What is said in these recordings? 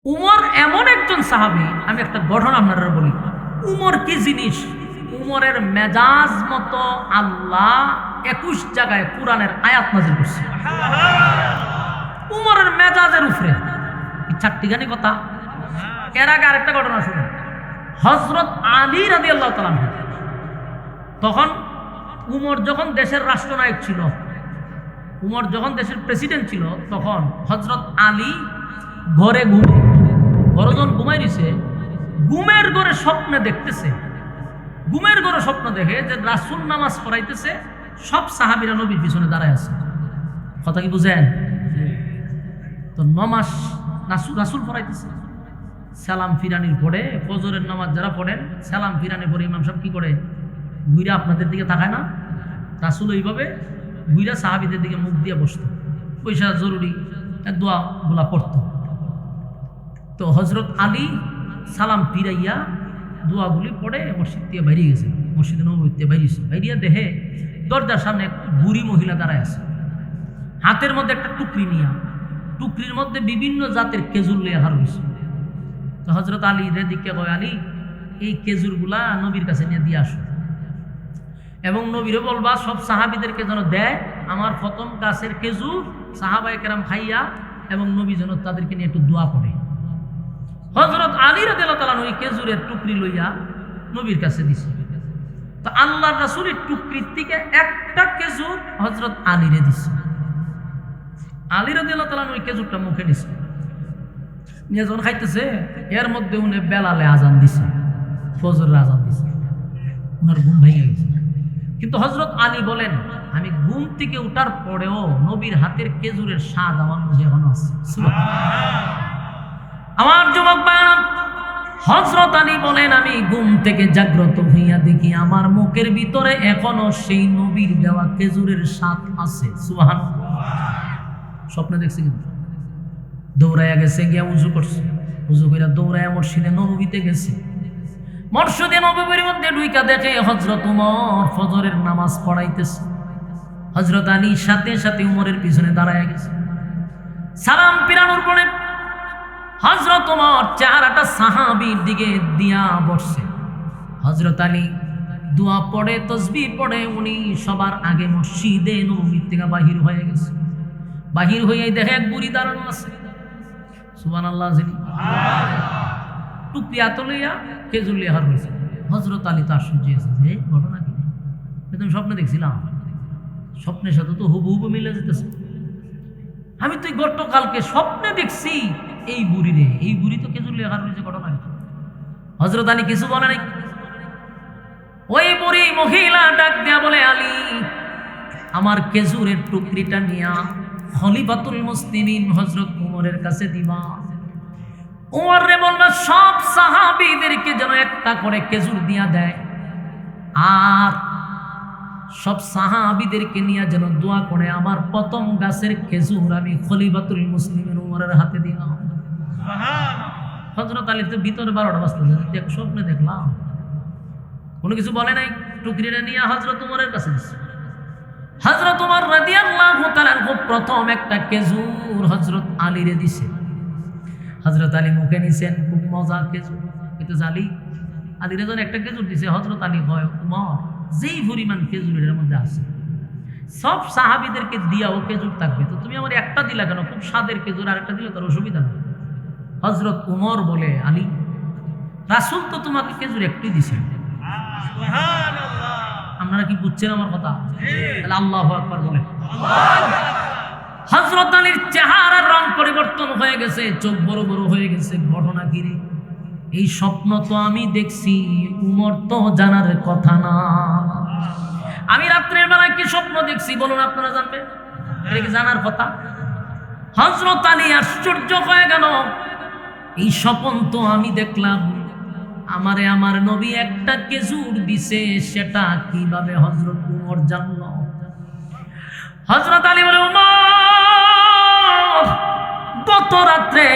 উমর এমন একজন সাহাবী, আমি একটা ঘটনা আপনারা বলি। উমর কি জিনিস? উমরের মেজাজ মতো আল্লাহ 21 জায়গায় কোরআনের আয়াত নাযিল করছে উমরের মেজাজের উপরে। চারটিখানি কথা। এর আগে আরেকটা ঘটনা শুনুন। হযরত আলী রাদিয়াল্লাহু তাআলা আনহু, তখন উমর যখন দেশের রাষ্ট্রনায়ক ছিল, উমর যখন দেশের প্রেসিডেন্ট ছিল, তখন হযরত আলী ঘরে যখন ঘুমাই দিছে, ঘুমের ঘরে স্বপ্নে দেখতেছে, ঘুমের ঘরে স্বপ্ন দেখে যে রাসূল নামাজ পড়াইতেছে, সব সাহাবীরা নবীর পিছনে দাঁড়ায় আছে। কথা কি বুঝেন? তো নামাজ রাসূল পড়াইতেছে, সালাম ফিরানির পরে ফজরের নামাজ যারা পড়েন, সালাম ফিরানির পরে ইমাম সাহেব কি করে? ঘুইরা আপনাদের দিকে তাকায় না? রাসূল ওইভাবে ঘুইরা সাহাবীদের দিকে মুখ দিয়ে বসতো, পয়সা জরুরি দোয়া গুলা পড়তো। তো হযরত আলী সালাম ফিরাইয়া দোয়াগুলি পড়ে মসজিদ দিয়ে বেরিয়ে গেছে, মসজিদে নববী থেকে বেরিয়েছে। বেরিয়ে দেখে দরজার সামনে এক বুড়ি মহিলা দাঁড়ায় আছে, হাতের মধ্যে একটা টুকরি নিয়া, টুকরির মধ্যে বিভিন্ন জাতের খেজুর লিয়ে হার হয়েছে। তো হযরত আলী দিকে কয়, আলী এই খেজুরগুলা নবীর কাছে নিয়ে দিয়ে আসো, এবং নবীরে বলবা সব সাহাবীদেরকে যেন দেয় আমার প্রথম গাছের খেজুর, সাহাবায়ে কেরাম খাইয়া, এবং নবী যেন তাদেরকে নিয়ে একটু দোয়া করে। হযরত আলী রাদিয়াল্লাহু তাআলা ওই খেজুরের টুকরি লইয়া নবীর কাছে দিছে। তো আল্লাহর রাসূলের টুকরির থেকে একটা খেজুর হযরত আলীরে দিছে। আলী রাদিয়াল্লাহু তাআলা ওই খেজুরটা মুখে নিছে, নিয়ে যখন খাইতেছে, এর মধ্যে উনি বেলালে আজান দিছে, ফজরের আজান দিছে। ওনার ঘুম ভেঙে গেছে। কিন্তু হযরত আলী বলেন, আমি ঘুম থেকে উঠার পরেও নবীর হাতের খেজুরের স্বাদ আমার মুখে এখনো আছে। আমার যুবক ভাইরা, হযরত আলী বলেন, আমি ঘুম থেকে জাগ্রত হইয়া দেখি আমার মুখের ভিতরে এখনো সেই নবীর দেওয়া খেজুরের স্বাদ আছে। সুবহানাল্লাহ। স্বপ্নে দেখছি, কিন্তু দৌড়াইয়া গেছে, গিয়া উজু করছে, উজু কইরা দৌড়াইয়া মসজিদে নববীতে গেছে। মসজিদে নববীর মধ্যে ঢুইকা দেখে হযরত উমর ফজরের নামাজ পড়াইতেছে। হযরত আলী সাথে সাথে উমরের পিছনে দাঁড়ায় গেছে। সালাম ফিরানোর পরে হযরত উমর চেহারাটা সাহাবীর দিকে দিয়া বসছে। হযরত আলী দোয়া পড়ে, তাসবিহ পড়ে, উনি সবার আগে মসজিদে নববী থেকে বাহির হয়ে গেছে। বাহির হয়ে দেখে এক বুড়ি দাঁড়ানো আছে। সুবহানাল্লাহ। টুকরি হাতে লইয়া খেজুর লিয়ে হার হয়েছে। হযরত আলী তো আশ্চর্য হয়েছে, যে ঘটনা কি? তুমি স্বপ্নে দেখছিলাম, স্বপ্নের সাথে তো হুবহু মিলে যেতেছে। আমি তো গতকালকে স্বপ্নে দেখছি এই বুড়ি রে, এই বুড়ি তো খেজুর লিয়ে হার হয়েছে। ঘটনা কি? হযরত আলী কিছু বলে নাই। ওই বুড়ি মহিলা ডাক দেয়া বলে, আলী আমার খেজুরের টুকরিটা নিয়া খলিফাতুল মুসলিমিন হযরত উমরের কাছে দিবা। উমর রে বলল, সব সাহাবীদেরকে যেন একটা করে খেজুর দিয়া দেয়, আর সব সাহাবীদেরকে নিয়ে যেন দোয়া করে আমার প্রথম গাছের খেজুর আমি খলিফাতুল মুসলিমিন উমরের হাতে দিলাম। হযরত আলী তো ভিতরে 12টা বাজতেছে, দেখ স্বপ্নে দেখলাম, কোনো কিছু বলে নাই। টুকরিটা নিয়ে হযরত উমরের কাছে দিচ্ছে। হযরত উমর রাদিয়াল্লাহু তাআলা প্রথম একটা খেজুর হযরত আলীরে দিছে। হযরত আলী মুখে নিছেন, খুব মজা খেজুর। কিন্তু আলীরে যখন একটা খেজুর দিছে, হযরত আলী কয়, উমর যেই পরিমাণ খেজুর এর মধ্যে আছে, সব সাহাবীদেরকে দিয়াও খেজুর থাকবে, তো তুমি আমার একটা দিলা কেন? খুব স্বাদের খেজুর, আরেকটা দিলে তার অসুবিধা নেই। হযরত উমর বলে, আলী রাসূল তো তোমাকে খেজুর একটাই দিছে। আপনারা কি বুঝছেন আমার কথা? তাহলে আল্লাহু আকবার বলে। হযরত আলীর চেহারার রং পরিবর্তন হয়ে গেছে, চোখ বড় বড় হয়ে গেছে। ঘটনা কি রে? এই স্বপ্ন তো আমি দেখছি, উমর তো জানার কথা না। আমি রাত্রের বেলায় কি স্বপ্ন দেখছি বলুন, আপনারা জানবেন? এটা কি জানার কথা? হযরত আলী আশ্চর্য হয়ে গেল, এই স্বপ্ন তো আমি দেখলাম, আমারে আমার নবী একটা খেজুর দিছে, সেটা কিভাবে হযরত উমর জানল? হযরত আলী বলে, উমর গত রাত্রে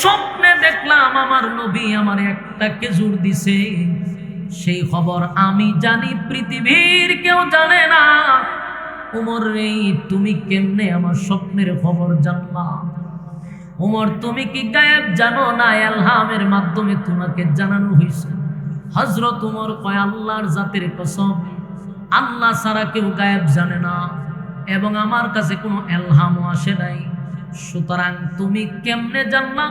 স্বপ্নে দেখলাম আমার নবী আমার একটা খেজুর দিছে, সেই খবর আমি জানি, পৃথিবীর কেউ জানে না। উমর রে, তুমি কেমনে আমার স্বপ্নের খবর জানলা? উমর তুমি কি গায়েব জানো না? ইলহামের মাধ্যমে তোমাকে জানানো হয়েছে। হযরত উমর কয় আল্লাহর জাতের কসম, আল্লাহ ছাড়া কেউ গায়েব জানে না এবং আমার কাছে কোনো ইলহামও আসে নাই। সুতরাং তুমি কেমনে জানলা?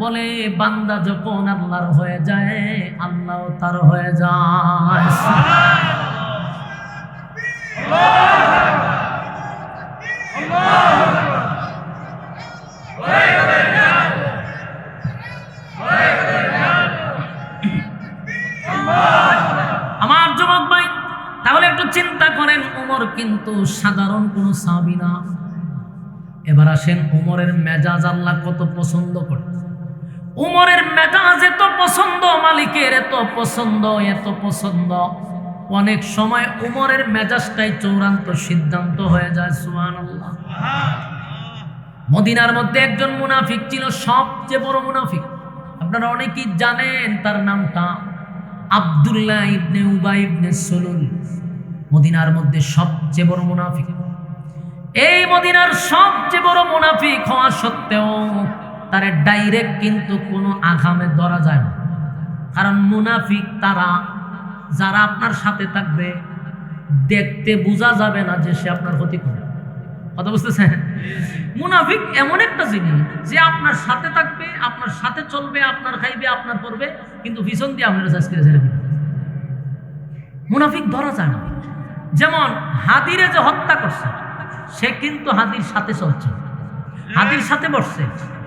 বলে বান্দা যখন আল্লাহর হয়ে যায় আল্লাহও তার হয়ে যায়। আমার যুবক ভাই, তাহলে একটু চিন্তা করেন, উমর কিন্তু সাধারণ কোনো সাহাবী না। এবার আসেন, উমরের মেজাজ আল্লাহ কত পছন্দ করে। উমরের মেজাজ এত পছন্দ, মালিকের এত পছন্দ, এত পছন্দ, অনেক সময় উমরের মেজাজটাই চূড়ান্ত সিদ্ধান্ত হয়ে যায়। সুবহানাল্লাহ। মদিনার মধ্যে একজন মুনাফিক ছিল, সবচেয়ে বড় মুনাফিক। আপনারা অনেকেই জানেন তার নামটা, আব্দুল্লাহ ইবনে উবাই ইবনে সুলুল। মদিনার মধ্যে সবচেয়ে বড় মুনাফিক। এই মদিনার সবচেয়ে বড় মুনাফিক হওয়া সত্ত্বেও তার ডাইরেক্ট কিন্তু কোনো আঘামে ধরা যায় না। কারণ মুনাফিক তারা যারা আপনার সাথে থাকবে, দেখতে বোঝা যাবে না যে সে আপনার ক্ষতি করে। কথা বুঝতেছেন? মুনাফিক এমন একটা জিনিস যে আপনার সাথে থাকবে, আপনার সাথে চলবে, আপনার খাইবে, আপনার পড়বে, কিন্তু পিছন দিয়ে আপনার সাজ করে ছেড়ে দিবে। মুনাফিক ধরা যায় না। যেমন হাদিরে যে হত্যা করছে, সে কিন্তু হাদির সাথে চলছে, হাদির সাথে বসছে,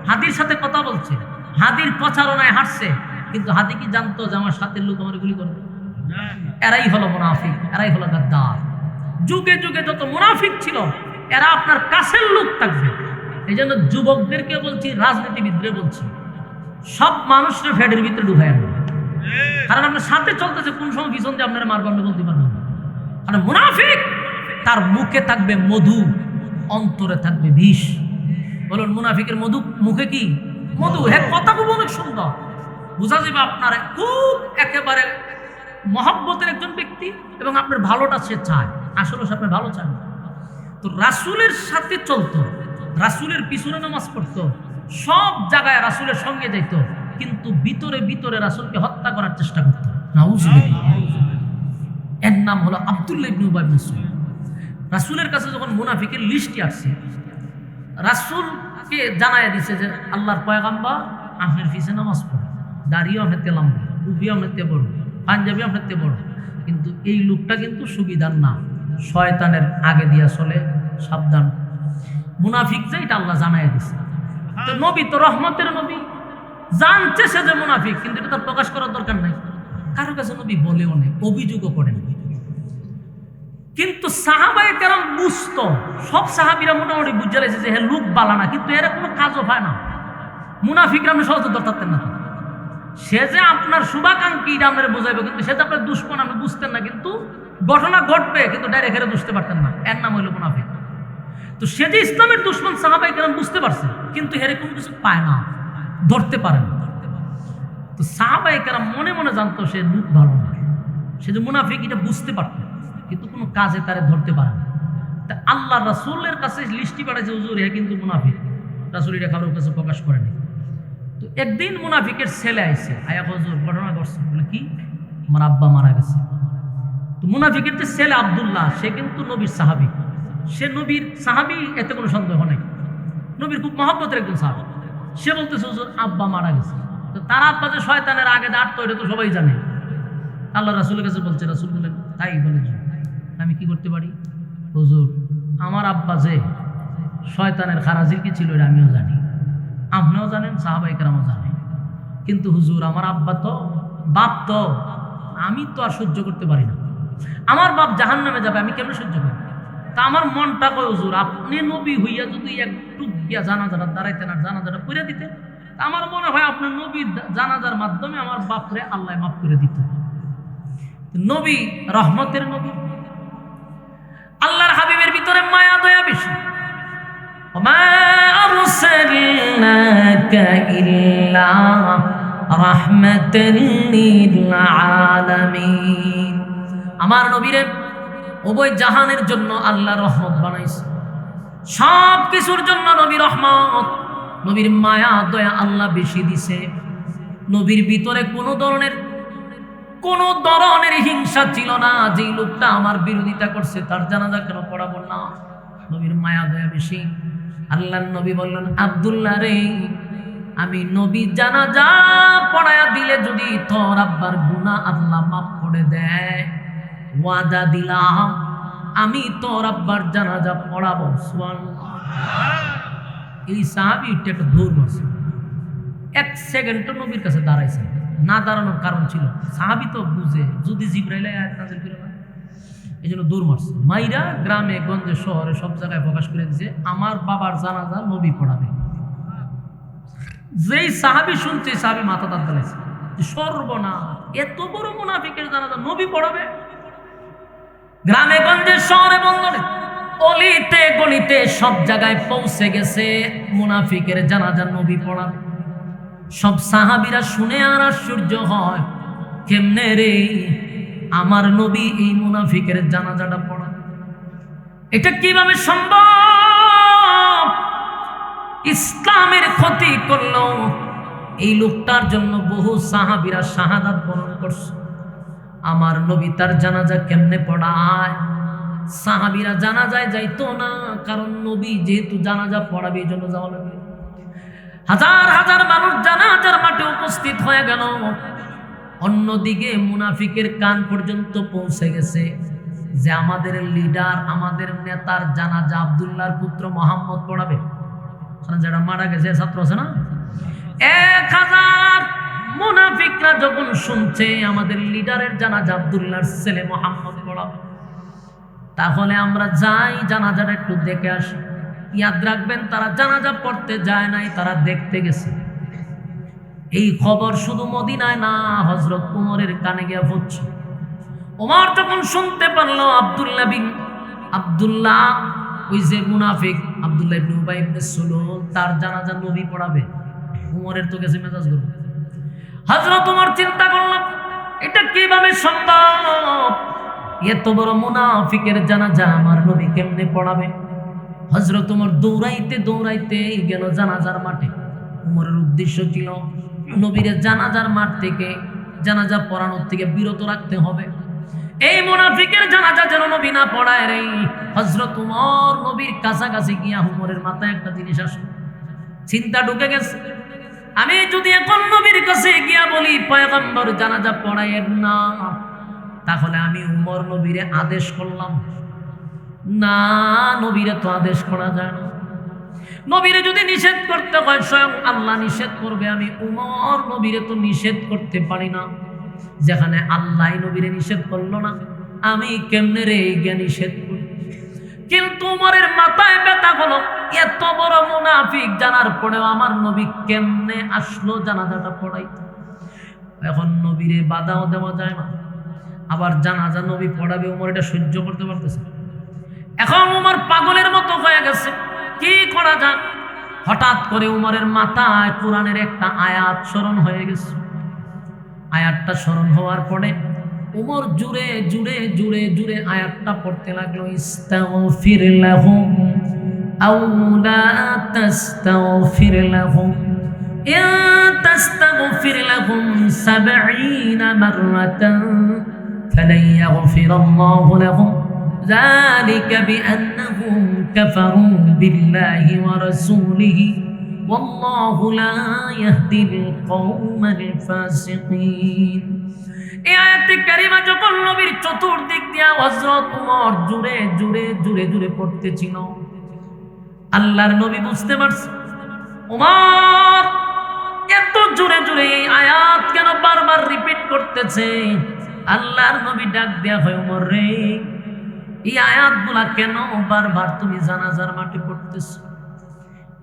হাদির সাথে কথা বলছে, হাদির প্রচারণায় হাঁটছে, কিন্তু হাদি কি জানতো যে আমার সাথে লোক আমার গুলি করবে? এরাই হলো মুনাফিক, এরাই হলো গাদ্দার। যুগে যুগে যত মুনাফিক ছিল, এরা আপনার কাছের লোক থাকবে। এই জন্য যুবকদেরকে বলছি, রাজনীতিবিদদের বলছি, সব মানুষের ফ্যাটের ভিতরে ঢুকায় আনবে। কারণ আপনার সাথে চলতেছে, কোন সময় পিছন দিয়ে আপনারা মারবেন বলতে পারবেন না। কারণ মুনাফিক তার মুখে থাকবে মধু, অন্তরে থাকবে বিষ। বলুন, মুনাফিকের মধু মুখে কি মধু? হ্যাঁ, কথা খুব অনেক সুন্দর, বুঝা যাবে আপনার খুব একেবারে মহব্বতের একজন ব্যক্তি এবং আপনার ভালোটা সে চায়, আসলে সে আপনার ভালো চায় না। তো রাসূলের সাথে চলতো, রাসূলের পিছনে নামাজ পড়তো, সব জায়গায় রাসূলের সঙ্গে যেত, কিন্তু ভিতরে ভিতরে রাসূলকে হত্যা করার চেষ্টা করতো। নাউযুবিল্লাহ। এর নাম হলো আব্দুল্লাহ ইবনে উবাই ইবনে সুলুল। রাসূলের কাছে যখন মুনাফিকের লিস্টটি আসছে, রাসূলকে জানায় দিছে যে আল্লাহর পয়গম্বর আপনার পিছনে নামাজ পড়ে, দাড়িও আপনার তে লম্বা, টুপিও আপনার তে বড়, পাঞ্জাবি আপনার তে বড়, কিন্তু এই লোকটা কিন্তু সুবিধার না, শয়তানের আগে দিয়া চলে, সাবধান। মুনাফিক যে এটা আল্লাহ জানায় দিছে। তো নবী তো রহমতের নবী, জানছে সে যে মুনাফিক, কিন্তু এটা তার প্রকাশ করার দরকার নাই। কারো কাছে নবী বলেও নেই, অভিযোগও করেন। কিন্তু সাহাবায়ে কেরাম বুঝতো, সব সাহাবীরা মোটামুটি বুঝে লেছে যে হ্যাঁ লোক বালা না, কিন্তু এরা কোনো কাজও পায় না। মুনাফিকরা আপনি সহজে ধরতেন না। সে যে আপনার শুভাকাঙ্ক্ষী এটা আপনার বোঝাইবে, কিন্তু সে যে আপনার দুশ্মন আপনি বুঝতেন না, কিন্তু ঘটনা ঘটবে কিন্তু ডাইরেক্ট হেরে বুঝতে পারতেন না। এর নাম হইল মুনাফিক। তো সে যে ইসলামের দুশ্মন সাহাবায়ে কেরাম বুঝতে পারছে, কিন্তু হেরে কোনো কিছু পায় না, ধরতে পারে না। তো সাহাবায়ে কেরাম মনে মনে জানতো সে লোক ভালো না, সে যে মুনাফিক এটা বুঝতে পারত, কিন্তু কোনো কাজে তারে ধরতে পারে না। তা আল্লাহ রাসূলের কাছে লিস্টি পাঠাইছে, হুজুর হ্যাঁ কিন্তু মুনাফিক। রাসূল এটা কারোর কাছে প্রকাশ করেনি। তো একদিন মুনাফিকের ছেলে আইছে, আয়া হুজুর ঘটনা ঘটছে। বলে কি? আমার আব্বা মারা গেছে। তো মুনাফিকের যে ছেলে আব্দুল্লাহ, সে কিন্তু নবীর সাহাবী, সে নবীর সাহাবী, এতে কোনো সন্দেহ নেই, নবীর খুব মহব্বতের একজন সাহাবী। সে বলতেছে হুজুর আব্বা মারা গেছে। তো তার আব্বা যে শয়তানের আগে দাঁড়তো এটা তো সবাই জানে। আল্লাহ রাসূলের কাছে বলছে, রাসূল বলেন তাই বলে আমি কি করতে পারি? হুজুর আমার আব্বা যে শয়তানের খারাজির কি ছিল এটা আমিও জানি, আপনিও জানেন, সাহাবায়ে কেরামও জানে, কিন্তু হুজুর আমার আব্বা তো বাপ, তো আমি তো আর সহ্য করতে পারি না। আমার বাপ জাহান্নামে যাবে, আমি কেমন সহ্য করি? তা আমার মনটা কয় হুজুর আপনি নবী হইয়া যদি একটু গিয়া জানাজাটা দাঁড়াইতেন আর জানাজাটা করে দিতেন, আমার মনে হয় আপনার নবীর জানাজার মাধ্যমে আমার বাপরে আল্লাহ মাফ করে দিত। নবী রহমতের নবী, আল্লাহর হাবিবের ভিতরে মায়া দয়া বেশি। ওমা আরসালনাকা ইল্লা রাহমাতাল লিল আলামিন। আমার নবীরে উভয় জাহানের জন্য আল্লাহ রহমত বানাইছে, সব কিছুর জন্য নবী রহমত। নবীর মায়া দয়া আল্লাহ বেশি দিছে। নবীর ভিতরে কোনো ধরনের হিংসা ছিল না, যে লোকটা আমার বিরোধিতা করছে তার জানাজা কেন পড়াবো না। নবীর মায়া দয়া বেশি। আল্লাহর নবী বললেন, আব্দুল্লাহ রে, আমি নবী জানাজা পড়ায়া দিলে যদি তোর আব্বার গুনাহ আল্লাহ মাফ করে দেয়, ওয়াদা দিলাম আমি তোর আব্বার জানাজা পড়াবো। সুবহানাল্লাহ। এই সাহাবী একটা দৌড় মারছে, 1 সেকেন্ড নবীর কাছে দাঁড়াইছে। না দাঁড়ানোর কারণ ছিল, সাহাবী তো বুঝে যদি জিবরাইল আয়াত নাযিল করে না, এই জন্য দৌড় মারছে। মাইরা গ্রামে গঞ্জে শহরে সব জায়গায় প্রকাশ করে দিয়েছে, আমার বাবার জানাজা নবী পড়াবে। যেই সাহাবী শুনছে, সাহাবী মাথা দাঁত ফেলেছে, সর্বনাশ, এত বড় মুনাফিকের জানাজা নবী পড়াবে। গ্রামে গঞ্জে শহরে বন্দরে অলিতে গলিতে সব জায়গায় পৌঁছে গেছে মুনাফিকের জানাজা নবী পড়াবে। সব সাহাবীরা শুনে আর আশ্চর্য হয়, কেমনে রে আমার নবী এই মুনাফিকের জানাজাটা পড়াবে, এটা কিভাবে সম্ভব? ইসলামের ক্ষতি করলো এই লোকটার জন্য বহু সাহাবীরা শাহাদাত বরণ করছে। আমার নবী তার জানাজা কেমনে পড়ায়? সাহাবীরা জানাজায় যাইতো না, কারণ নবী যেহেতু জানাজা পড়াবে এই জন্য যাওয়া লাগবে। হাজার হাজার মানুষ জানাজার মাঠে উপস্থিত হয়ে গেল। অন্যদিকে মুনাফিকের কান পর্যন্ত পৌঁছে গেছে যে আমাদের লিডার, আমাদের নেতার জানাজা আব্দুল্লাহর পুত্র মোহাম্মদ পড়াবে। যারা মারা গেছে ছাত্র আছে না, 1000 মুনাফিকরা যখন শুনছে আমাদের লিডারের জানাজা আব্দুল্লাহর ছেলে মোহাম্মদ পড়াবে, তাহলে আমরা যাই জানাজাটা একটু দেখে আসি। ইয়াদ রাখবেন, তারা জানাজা পড়তে যায় নাই, তারা দেখতে গেছে। এই খবর শুধু মদিনায় না, হযরত ওমরের কানে গিয়ে পৌঁছছে। ওমর যখন শুনতে পারলো আব্দুল্লাহ ওই যে মুনাফিক আব্দুল্লাহ ইবনে উবাই ইবনে সুলুল, তার জানাজা নবী পড়াবে, ওমরের তো গেছে মেজাজ গরম। হযরত ওমর চিন্তা করলেন, এটা কিভাবে সম্ভব? এত বড় মুনাফিকের জানাজা আমার নবী কেমনে পড়াবে? হযরত ওমর দৌড়াইতে দৌড়াইতে গেল জানাজার মাঠে। ওমরের উদ্দেশ্য ছিল নবীর জানাজার মাঠ থেকে, জানাজা পড়ানোর থেকে বিরত রাখতে হবে। এই মুনাফিকের জানাজা যেন নবী না পড়ায় রে। হযরত ওমর নবীর কাছাকাছি গিয়া ওমরের মাথায় একটা জিনিস আসলো, চিন্তা ঢুকে গেছে, আমি যদি এখন নবীর কাছে গিয়া বলি পয়গম্বর জানাজা পড়ায়েন না, তাহলে আমি ওমর নবীরে আদেশ করলাম না। নবীরে তো আদেশ করা যায় না, নবীরে যদি নিষেধ করতে হয় স্বয়ং আল্লাহ নিষেধ করবে। আমি ওমর নবীরে তো নিষেধ করতে পারি না, যেখানে আল্লাহ নবীরে নিষেধ করলো না, আমি কেমনে রে গিয়ে নিষেধ করি? কিন্তু ওমরের মাথায় ব্যথা হলো, এত বড় মুনাফিক জানার পরেও আমার নবী কেমনে আসলো জানাজাটা পড়াইতে? এখন নবীরে বাধাও দেওয়া যায় না, আবার জানাজা নবী পড়াবে, ওমর এটা সহ্য করতে পারতেছে। এখন ওমর পাগলের মতো হয়ে গেছে, কি করা যায়? হঠাৎ করে ওমরের মাথায় কোরআনের একটা আয়াত স্মরণ হয়ে গেছে। আয়াতটা স্মরণ হওয়ার পরে ওমর জুড়ে জুড়ে জুড়ে জুড়ে আয়াতটা পড়তে লাগলো, ইস্তাগফির লাহুম আও লা তাস্তাগফির লাহুম ইন তাস্তাগফির লাহুম 70 মাররাতান ফালান ইয়াগফিরাল্লাহু লাহুম যালিকা বিআন্নাহুম কাফারু বিল্লাহি ওয়া রাসূলিহি ওয়াল্লাহু লা ইয়াহদিল কওমাল ফাসিকিন। এই আয়াতে কারিমা যখন নবীর চতুর্দিক দিয়া হযরত ওমর জুড়ে জুড়ে জুড়ে জুড়ে পড়তেছিল, আল্লাহর নবী বুঝতে পারছে ওমর এত জুড়ে জুড়ে এই আয়াত কেন বারবার রিপিট করতেছে। আল্লাহর নবী ডাক দেয়া হয়, ওমর রে, এই আয়াতগুলা কেন বারবার তুমি জানাজার মাঠে পড়তেছো?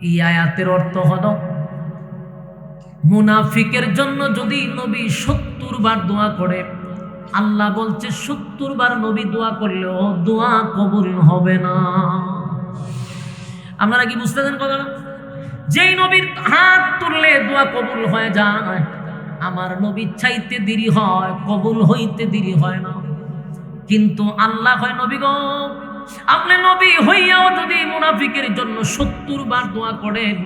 এই আয়াতের অর্থ হলো, মুনাফিকের জন্য যদি নবী 70 বার দোয়া করে, আল্লাহ বলছে 70 বার নবী দোয়া করলেও দোয়া কবুল হবে না। আপনারা কি বুঝতেছেন কথাটা? যেই নবীর হাত তুললে দোয়া কবুল হয়ে যায়, আমার নবী চাইতে দেরি হয়, কবুল হইতে দেরি হয় না। কিন্তু আল্লাহ হয় নবী গো, আপনি নবী হইয়াও যদি মুনাফিকের জন্য 70 বার দোয়া করেন,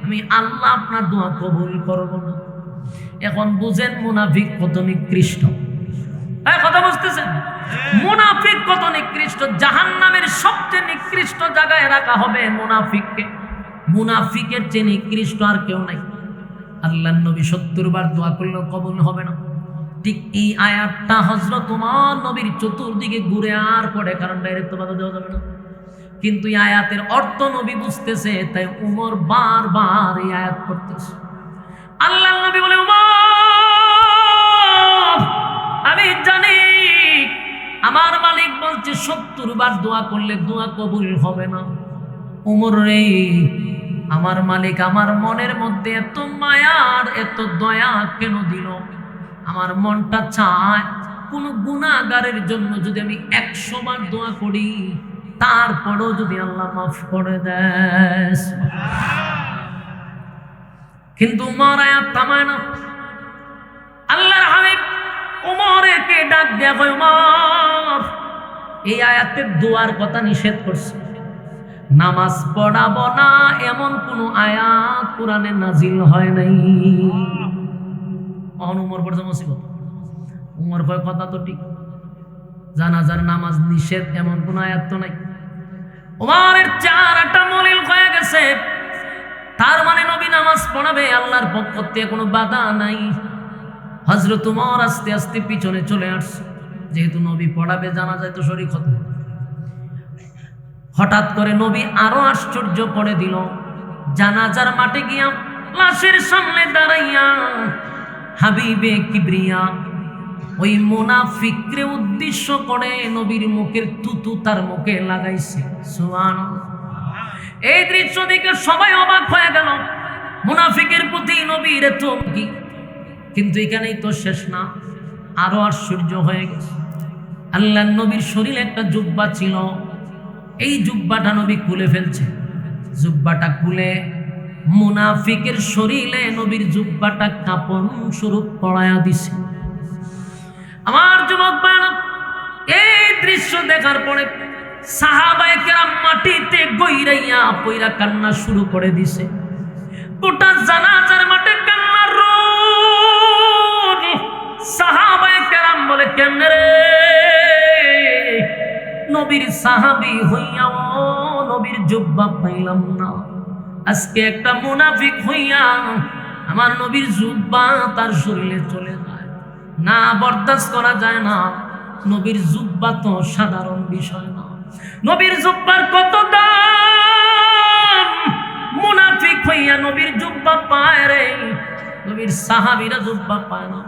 আমি আল্লাহ আপনার দোয়া কবুল করব না। এখন বুঝেন মুনাফিক কত নিকৃষ্ট। কথা বুঝতেছেন? মুনাফিক কত নিকৃষ্ট। জাহান্নামের সবচেয়ে নিকৃষ্ট জায়গায় রাখা হবে মুনাফিককে। মুনাফিকের চেয়ে নিকৃষ্ট আর কেউ নাই। আল্লাহর নবী 70 বার দোয়া করলেও কবুল হবে না। ঠিক এই আয়াতটা হযরত ওমর নবীর চতুর্দিকে ঘুরে আর পড়ে, কারণ ডাইরেক্ট তো বাধা দেওয়া যাবে না। কিন্তু এই আয়াতের অর্থ নবী বুঝতেছে, তাই ওমর বারবার এই আয়াত পড়তেছে। আল্লাহর নবী বলে, ওমর আমি জানি আমার মালিক বলছে 70 বার দোয়া করলে দোয়া কবুল হবে না। ওমর রে, আমার মালিক আমার মনের মধ্যে এত মায়ার এত দয়া কেন দিল? আমার মনটা চায় কোন গুনাহগারের জন্য যদি আমি 100 বার দোয়া করি তারপরও যদি আল্লাহ মাফ করে দেয়। কিন্তু ওমর আয়াত থামায় না। আল্লাহর হাবিব ওমরকে ডাক দেয়া কয়, ওমর এই আয়াতের দোয়ার কথা নিষেধ করছে। নামাজ পড়াবো না এমন কোন আয়াত কোরআনে নাজিল হয় নাই। ওমর পড়ছে মুসিবত। ওমর কয় কথা তো ঠিক, জানাজার নামাজ নিষেধ এমন কোন আয়াত তো নাই। ওমরের 4টা মলিল হয়ে গেছে। তার মানে নবী নামাজ পড়াবে, আল্লাহর পক্ষ থেকে কোনো বাধা নাই। হযরত ওমর আস্তে আস্তে পিছনে চলে আসছে, যেহেতু নবী পড়াবে জানাজায় তো শরীক হতে। হঠাৎ করে নবী আরো আশ্চর্য করে দিল। জানাজার মাঠে গিয়া লাশের সামনে দাঁড়াইয়া হাবিবে কিবরিয়া ওই মুনাফিকরে উদ্দেশ্য করে নবীর মুখের তুতু তার মুখে লাগাইছে। সুবহানাল্লাহ। এই দৃশ্য দেখে সবাই অবাক হয়ে গেল। মুনাফিকের প্রতি নবীর এত কি। কিন্তু এখানেই তো শেষ না, আরো আশ্চর্য হয়ে গেছে। আল্লাহর নবীর শরীরে একটা জুব্বা ছিল, এই জুব্বাটা নবী খুলে ফেলছে। জুব্বাটা খুলে মুনাফিকের শরীরে নবীর জুব্বাটা কাপড় স্বরূপ পরায়া দিছে। আমার যুবক ভাইরা, এই দৃশ্য দেখার পরে সাহাবায়ে কেরাম মাটিতে গইরাইয়া পইরা কান্না শুরু করে দিছে। গোটা জানাজার মাঠে কান্নার রোদ। সাহাবায়ে কেরাম বলে, কেমনে রে নবীর সাহাবী হইয়াও নবীর জুব্বা পাইলাম না। আজকে একটা মুনাফিক হইয়া আমার নবীর জুব্বা তার শরীরে চলে যায় না, বরদাস্ত করা যায় না। নবীর জুব্বা তো সাধারণ বিষয় না। নবীর জুব্বার কত দাম। মুনাফিক হইয়া নবীর জুব্বা পায় রে, নবীর সাহাবীরা জুব্বা পায় না।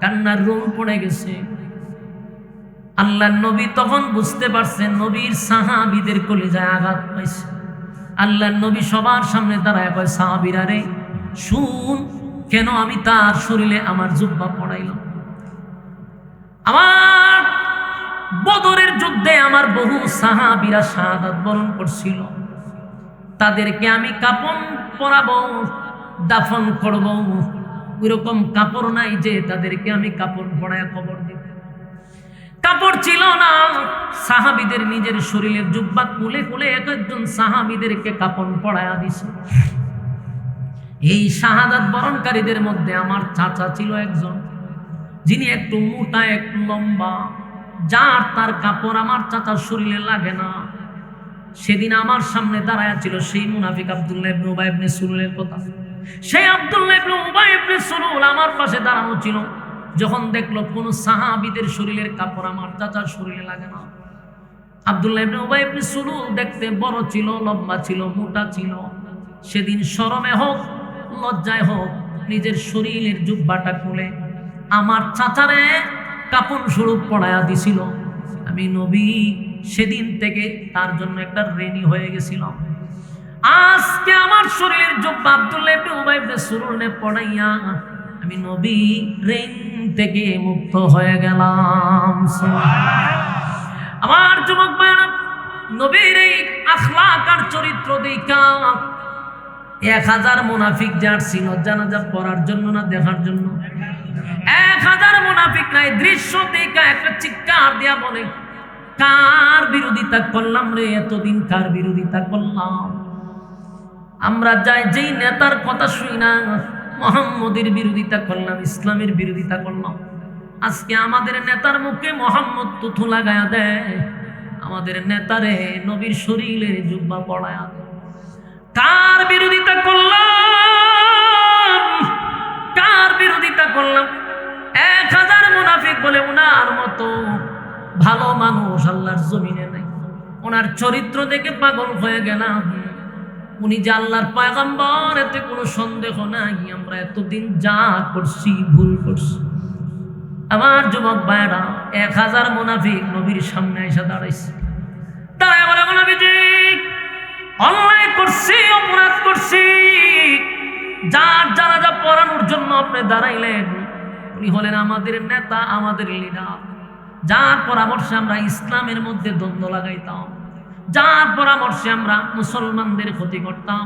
কান্নার রোল পড়ে গেছে। আল্লাহর নবী তখন বুঝতে পারছেন নবীর সাহাবীদের কলিজায় আঘাত পাইছে। আল্লাহর নবী সবার সামনে দাঁড়ায় কয়, সাহাবীরা রে শুন, কেন আমি তার শরীরে আমার জুব্বা পড়াইলাম। আমার বদরের যুদ্ধে আমার বহু সাহাবীরা শাহাদাত বরণ করছিল, তাদেরকে আমি কাপন পরাবো, দাফন করব। ওইরকম কাপড় নাই যে তাদেরকে আমি কাপড় পরায়া কবর দিব। কাপড় ছিল না। সাহাবীদের নিজের শরীরের জুব্বা খুলে খুলে এক একজন সাহাবীদেরকে কাপড় পরায়া দিছে। এই শাহাদাত বরণকারীদের মধ্যে আমার চাচা ছিল একজন, যিনি একটু মোটা একটু লম্বা, যার তার কাপড় আমার চাচার শরীরে লাগে না। সেদিন আমার সামনে দাঁড়ায়া ছিল সেই মুনাফিক আব্দুল্লাহ ইবনে উবাই ইবনে সুলুলের কথা। সেই আব্দুল্লাহ ইবনে উবাই ইবনে সুলুল আমার পাশে দাঁড়ানো ছিল। যখন দেখলো কোন সাহাবীদের শরীরের কাপড় আমার চাচার শরীরে লাগে না। আব্দুল্লাহ ইবনে উবাই ইবনে সুলুল দেখতে বড় ছিল, লম্বা ছিল, মোটা ছিল। সেদিন শরমে হোক লজ্জায় হোক নিজের শরীরের জুব্বাটা খুলে আমার চাচারে কাপড় স্বরূপ পড়ায়া দিছিল। আমি নবী সেদিন থেকে তার জন্য একটা ঋণী হয়ে গেছিলাম। আজকে আমার শরীরের জুব্বা আব্দুল্লাহ ইবনে উবাই ইবনে সুলুলে পড়াইয়া আমি নবী ঋণ থেকে মুক্ত হয়ে গেলাম। আমার যুবক ভাইরা, নবীর এই আখলাক আর চরিত্র দেখা 1000 মুনাফিক যার ছিল জানাজা পড়ার জন্য না দেখার জন্য। 1000 মুনাফিক নাই, দৃশ্য দেখা একটা চিৎকার দিয়া বলে, কার বিরোধিতা করলাম রে এতদিন, কার বিরোধিতা করলাম। আমরা যাই যেই নেতার কথা শুই না মুহাম্মদের বিরোধিতা করলাম, ইসলামের বিরোধিতা করলাম, আজকে আমাদের নেতার মুখে মুহাম্মদ তুথু লাগায়া দেয়, আমাদের নেতারে নবীর শরীরের জুব্বা পড়ায়া দেয়। কার বিরোধিতা করলাম, কার বিরোধিতা করলাম? 1000 মুনাফিক বলে উনার মতো ভালো মানুষ আল্লাহর জমিনে নাই। ওনার চরিত্র দেখে পাগল হয়ে গেলাম। উনি যে আল্লাহর পয়গম্বর এতে কোনো সন্দেহ নাই। আমরা এতদিন যা করছি ভুল করছি। আমার যুবক ভাইরা, 1000 মুনাফিক নবীর সামনে এসে দাঁড়াইছে। দাঁড়ায় বলে, নবীজি অন্যায় করছি, অপরাধ করছি, যার জানাজা পড়ানোর জন্য আপনি দাঁড়াইলেন উনি হলেন আমাদের নেতা, আমাদের লিডার, যার পরামর্শে আমরা ইসলামের মধ্যে দ্বন্দ্ব লাগাইতাম, যার পরামর্শে আমরা মুসলমানদের ক্ষতি করতাম,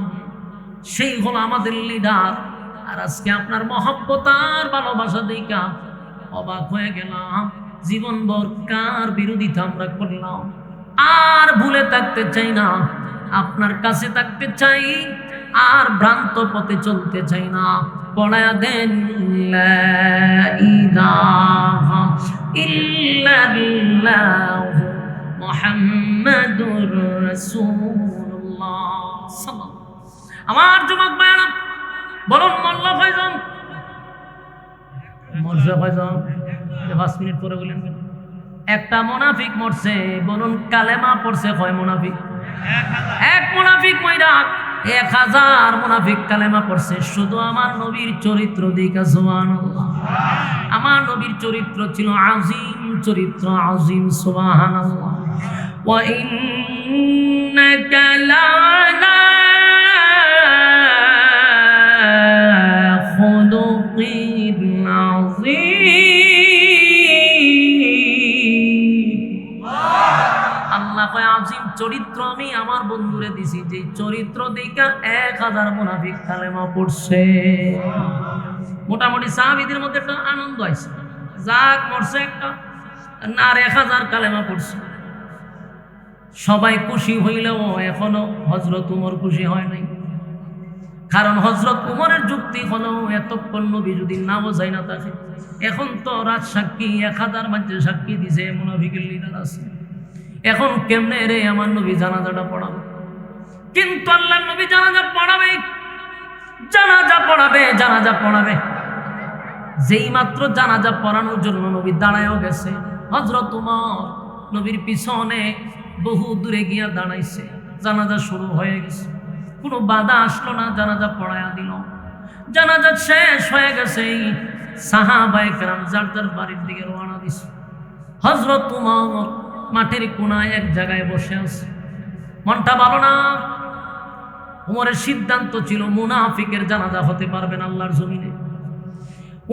সেই হলো আমাদের লিডার। আর আজকে আপনার মহব্বত আর ভালোবাসা দেখা অবাক হয়ে গেলাম। জীবনভর কার বিরোধিতা আমরা করলাম। আর ভুলে থাকতে চাই না, আপনার কাছে থাকতে চাই, আর ভ্রান্ত পথে চলতে চাই না। পড়ায়া দেন লা ইলাহা ইল্লাল্লাহু মুহাম্মাদুর রাসূলুল্লাহ সাল্লাল্লাহু। আমার যুবক ভাইরা বলুন, মোল্লা কয়জন? মরছে কয়জন? 5 মিনিট পরে বলেন। একটা মুনাফিক মরছে, বলুন কালেমা পড়ছে কয় মুনাফিক? 1 মুনাফিক মইরা 1000 মুনাফিক কালেমা পড়ছে। শুধু আমার নবীর চরিত্র দেখা, সুবহানাল্লাহ। আমার নবীর চরিত্র ছিল আযীম চরিত্র, আযীম, সুবহানাল্লাহ। ওয়া ইন্নাকা লা'আলা খুলুকিন আযীম। আল্লাহ কয় আযীম চরিত্র আমি আমার বন্ধুরে দিছি, যে চরিত্র দেখা 1000 মুনাফিক কালেমা পড়ছে। মোটামুটি সাহাবীদের মধ্যে একটা আনন্দ আছে, যাক মরছে একটা, না 1000 কালেমা পড়ছে। সবাই খুশি হইলেও এখনো হযরত উমর খুশি হয় নাই। কারণ হযরত উমরের যুক্তি হলো, এতক্ষণ নবী যদি না বোঝাই না থাকে, এখন তো রাত সাক্ষী 1000 মাঝে সাক্ষী দিছে মুনাফিকের লিডার আছে, এখন কেমনে রে আমার নবী জানাজাটা পড়াবে? কিন্তু আল্লাহর নবী জানাজা পড়াবে, জানাজা পড়াবে, জানাজা পড়াবে। যেই মাত্র জানাজা পড়ানোর জন্য নবী দাঁড়ায়ও গেছে, হযরত উমর নবীর পিছনে বহু দূরে গিয়া দাঁড়াইছে। জানাজা শুরু হয়ে গেছে, কোনো বাধা আসলো না, জানাজা পড়ায়া দিল। জানাজা শেষ হয়ে গেছে, সাহাবায়ে কেরাম যার যার বাড়ির দিকে রওনা দিছে। হযরত উমর মাঠের কোনায় এক জায়গায় বসে আছে, মনটা ভালো না। উমরের সিদ্ধান্ত ছিল মুনাফিকের জানাজা হতে পারবে না আল্লাহর জমিনে।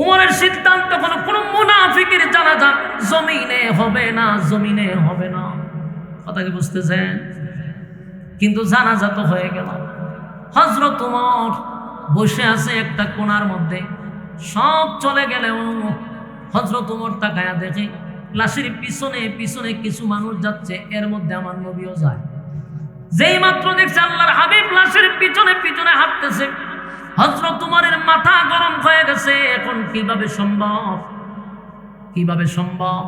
উমরের সিদ্ধান্ত হলো কোনো মুনাফিকের জানাজা জমিনে হবে না, জমিনে হবে না। কথা কি বুঝতেছেন? কিন্তু জানাজা তো হয়ে গেল। হযরত উমর বসে আছে একটা কোণার মধ্যে, সব চলে গেলেও হযরত উমর তাকায়া দেখে লাশের পিছনে পিছনে কিছু মানুষ যাচ্ছে, এর মধ্যে আমার নবীও যায়। যেই মাত্র দেখছে আল্লাহর হাবিব লাশের পিছনে পিছনে হাঁটতেছে, হযরত উমরের মাথা গরম হয়ে গেছে। এখন কিভাবে সম্ভব? কিভাবে সম্ভব?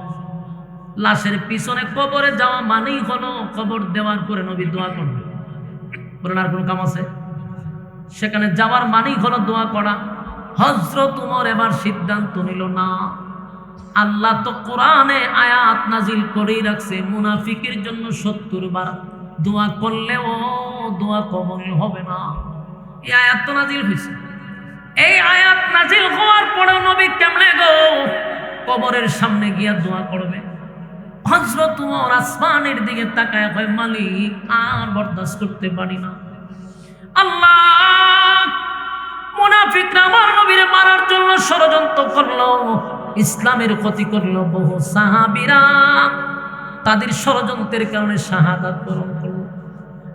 লাশের পিছনে কবরে যাওয়া মানেই হলো কবর দেওয়ার পরে নবী দোয়া করবে, বলেন আর কোন কাম আছে? সেখানে যাওয়ার মানেই হলো দোয়া করা। হযরত উমর এবার সিদ্ধান্ত নিল, না, আল্লাহ তো কোরআনে আয়াত নাজিল করেই রাখছে মুনাফিকের জন্য 70 বার দোয়া করলেও দোয়া কবুল হবে না। এই আয়াত তো নাজিল হয়েছে। এই আয়াত নাজিল হওয়ার পরেও নবী কেমনে গো কবরের সামনে গিয়া দোয়া করবে? হযরত উমর আসমানের দিকে তাকায় কয়, মালিক আর বরদাস্ত করতে পারি না। আল্লাহ, মুনাফিকরা আমার নবীরে মারার জন্য ষড়যন্ত্র করলো, ইসলামের ক্ষতি করলো। বহু সাহাবীরা তাদের ষড়যন্ত্রের কারণে শাহাদাত বরণ করলো।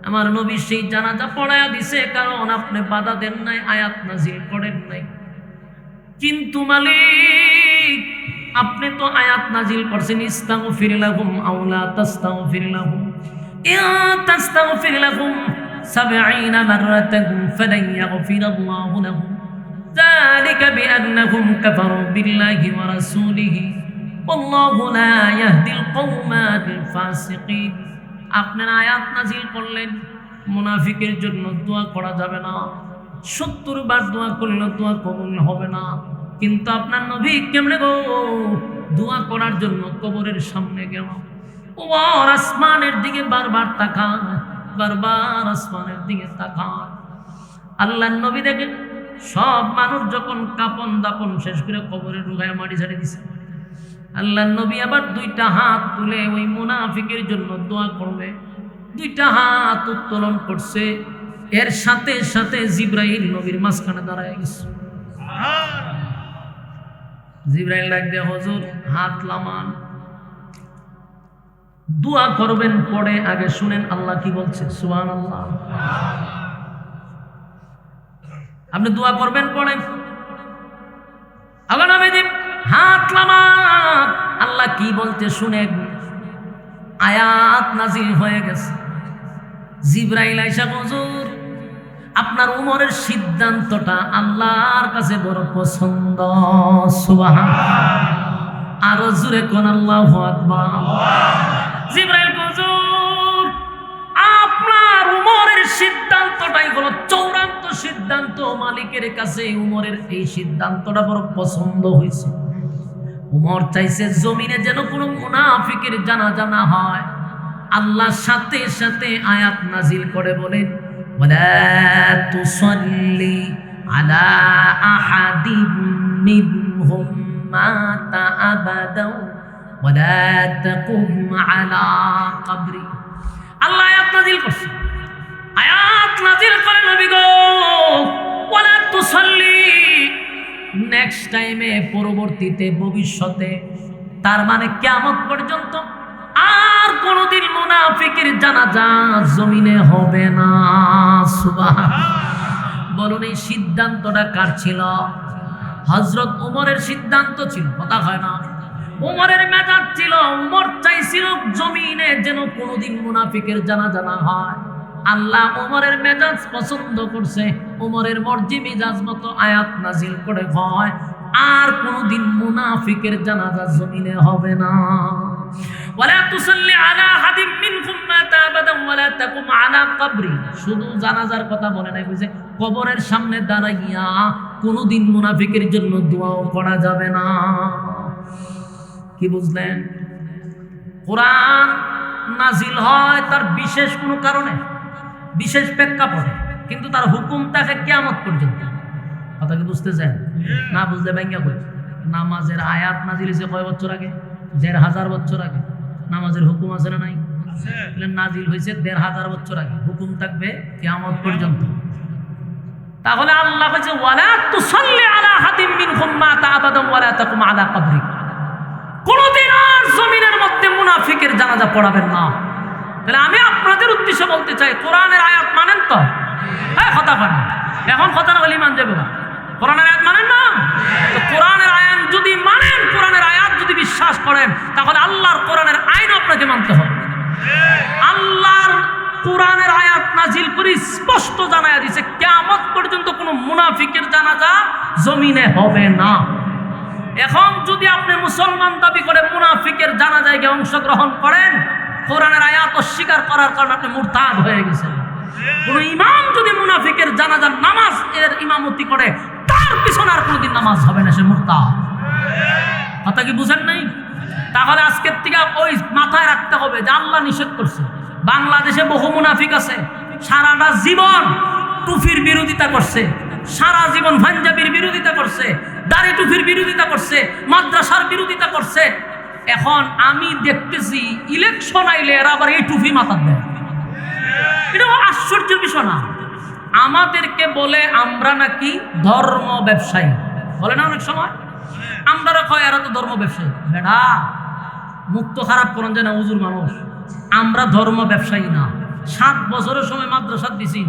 আমার নবী সেই জানাজা পড়ায়া দিছে, কারণ আপনি বাধা দেন নাই, আয়াত নাজিল করেন নাই। কিন্তু মালিক, আপনি তো আয়াত নাজিল করছেন, ইস্তাগফির লাহুম আও লা তাস্তাগফির লাহুম, ইন তাস্তাগফির লাহুম 70 মাররাতান ফালান ইয়াগফিরাল্লাহু লাহুম যালিকা বিআন্নাহুম কাফারু বিল্লাহি ওয়া রাসূলিহি আল্লাহু লা ইয়াহদিল কওমাল ফাসিকিন। আপনার আয়াত নাযিল করলেন মুনাফিকের জন্য দোয়া করা যাবে না, 70 বার দোয়া করলে দোয়া কবুল হবে না। কিন্তু আপনার নবী কেমনে গো দোয়া করার জন্য কবরের সামনে গেল, ওর আসমানের দিকে বারবার তাকায়, বারবার আসমানের দিকে তাকায়। আল্লাহর নবী দেখেন সব মানুষ যখন কাপন দাপন শেষ করে কবরে ঢুকায় মাটি ছেড়ে দিছে, আল্লাহর নবী আবার 2টা হাত তুলে ওই মুনাফিকের জন্য দোয়া করবে, 2টা হাত উত্তোলন করছে। এর সাথে সাথে জিবরাইল নবীর মাঝখানে দাঁড়ায় গেছে। জিবরাইল ডাক দিয়ে, হুজুর হাত লামান, দোয়া করবেন পরে আগে শুনেন আল্লাহ কি বলছে। সুবহানাল্লাহ। আপনি দোয়া করবেন পরে, আল্লাহ নবী হাত লামান, আল্লাহ কি বলতে শুনেন। আয়াত নাজিল হয়ে গেছে। জিবরাইল আইসা, হুজুর আপনার উমরের সিদ্ধান্তটা আল্লাহর কাছে বড় পছন্দ। সুবহানাল্লাহ। আরো জোরে কোন আল্লাহু আকবার। জিবরাইল, হুজুর আপনার উমরের সিদ্ধান্তটাই হলো চূড়ান্ত সিদ্ধান্ত, মালিকের কাছে উমরের এই সিদ্ধান্তটা বড় পছন্দ হয়েছে। উমর চাইছে জমিনে যেন কোনো মুনাফিকের জানাজা না হয়। আল্লাহর সাথে সাথে আয়াত নাজিল করে বলেন, ওয়ালা তুসাল্লি আলা আহাদিম মিনহুম মাতা আবাদাও ওয়ালা তাকুম আলা কবরি। আল্লাহ আয়াত নাজিল করছে, আয়াত নাজিল করে নবী গো ওয়ালা তুসাল্লি, নেক্সট টাইমে পরবর্তীতে ভবিষ্যতে, তার মানে কিয়ামত পর্যন্ত আর কোনদিন মুনাফিকের জানাজা জমিনে হবে না। সুবহানাল্লাহ। বলুন এই সিদ্ধান্তটা কার ছিল? হযরত ওমরের সিদ্ধান্ত ছিল, কথা হয় না। ওমরের মেজাজ ছিল, ওমর চাইছিল জমিনে যেন কোনদিন মুনাফিকের জানাজা না হয়। আল্লাহ ওমরের মেজাজ পছন্দ করছে, ওমরের মর্জি মেজাজ মতো আয়াত নাজিল করে হয় আর কোনদিন মুনাফিকের জানাজা জমিনে হবে না। ওয়ালা তুসাল্লি আলা আহাদিম মিনকুম মাতা আবাদান ওয়ালা তাকুম আলা কবরি, শুধু জানাজার কথা বলে নাই, বুঝে কবরের সামনে দাঁড়াইয়া কোনদিন মুনাফিকের জন্য দোয়াও করা যাবে না। কি বুঝলেন? কোরআন নাজিল হয় তার বিশেষ কোনো কারণে, বিশেষ প্রেক্ষাপটে, কিন্তু তার হুকুম থাকে কিয়ামত পর্যন্ত। কথা কি বুঝতেছেন? না বুঝলে ব্যাঙ্গা কই। নামাজের আয়াত নাজিল হয়েছে কয় বছর আগে? 1500 বছর আগে। নামাজের হুকুম আছে না নাই? নাজিল হয়েছে 1500 বছর আগে, হুকুম থাকবে কিয়ামত পর্যন্ত। তাহলে আল্লাহ বলেছে ওয়ালা তুসাল্লি আলা আহাদিম মিনহুম মাতা আবাদান ওয়ালা তাকুম আলা কবরি, কোনদিন আর জমিনের মধ্যে মুনাফিকের জানাজা পড়াবেন না। তাহলে আমি আপনাদের উদ্দেশ্যে বলতে চাই, কোরআনের আয়াত মানেন তো? হ্যাঁ, কথা বলেন। এখন কথা না বলি মান যাবে না। কোরআনের আয়াত মানেন না? তো কোরআনের আয়াত যদি মানেন, কোরআনের আয়াত যদি বিশ্বাস করেন, তাহলে আল্লাহর কোরআনের আইন আপনাকে মানতে হবে। আল্লাহর কোরআনের আয়াত নাজিল করে স্পষ্ট জানায়া দিয়েছে কিয়ামত পর্যন্ত কোনো মুনাফিকের জানাজা জমিনে হবে না। এখন যদি আপনি মুসলমান দাবি করে মুনাফিকের জানাজায় গিয়ে অংশগ্রহণ করেন, কোরআনের আয়াত অস্বীকার করার কারণে আপনি মুরতাদ হয়ে গেছেন। কোন ইমাম যদি মুনাফিকের জানাজার নামাজ এর ইমামতি করে, তার পিছনে আর কোনদিন নামাজ হবে না, সে মুরতাদ। কথা কি বুঝেন নাই? তাহলে আজকের থেকে ওই মাথায় রাখতে হবে যে আল্লাহ নিষেধ করছে। বাংলাদেশে বহু মুনাফিক আছে, সারাটা জীবন টুপির বিরোধিতা করছে, সারা জীবন পাঞ্জাবির বিরোধিতা করছে, দাড়ি টুপির বিরোধিতা করছে, মাদ্রাসার বিরোধিতা করছে। এখন আমি দেখতেছি ইলেকশন আইলে এরা আবার এই টুপি মাথার দেয়। এটা আশ্চর্যের বিষয় না? আমাদেরকে বলে আমরা নাকি ধর্ম ব্যবসায়ী, বলে না অনেক সময়? আমরা কয় এরা তো ধর্ম ব্যবসায়ী। বেটা মুক্ত খারাপ করেন যায় না হুজুর মানুষ, আমরা ধর্ম ব্যবসায়ী না। 7 বছরের সময় মাদ্রাসা দিছি,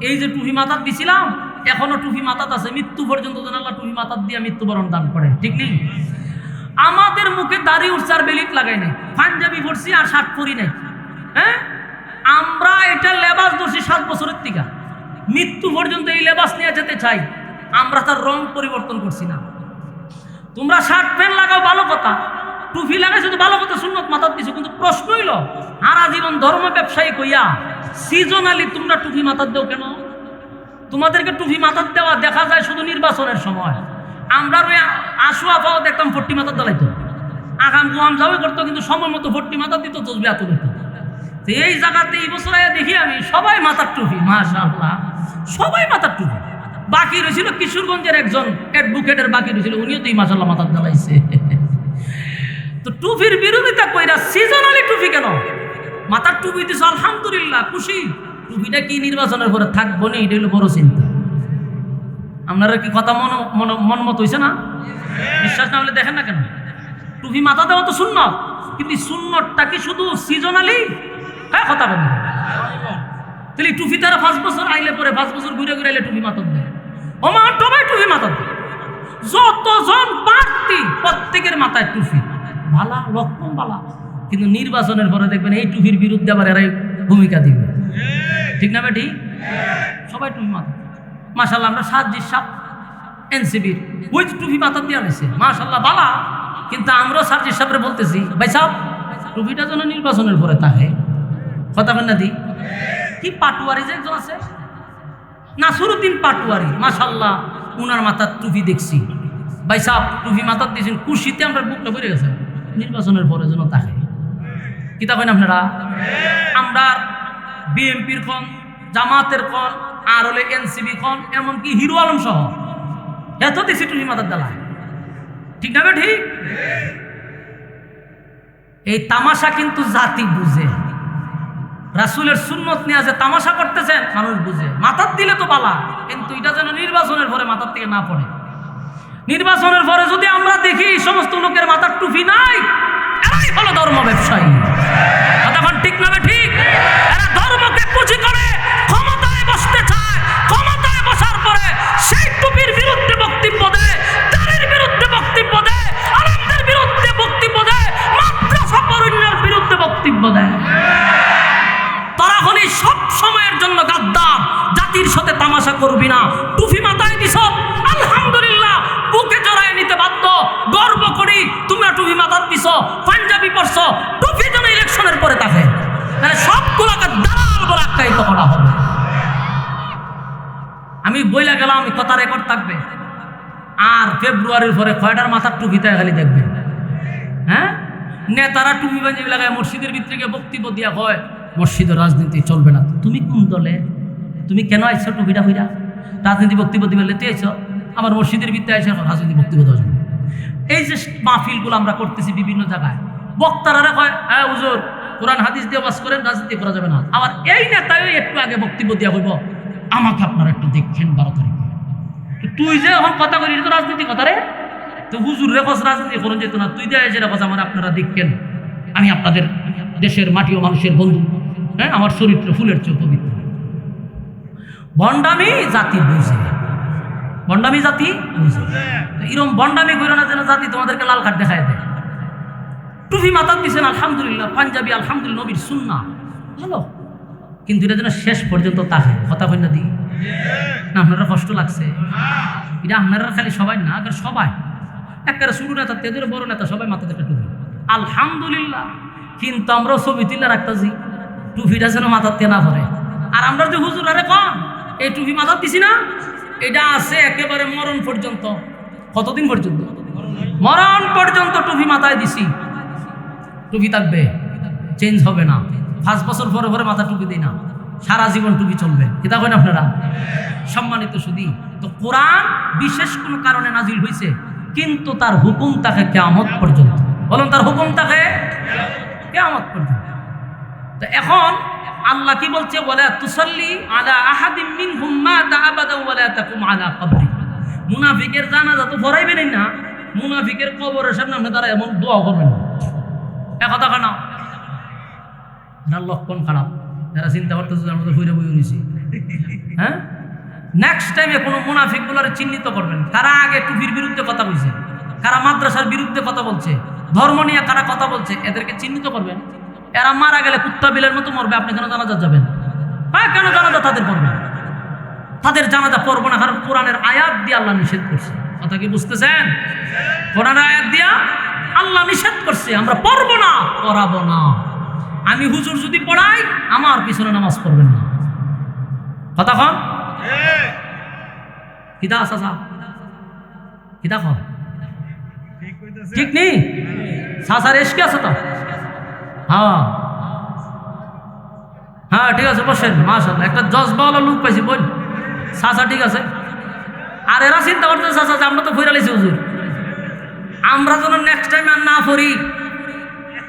এই যে টুপি মাথার দিছিলাম এখনো টুপি মাথাত আছে, মৃত্যু পর্যন্ত যেন আল্লাহ টুপি মাথার দিয়ে মৃত্যুবরণ দান করে, ঠিক নেই? আমাদের মুখে দাড়ি উঠছে আর বেলিট লাগাই নাই, পাঞ্জাবি পরছি আর শার্ট পরি নাই। হ্যাঁ, আমরা এটা লেবাস ধরছি 7 বছরের থেকে, মৃত্যু পর্যন্ত এই লেবাস নিয়ে যেতে চাই। আমরা তার রং পরিবর্তন করছি না। তোমরা শার্ট প্যান্ট লাগাও ভালো কথা, টুপি লাগাইছো তো ভালো কথা, সুন্নত মাথার দিছো, কিন্তু প্রশ্ন হইল সারা জীবন ধর্ম ব্যবসায়ী কইয়া সিজনালি তোমরা টুপি মাথার দেও কেন? তোমাদেরকে টুপি মাথার দেওয়া দেখা যায় শুধু নির্বাচনের সময়। আমরা ওই আশু আফাও দেখতাম 40 মাথার দালাইতো, আগাম গোয়াম যাবে করতো, কিন্তু সময় মতো 40 মাথার দিত, তসবি এত দিত। এই জায়গাতে এই বছর দেখি আমি সবাই মাথার টুপি, মাশাআল্লাহ, সবাই মাথার টুপি। বাকি রয়েছিল কিশোরগঞ্জের একজন অ্যাডভোকেটের, বাকি রয়েছিল, উনিও তো মাশাআল্লাহ মাথার দালাইছে। তো টুপির বিরোধিতা কইরা সিজনালি টুপি কেন? মাথার টুপি দিছো আলহামদুলিল্লাহ, খুশি। টুপিটা কি নির্বাচনের পরে থাকবো না? এটা হলো বড় চিন্তা। আপনারা কি কথা মন মত হয়েছে না? বিশ্বাস না হলে দেখেন না কেন, টুপি মাথা দেওয়া তো সুন্নত, কিন্তু সুন্নতটা কি শুধু সিজনালি? হ্যাঁ, কথা বলেন। তাহলে টুপি তারা 5 বছর আইলে পরে 5 বছর ঘুরে ঘুরে আইলে টুপি মাথা দেয়। ও মা, সবাই টুপি মাথা দেয়, যতজন প্রার্থী প্রত্যেকের মাথায় টুপি, ভালা লক্ষণ ভালা। কিন্তু নির্বাচনের পরে দেখবেন এই টুপির বিরুদ্ধে আবার এরাই ভূমিকা দিবে, ঠিক না বেটি? সবাই টুপি মাথা। মাশাআল্লাহ, আমরা সাজ্জিদ সাহেব এনসিবির ওই টুপি মাথা দিয়ে আনেছে, মাশাআল্লাহ ভালা। কিন্তু আমরাও সাজ্জিদ সাহেবরে বলতেছি, ভাই সাহেব টুপিটা যেন নির্বাচনের পরে থাকে, কথা বলেন না দি। কি পাটুয়ারি যে একজন আছে, নাসিরউদ্দিন পাটুয়ারি, মাশাআল্লাহ, উনার মাথার টুপি দেখছি। ভাই সাহেব টুপি মাথার দিয়েছেন, খুশিতে আমরা বুকটা বেড়ে গেছে। নির্বাচনের পরে যেন থাকে, কি তা কইন আপনারা? আমরা বিএনপির কোন, জামাতের কোন, আর হলে এনসিবি কোন, এমনকি হিরো আলম সহ এত দেখছি টুপি মাথার দালায়, ঠিক না? ঠিক। এই তামাশা কিন্তু জাতি বুঝে। রাসূলের সুন্নত নিয়ে যে তামাশা করতেছেন মানুষ বুঝে। মাথার দিলে তো বালা, কিন্তু এটা যেন নির্বাচনের পরে মাথার থেকে না পড়ে। নির্বাচনের পরে যদি আমরা দেখি সমস্ত লোকের মাথার টুপি নাই, এরাই হলো ধর্ম ব্যবসায়ী। তখন ঠিক না? ঠিক। এরা ধর্মকে পুঁজি করে ক্ষমতায় বসতে চায়, ক্ষমতায় বসার পরে সেই টুপির বিরুদ্ধে বক্তব্য দেয়, তাদের বিরুদ্ধে বক্তব্য দেয়, আলেমদের বিরুদ্ধে বক্তব্য দেয়, মাদ্রাসা পরিণের বিরুদ্ধে বক্তব্য দেয়। তারা হলি সব সময়ের জন্য গাদ্দার। জাতির সাথে তামাশা করবি না। টুপি মাথায় দিছ, আলহামদুলিল্লাহ, বুকে জড়ায় নিতে বাধ্য, গর্ব করি তোমরা টুপি মাথায় দিছ, পাঞ্জাবি পরছ, টুপি যেন ইলেকশনের পরে থাকে, তাহলে সবগুলোকে দালাল বলে আখ্যায়িত করা হবে। আমি বইলা গেলাম, আমি কথা রেকর্ড থাকবে। আর ফেব্রুয়ারির পরে কয়টার মাথার টুপিতে খালি দেখবে, হ্যাঁ? নেতারা টুপি পাঞ্জাবি লাগায় মসজিদের ভিতরে গিয়ে বক্তব্য দিয়া হয় মসজিদের রাজনীতি চলবে না। তুমি কোন দলে? তুমি কেন আইছো টুপিটা হইরা? রাজনীতি বক্তব্য দিবে লেতে আইছো, আবার মসজিদের ভিতরে আইসো রাজনীতি বক্তব্য দেওয়ার জন্য। এই যে মাহফিলগুলো আমরা করতেছি বিভিন্ন জায়গায়, বক্তারা কয় হ্যাঁ হুজুর কোরআন হাদিস দিয়ে ওয়াজ করেন, রাজনীতি করা যাবে না। আবার এই নেতাই একটু আগে বক্তব্য দিয়া হইব আমাকে আপনারা একটু দেখছেন 12 তারিখে। তুই যে এখন কথা করি তো রাজনীতি কথা রে, তো হুজুর রে কস রাজনীতি করেন যেত না, তুই দেয় যেটা কথা আমার আপনারা দেখছেন, আমি আপনাদের দেশের মাটি ও মানুষের বন্ধু, হ্যাঁ, আমার চরিত্র ফুলের চেয়ে পবিত্র। ভণ্ডামি জাতি বুঝে, ভণ্ডামি জাতি বুঝে। এরকম ভণ্ডামি করে না যেন জাতি তোমাদেরকে লাল কার্ড দেখায় দেয়। টুপি মাথার দিচ্ছেন আলহামদুলিল্লাহ, পাঞ্জাবি আলহামদুলিল্লাহ, নবীর সুন্নাহ ভালো, কিন্তু এটা যেন শেষ পর্যন্ত থাকে, কথা বল না দি না? আপনারা কষ্ট লাগছে এটা? আপনারা খালি সবাই না, সবাই একেবারে শুরু নেতা তেদের বড় নেতা সবাই মাথাতে একটা টুপি আলহামদুলিল্লাহ, কিন্তু আমরাও ছবি তুলে রাখতেছি টুপিটা যেন মাথার তে না ভরে। আর আমরা যে হুজুর আরে কম এই টুপি মাথার দিছি না, এটা আছে একেবারে মরণ পর্যন্ত। কতদিন পর্যন্ত? মরণ পর্যন্ত টুপি মাথায় দিছি, টুপি থাকবে, চেঞ্জ হবে না। 5 বছর পরে পরে মাথা টুপি দিই না, সারা জীবন টুপি চলবে, এটা হয় না আপনারা? সম্মানিত সুধী, তো কোরআন বিশেষ কোনো কারণে নাজিল হয়েছে, কিন্তু তার হুকুম থাকে কিয়ামত পর্যন্ত। বলুন, তার হুকুম থাকে কিয়ামত পর্যন্ত। তো এখন আল্লাহ কি বলছে? ওয়ালা তুসাল্লি আলা আহাদিম মিনহুম মাতা আবাদা ওয়ালা তাকুম আলা কবরি। মুনাফিকের জানাজা তো পড়াইবেন না, মুনাফিকের কবরের সামনে আপনি তারা এমন দোয়া করবেন না, কথা কানা এটার লক্ষণ খারাপ। যারা চিন্তা করতেছে আমরা তো ঘুরে বই রয়েছি, হ্যাঁ, নেক্সট টাইমে কোনো মুনাফিকগুলোর চিহ্নিত করবেন, কারা আগে টুপির বিরুদ্ধে কথা বলছে, কারা মাদ্রাসার বিরুদ্ধে কথা বলছে, ধর্ম নিয়ে কারা কথা বলছে, এদেরকে চিহ্নিত করবেন। এরা মারা গেলে কুত্তা বিলের মতো মরবে, আপনি কেন জানাজা যাবেন? হ্যাঁ, কেন জানাজা তাদের পড়বে? তাদের জানাজা পড়বো না, কারণ কোরআনের আয়াত দিয়ে আল্লাহ নিষেধ করছে। কথা কি বুঝতেছেন? কোরআনের আয়াত দিয়া আল্লাহ নিষেধ করছে, আমরা পড়বো না, পড়াবো না। আমি হুজুর যদি পড়াই, আমার পিছনে নামাজ পড়বেন না। কথা কন কিতা আসা কিতা খ ঠিক নেই, সাসার এসকে আছে তো। হ্যাঁ হ্যাঁ ঠিক আছে, বসেন। মাশাআল্লাহ, একটা জজবাওয়ালা লোক পাইছি, বল সাসা ঠিক আছে। আর এরা চিন্তা করতেছে চাচা যে আমরা তো ফিরে লাইছি হুজুর, আমরা যেন নেক্সট টাইম আর না পড়ি,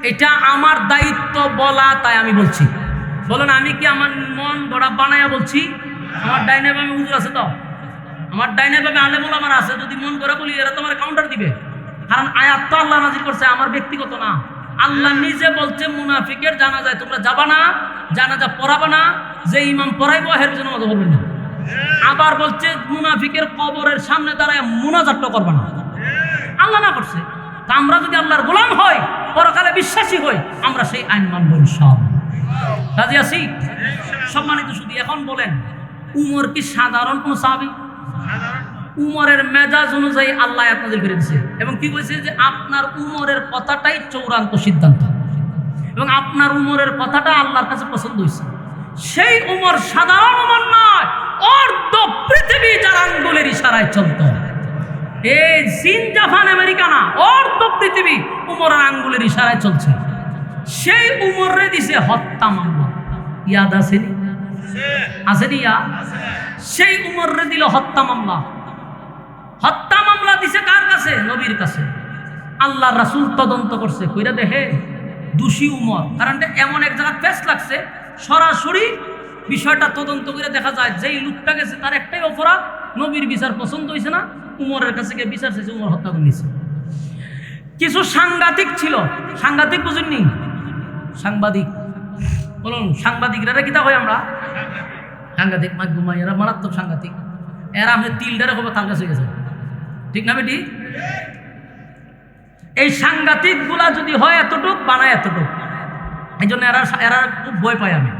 এটা আমার দায়িত্ব বলা, তাই আমি বলছি। বলুন, আমি কি আমার মন গড়া বানায়া বলছি? আমার ডাইনে বামে হুজুর আছে তো, আমার ডাইনে বামে আলেমুল আমার আছে, যদি মন করে বলি এরা তো আমার কাউন্টার দিবে। কারণ আয়াত তো আল্লাহ নাযিল করছে, আমার ব্যক্তিগত না। আল্লাহ নিজে বলছে মুনাফিকের জানাজায় তোমরা যাবা না, জানাজা পড়াবা না, যে ইমাম পড়াইবো এর পিছনে নামাজ পড়বেন না। আবার বলছে মুনাফিকের কবরের সামনে দাঁড়ায় মুনাজাত করবা না। আল্লাহ না করছে। তা আমরা যদি আল্লাহর গোলাম হই, পরকালে বিশ্বাসী হই, আমরা সেই আইন মানব ইনশাআল্লাহ। রাজি আছি? সম্মানিত শুধু এখন বলেন, উমর কি সাধারণ কোন সাহাবী? উমরের মেজাজ অনুযায়ী আল্লাহ আয়াত নাযিল করে দিয়েছে এবং কি বলছে যে আপনার উমরের কথাটাই চূড়ান্ত সিদ্ধান্ত এবং আপনার উমরের কথাটা আল্লাহর কাছে পছন্দ হয়েছে। সেই উমর সাধারণ উমর নয়, অর্ধ পৃথিবী যার আঙ্গুলের ইশারায় চলত। এই চীন, জাপান, আমেরিকা না, অর্ধ পৃথিবী উমরের আঙ্গুলের ইশারায় চলছে। সেই উমরে দিছে হত্যা মামলা। ইয়াদ আসেনি? আসেনি? সেই উমরে দিল হত্যা মামলা। হত্যা মামলা দিছে কার কাছে? নবীর কাছে। আল্লাহ রাসূল তদন্ত করছে, কইরা দেখে দোষী উমর। কারণ এমন এক জায়গায় পেশ লাগছে, সরাসরি বিষয়টা তদন্ত করে দেখা যায় যেই লোকটা গেছে তার একটাই অপরাধ, নবীর বিচার পছন্দ হয়েছে না, উমরের কাছে গিয়ে বিচার চেয়েছে, উমর হত্যা করে নিয়েছে। কিছু সাংবাদিক ছিল, সাংবাদিক বুঝেননি? সাংবাদিক বলুন, সাংবাদিকরা কিতা হয় আমরা? সাংবাদিক মাধ্যমা, এরা মারাত্মক সাংবাদিক। এরা আপনি তিলডারে খবর তার কাছে গেছে, ঠিক না বেটি? এই সাংঘাতিক গুলা যদি হয় এতটুক বানায় এতটুক, এই জন্য এরা খুব ভয় পায় আমি।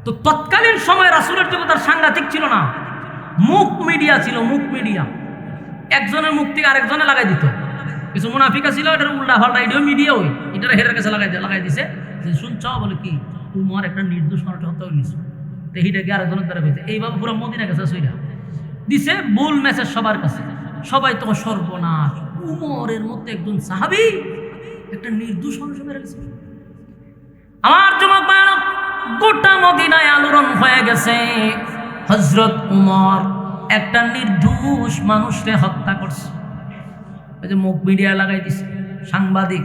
তো তৎকালীন সময় রাসূলের যুগে তার সাংঘাতিক ছিল না, মুখ মিডিয়া ছিল। মুখ মিডিয়া একজনের মুখ থেকে আরেকজনে লাগাই দিত। কিছু মুনাফিকা ছিল, এটার উল্টা পাল্টা, এটাও মিডিয়া, ওই এটা হেরের কাছে লাগাই দিছে যে শুনছ বলে কি উমর একটা নির্দোষ মানুষকে হত্যা করে নিছে, তো এইটা গিয়ে আরেকজনের দ্বারা হয়েছে। এইভাবে পুরো মদিনা গেছে সইরা দিছে ভুল মেসেজ সবার কাছে। সবাই তখন সর্বনাশ, উমরের মধ্যে একজন সাহাবী একটা নির্দোষ মানুষ মেরে গেছে। আমার যুবক ভাইরা, গোটা মদিনায় আলোড়ন হয়ে গেছে, হযরত উমর একটা নির্দোষ মানুষকে হত্যা করছে। ওই যে মুখ মিডিয়া লাগাই দিছে। সাংবাদিক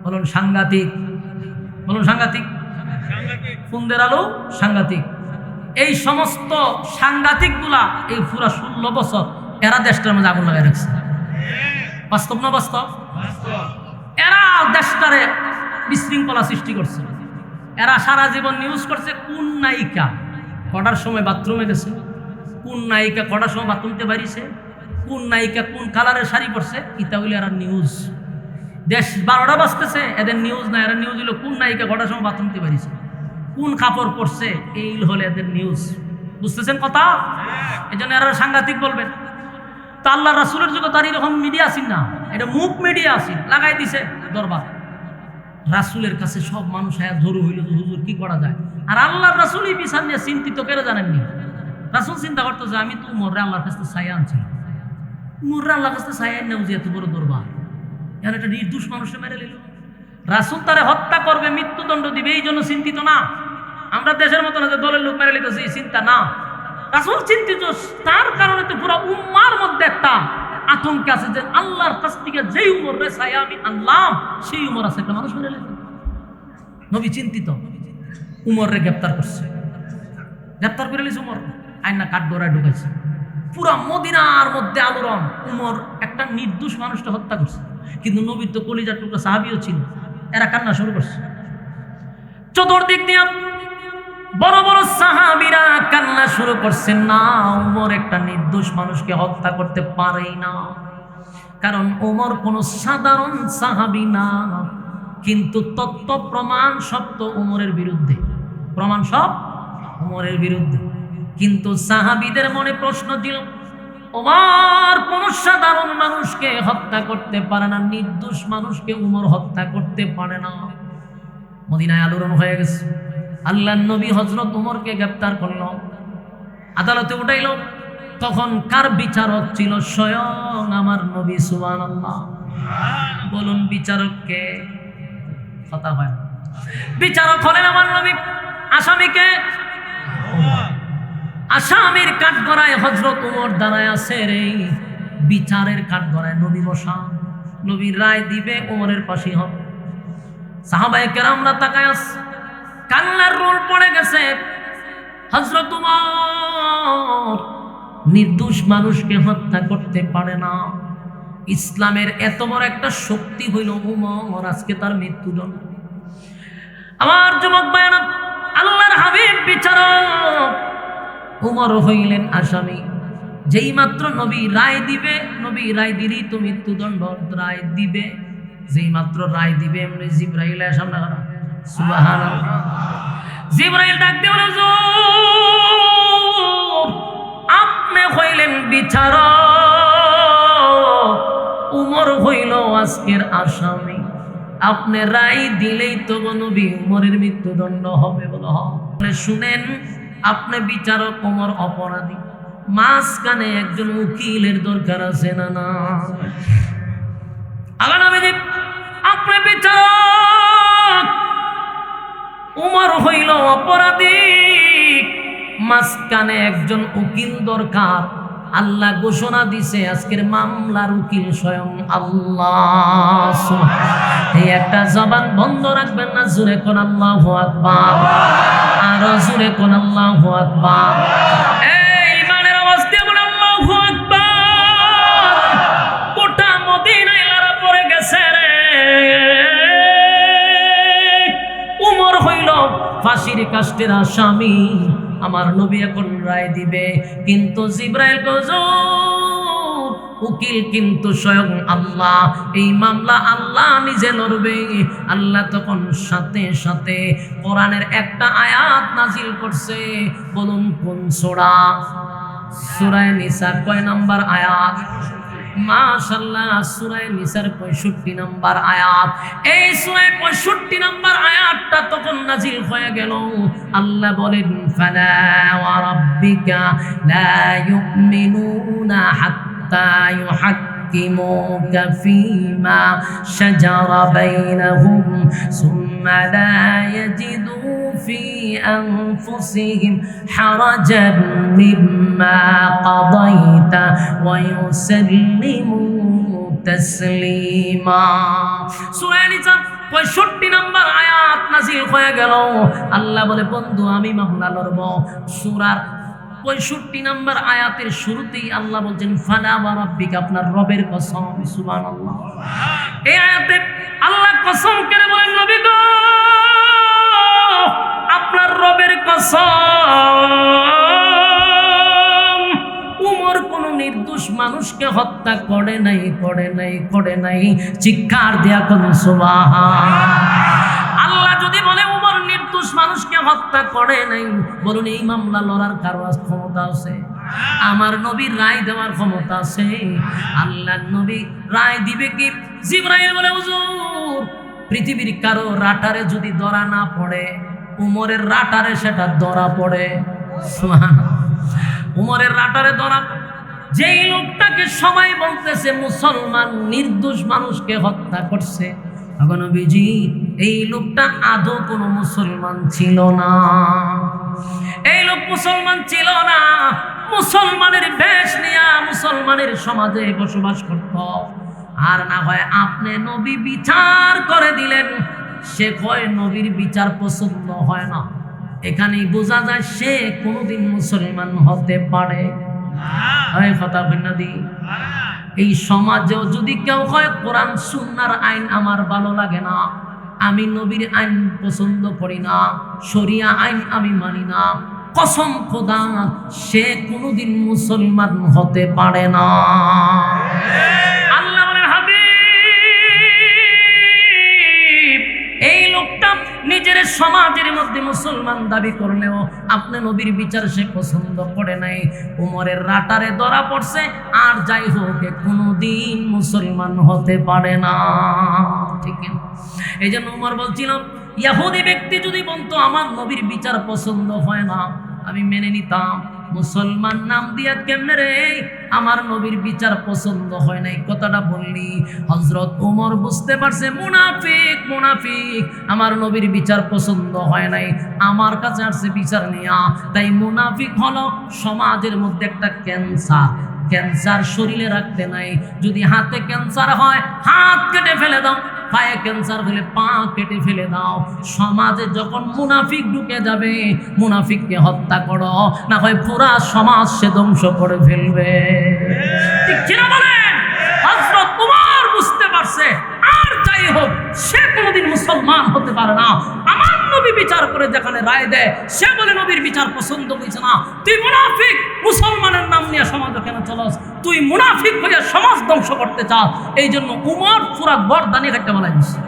বলুন, সাংঘাতিক বলুন, সাংঘাতিক। ফুন্দের আলো সাংঘাতিক। এই সমস্ত সাংঘাতিক গুলা এই পুরা 16 বছর এরা দেশটার মধ্যে আগুন লাগাই রাখছে। বাস্তব না বাস্তব? এরা দেশটারে বিশৃঙ্খলা সৃষ্টি করছে। এরা সারা জীবন নিউজ করছে কোন নায়িকা কটার সময় বাথরুমে গেছে, কোন নায়িকা কটার সময় বাথরুমতে বাড়িছে, কোন নায়িকা কোন কালারের শাড়ি পরছে, ইতা হইলে এরা নিউজ। দেশ 12টা বাজতেছে, এদের নিউজ না। এরা নিউজ হইলো কোন নায়িকা কটার সময় বাথরুমতে বাড়িছে, কোন কাপড় পরছে, এই হলে এদের নিউজ। বুঝতেছেন কথা? এই জন্য এরা সাংঘাতিক বলবেন। তা আল্লাহ রাসূলের যুগে তার এরকম মিডিয়া আসেন না, এটা মুখ মিডিয়া আসেন, লাগাই দিছে দরবার। রাসূলের কাছে সব মানুষ জড়ো হইল যে হুজুর কি করা যায়। আর আল্লাহর রাসূল এই বিচার নিয়ে চিন্তিত কেন জানেননি? রাসূল চিন্তা করতেছে আমি তো উমরে আল্লাহর কাছে ছায়া আনছি, উমরে আল্লাহর কাছে ছায়া নেও যে এত বড় দরবার, এর একটা নির্দোষ মানুষে মেরে নিল। রাসূল তারে হত্যা করবে, মৃত্যুদণ্ড দিবে, এই জন্য চিন্তিত না। আমরা দেশের মতো না যে দলের লোক মেরে লিতেছি, চিন্তা না। রাসূল চিন্তিত, তার কারণে তো পুরো উম্মার মধ্যে একটা আতঙ্ক আছে যে আল্লাহর কাছ থেকে যেই উমরে ছায়া আমি আনলাম, সেই উমর আছে একটা মানুষ মেরে নিল। নবী চিন্তিত, উমররে গ্রেপ্তার করছে, গ্রেপ্তার করে নিয়েছে উমর, আইনা কাঠগড়ায় ঢুকাইছে। পুরা মদিনার মধ্যে আলোড়ন, উমর একটা নির্দোষ মানুষটা হত্যা করছে। কিন্তু নবীর তো কলিজার টুকরা সাহাবীও ছিল, এরা কান্না শুরু করছে। চতুর্দিক দিয়ে বড় বড় সাহাবীরা কান্না শুরু করছেন, না উমর একটা নির্দোষ মানুষকে হত্যা করতে পারেই না, কারণ উমর কোনো সাধারণ সাহাবী না, কিন্তু তত্ত্ব প্রমাণ সব তো উমরের বিরুদ্ধে, প্রমাণ সব উমরের বিরুদ্ধে। কিন্তু সাহাবীদের মনে প্রশ্ন ছিল, ওমর কোন সাধারণ মানুষকে হত্যা করতে পারে না, নির্দোষ মানুষকে উমর হত্যা করতে পারে না। মদিনায় আলোড়ন হয়ে গেছে। আল্লাহর নবী হযরত উমরকে গ্রেফতার করল, আদালতে উঠাইল। তখন কার বিচারক ছিল? স্বয়ং আমার নবী। সুবহানাল্লাহ। বলুন বিচারক কে? কথা হয় না। বিচারক হলেন আমার নবী। আসামিকে? আসামির কাঠগড়ায় হযরত উমর দাঁড়ায় আছে রে। বিচারের কাঠগড়ায় নবী বসা, নবী রায় দিবে, উমরের পাশে হবে। সাহাবায়ে কেরামরা তাকায় আছে, কান্নার রোল পড়ে গেছে। হযরত উমর নির্দোষ মানুষকে হত্যা করতে পারে না। ইসলামের এত বড় একটা শক্তি হইল উমর, আজকে তার মৃত্যুদণ্ড। আমার যুবক ভাইরা, আল্লাহর হাবিব বিচারক, উমর হইলেন আসামি। যেই মাত্র নবী রায় দিবে, নবী রায় দিলেই তো মৃত্যুদণ্ড রায় দিবে। যেই মাত্র রায় দিবে এমনি জিবরাইল সামনে খাড়া। সুবহানাল্লাহ। জিবরাইল ডাক দিয়ে বলে, আপনি হইলেন বিচারক, উমর হইল আজকের আসামি। আপনি রায় দিলেই তো নবী উমরের মৃত্যুদণ্ড হবে। বলো আপনি শুনেন, আপনি বিচারক, উমর অপরাধী। মাঝখানে একজন উকিলের দরকার আছে না? না। আপনি বিচারক, উমর হইল অপরাধী, মাঝখানে একজন উকিল দরকার। আল্লাহ ঘোষণা দিছে আজকের মামলার উকিল স্বয়ং আল্লাহ। এই একটা জবান বন্ধ রাখবেন না। জোরে কোন আল্লাহু আকবার, আরো জোরে কোন আল্লাহু আকবার। এই ইমানের আওয়াজ দিয়ে বলে আল্লাহু আকবার। গোটা মদিনায় লারা পড়ে গেছে রে। উমর হইল ফাঁসির কাষ্ঠের আসামি। আমার নবী এখন রায় দিবে, কিন্তু জিবরাইল হুজুর, উকিল কিন্তু স্বয়ং আল্লাহ। এই মামলা আল্লাহ নিজে লড়বে। আল্লাহ তখন সাথে সাথে কোরআনের একটা আয়াত নাজিল করছে। বলুন কোন সূরা? সূরা নিসা। কয় নাম্বার আয়াত? মাশাআল্লাহ, সূরা নিসার 65 নাম্বার আয়াত। এই সূরা 65 নাম্বার আয়াতটা তখন নাজিল হয়ে গেল। আল্লাহ বলেন, ফালা ওয়া রাব্বিকা লা ইউমিনুনা হাত্তা ইউহাক্কিমুকা ফীমা শাজারা বাইনাহুম সুম্মা লা ইয়াজিদু ফি আনফুসিহিম হারাজান মিম্মা কাদাইতা ওয়া ইউসাল্লিমু তাসলিমা। সূরা নিসা 65 নাম্বার আয়াত নাযিল হয়ে গেল। আল্লাহ বলে, বন্ধু আমি মামলা লড়ব। সূরার 65 নাম্বার আয়াতের শুরুতেই আল্লাহ বলছেন, ফালা ওয়া রাব্বিকা, আপনার রবের কসম। সুবহানাল্লাহ। এই আয়াতে আল্লাহ কসম করে বলেন, নবী গো, আপনার রবের কসম, উমর কোন নির্দোষ মানুষকে হত্যা করে নাই। চিৎকার দেয়া কোন সুবহান। আল্লাহ যদি বলে উমর নির্দোষ মানুষকে হত্যা করে নাই, বলুন এই মামলা লড়ার কারো ক্ষমতা আছে? আমার নবীর রায় দেওয়ার ক্ষমতা আছে? আল্লাহর নবী রায় দিবে কি? জিবরাইল বলে, হুজুর, পৃথিবীর কারো রাটারে যদি ধরা না পড়ে, উমরের রাটারে সেটা ধরা পড়ে। উমরের রাটারে ধরা পড়ে। যেই লোকটাকে সবাই বলতেছে মুসলমান, নির্দোষ মানুষকে হত্যা করছে, নবীজি এই লোকটা আদৌ কোনো মুসলমান ছিল না। এই লোক মুসলমান ছিল না। মুসলমানের বেশ নিয়া মুসলমানের সমাজে বসবাস করত। আর না হয় আপনি নবী বিচার করে দিলেন, সে কয় নবীর বিচার পছন্দ হয় না। এখানেই বোঝা যায় সে কোনোদিন মুসলমান হতে পারে না। কথা বলেন দি। এই সমাজেও যদি কেউ হয় কোরআন সুন্নাহর আইন আমার ভালো লাগে না, আমি নবীর আইন পছন্দ করি না, শরিয়া আইন আমি মানি না, কসম খোদা সে কোনোদিন মুসলমান হতে পারে না। আল্লাহ বলেন, হাবিব সমাজের মধ্যে মুসলমান দাবি করলেও আপনি নবীর বিচার সে পছন্দ করে নাই, উমরের রাটারে ধরা পড়ছে, আর যাই হোক কোনোদিন মুসলমান হতে পারে না। ঠিক না? এই জন্য উমর বলছিলাম, ইহুদি ব্যক্তি যদি বলতো আমার নবীর বিচার পছন্দ হয় না, আমি মেনে নিতাম। মুসলমান নাম দিয়া কেমনে রে আমার নবীর বিচার পছন্দ হয় নাই কথাটা বললি? হযরত ওমর বুঝতে পারছে মুনাফিক, মুনাফিক, আমার নবীর বিচার পছন্দ হয় নাই, আমার কাছে আসছে বিচার নিয়া। তাই মুনাফিক হলো সমাজের মধ্যে একটা ক্যান্সার। ক্যান্সার শরীরে রাখতে নাই। যদি হাতে ক্যান্সার হয় হাত কেটে ফেলে দাও, পায়ে ক্যান্সার হলে পা কেটে ফেলে দাও। সমাজে যখন মুনাফিক ঢুকে যাবে, মুনাফিককে হত্যা করো, না হয় পুরা সমাজ সে ধ্বংস করে ফেলবে। ঠিক কিনা বলেন? হযরত ওমর বুঝতে পারছে আর যাই হোক সে কোনোদিন মুসলমান হতে পারে না। আমার নবী বিচার করে যেখানে রায় দেয়, সে বলে নবীর বিচার পছন্দ হয়েছে না, তুই মুনাফিক, মুসলমানের নাম নিয়ে সমাজে কেন চলস? তুই মুনাফিক হয়ে সমাজ ধ্বংস করতে চাস। এই জন্য উমর পুরা গর্দানি কাটতে বলা দিচ্ছে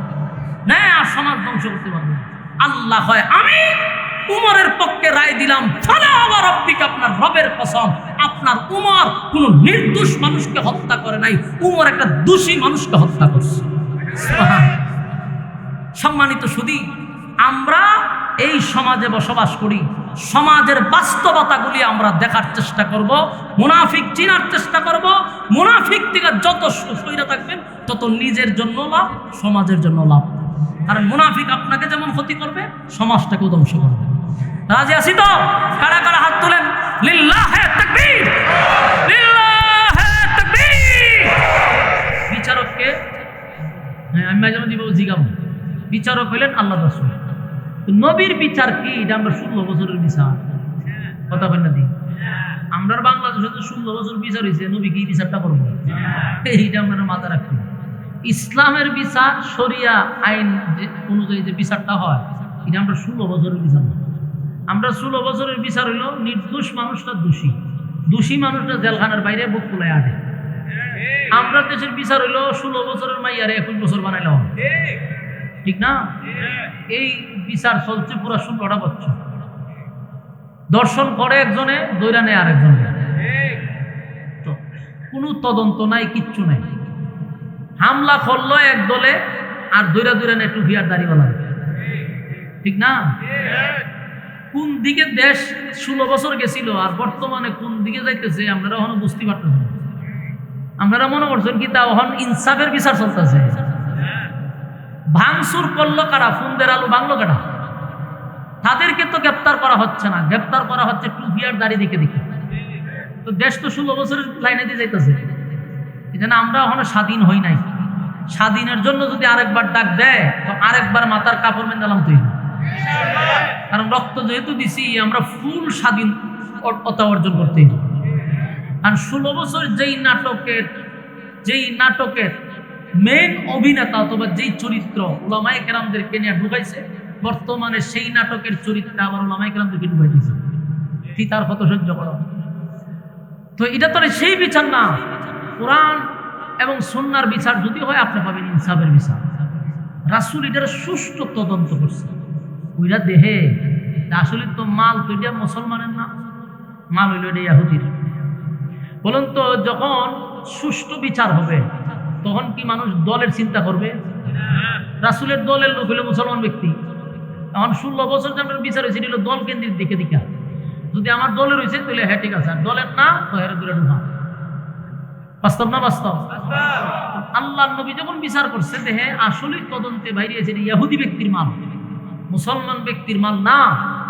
না, আর সমাজ ধ্বংস করতে পারবে না। আল্লাহ হয় আমি উমরের পক্ষে রায় দিলাম, ফালা ওয়া রাব্বিকা, আপনার রবের কসম, আপনার উমর কোন নির্দোষ মানুষকে হত্যা করে নাই, উমর একটা দোষী মানুষকে হত্যা করছে। সম্মানিত সুধী, আমরা এই সমাজে বসবাস করি, সমাজের বাস্তবতাগুলি আমরা দেখার চেষ্টা করব, মুনাফিক চিনার চেষ্টা করব। মুনাফিক থেকে যত সইরা থাকবেন তত নিজের জন্য লাভ, সমাজের জন্য লাভ। কারণ মুনাফিক আপনাকে যেমন ক্ষতি করবে, সমাজটাকেও ধ্বংস করবে। রাজি আছি তো? কারা কারা হাত তুলেন? লিল্লাহে তাকবীর, লিল্লাহে তাকবীর। বিচারককে আমি মাঝে মাঝে জিজ্ঞাসা, বিচারক হইলেন আল্লাহ রাসূল, নবীর বিচার কি? এটা আমরা 16 বছরের বিচার, কথা বলেন না? দিই আমরা বাংলাদেশে তো 16 বছর বিচার হয়েছে, নবী কি বিচারটা করবো? এইটা আমরা মাথা রাখি। ইসলামের বিচার শরিয়া আইন অনুযায়ী যে বিচারটা হয়, এটা আমরা 16 বছরের বিচার না। আমরা 16 বছরের বিচার হইল নির্দোষ মানুষটা দোষী, দোষী মানুষটা জেলখানার বাইরে বুক ফুলায় আটে। আমরা দেশের বিচার হইল 16 বছরের মাইয়ারে 21 বছর বানাইলাম, ঠিক না? এই বিচার চলছে পুরো 16টা বছর। দর্শন করে একজনে, দৈরা নেয় আরেকজনে, তো কোনো তদন্ত নাই, কিচ্ছু নাই। হামলা করলো এক দলে, আর দৈরা দৈরা নেয় টুপি আর দাড়িওয়ালা, ঠিক না? কোন দিকে দেশ 16 বছর গেছিল আর বর্তমানে কোন দিকে যাইতেছে আপনারা এখনো বুঝতে পারতেছেন। আপনারা মনে করছেন কি তা এখন ইনসাফের বিচার চলতেছে? ভাঙচুর করলো কারা? ফুন্দের আলু ভাঙলো কারা? তাদেরকে তো গ্রেপ্তার করা হচ্ছে না, গ্রেপ্তার করা হচ্ছে টুপি আর দাড়ি দিকে দিকে। তো দেশ তো 16 বছরের লাইনে দিয়ে যাইতেছে। এই জন্য আমরা এখনো স্বাধীন হই নাই। স্বাধীনের জন্য যদি আরেকবার ডাক দেয় তো আরেকবার মাথার কাপড় মেন্দালাম তুই, কারণ রক্ত যেহেতু দিছি আমরা ফুল স্বাধীনতা অর্জন করতে। আর 16 বছর যেই নাটকের মেইন অভিনেতা অথবা যেই চরিত্র উলামায়ে কেরামদেরকে নিয়ে ঢুকাইছে, বর্তমানে সেই নাটকের চরিত্রে আবার উলামায়ে কেরামদেরকে ঢুকাই দিয়েছে। কি তার কত সহ্য করো? তো এটা তো সেই বিচার না। কোরআন এবং সুন্নাহর বিচার যদি হয় আপনি পাবেন ইনসাফের বিচার। রাসূল এটার সুষ্ঠু তদন্ত করছে, ওইটা দেহে আসলে তো মাল তো এটা মুসলমানের না, মাল হইল এটা ইহুদির। বলুন তো, যখন সুষ্ঠু বিচার হবে তখন কি মানুষ দলের চিন্তা করবে? রাসূলের দলের লোক হইল মুসলমান ব্যক্তি। এখন 16 বছর যে আপনার বিচার হয়েছে এটা দল কেন্দ্রিক দিকে দিকা। যদি আমার দলের হয়েছে তাহলে হ্যাঁ ঠিক আছে, আর দলের না তো হেরে দূরে ঢুকা। বাস্তব না বাস্তব? আল্লাহ নবী যখন বিচার করছে দেহে আসলেই তদন্তে বাইরে আছে ইহুদি ব্যক্তির মাল, মুসলমান ব্যক্তির মাল না।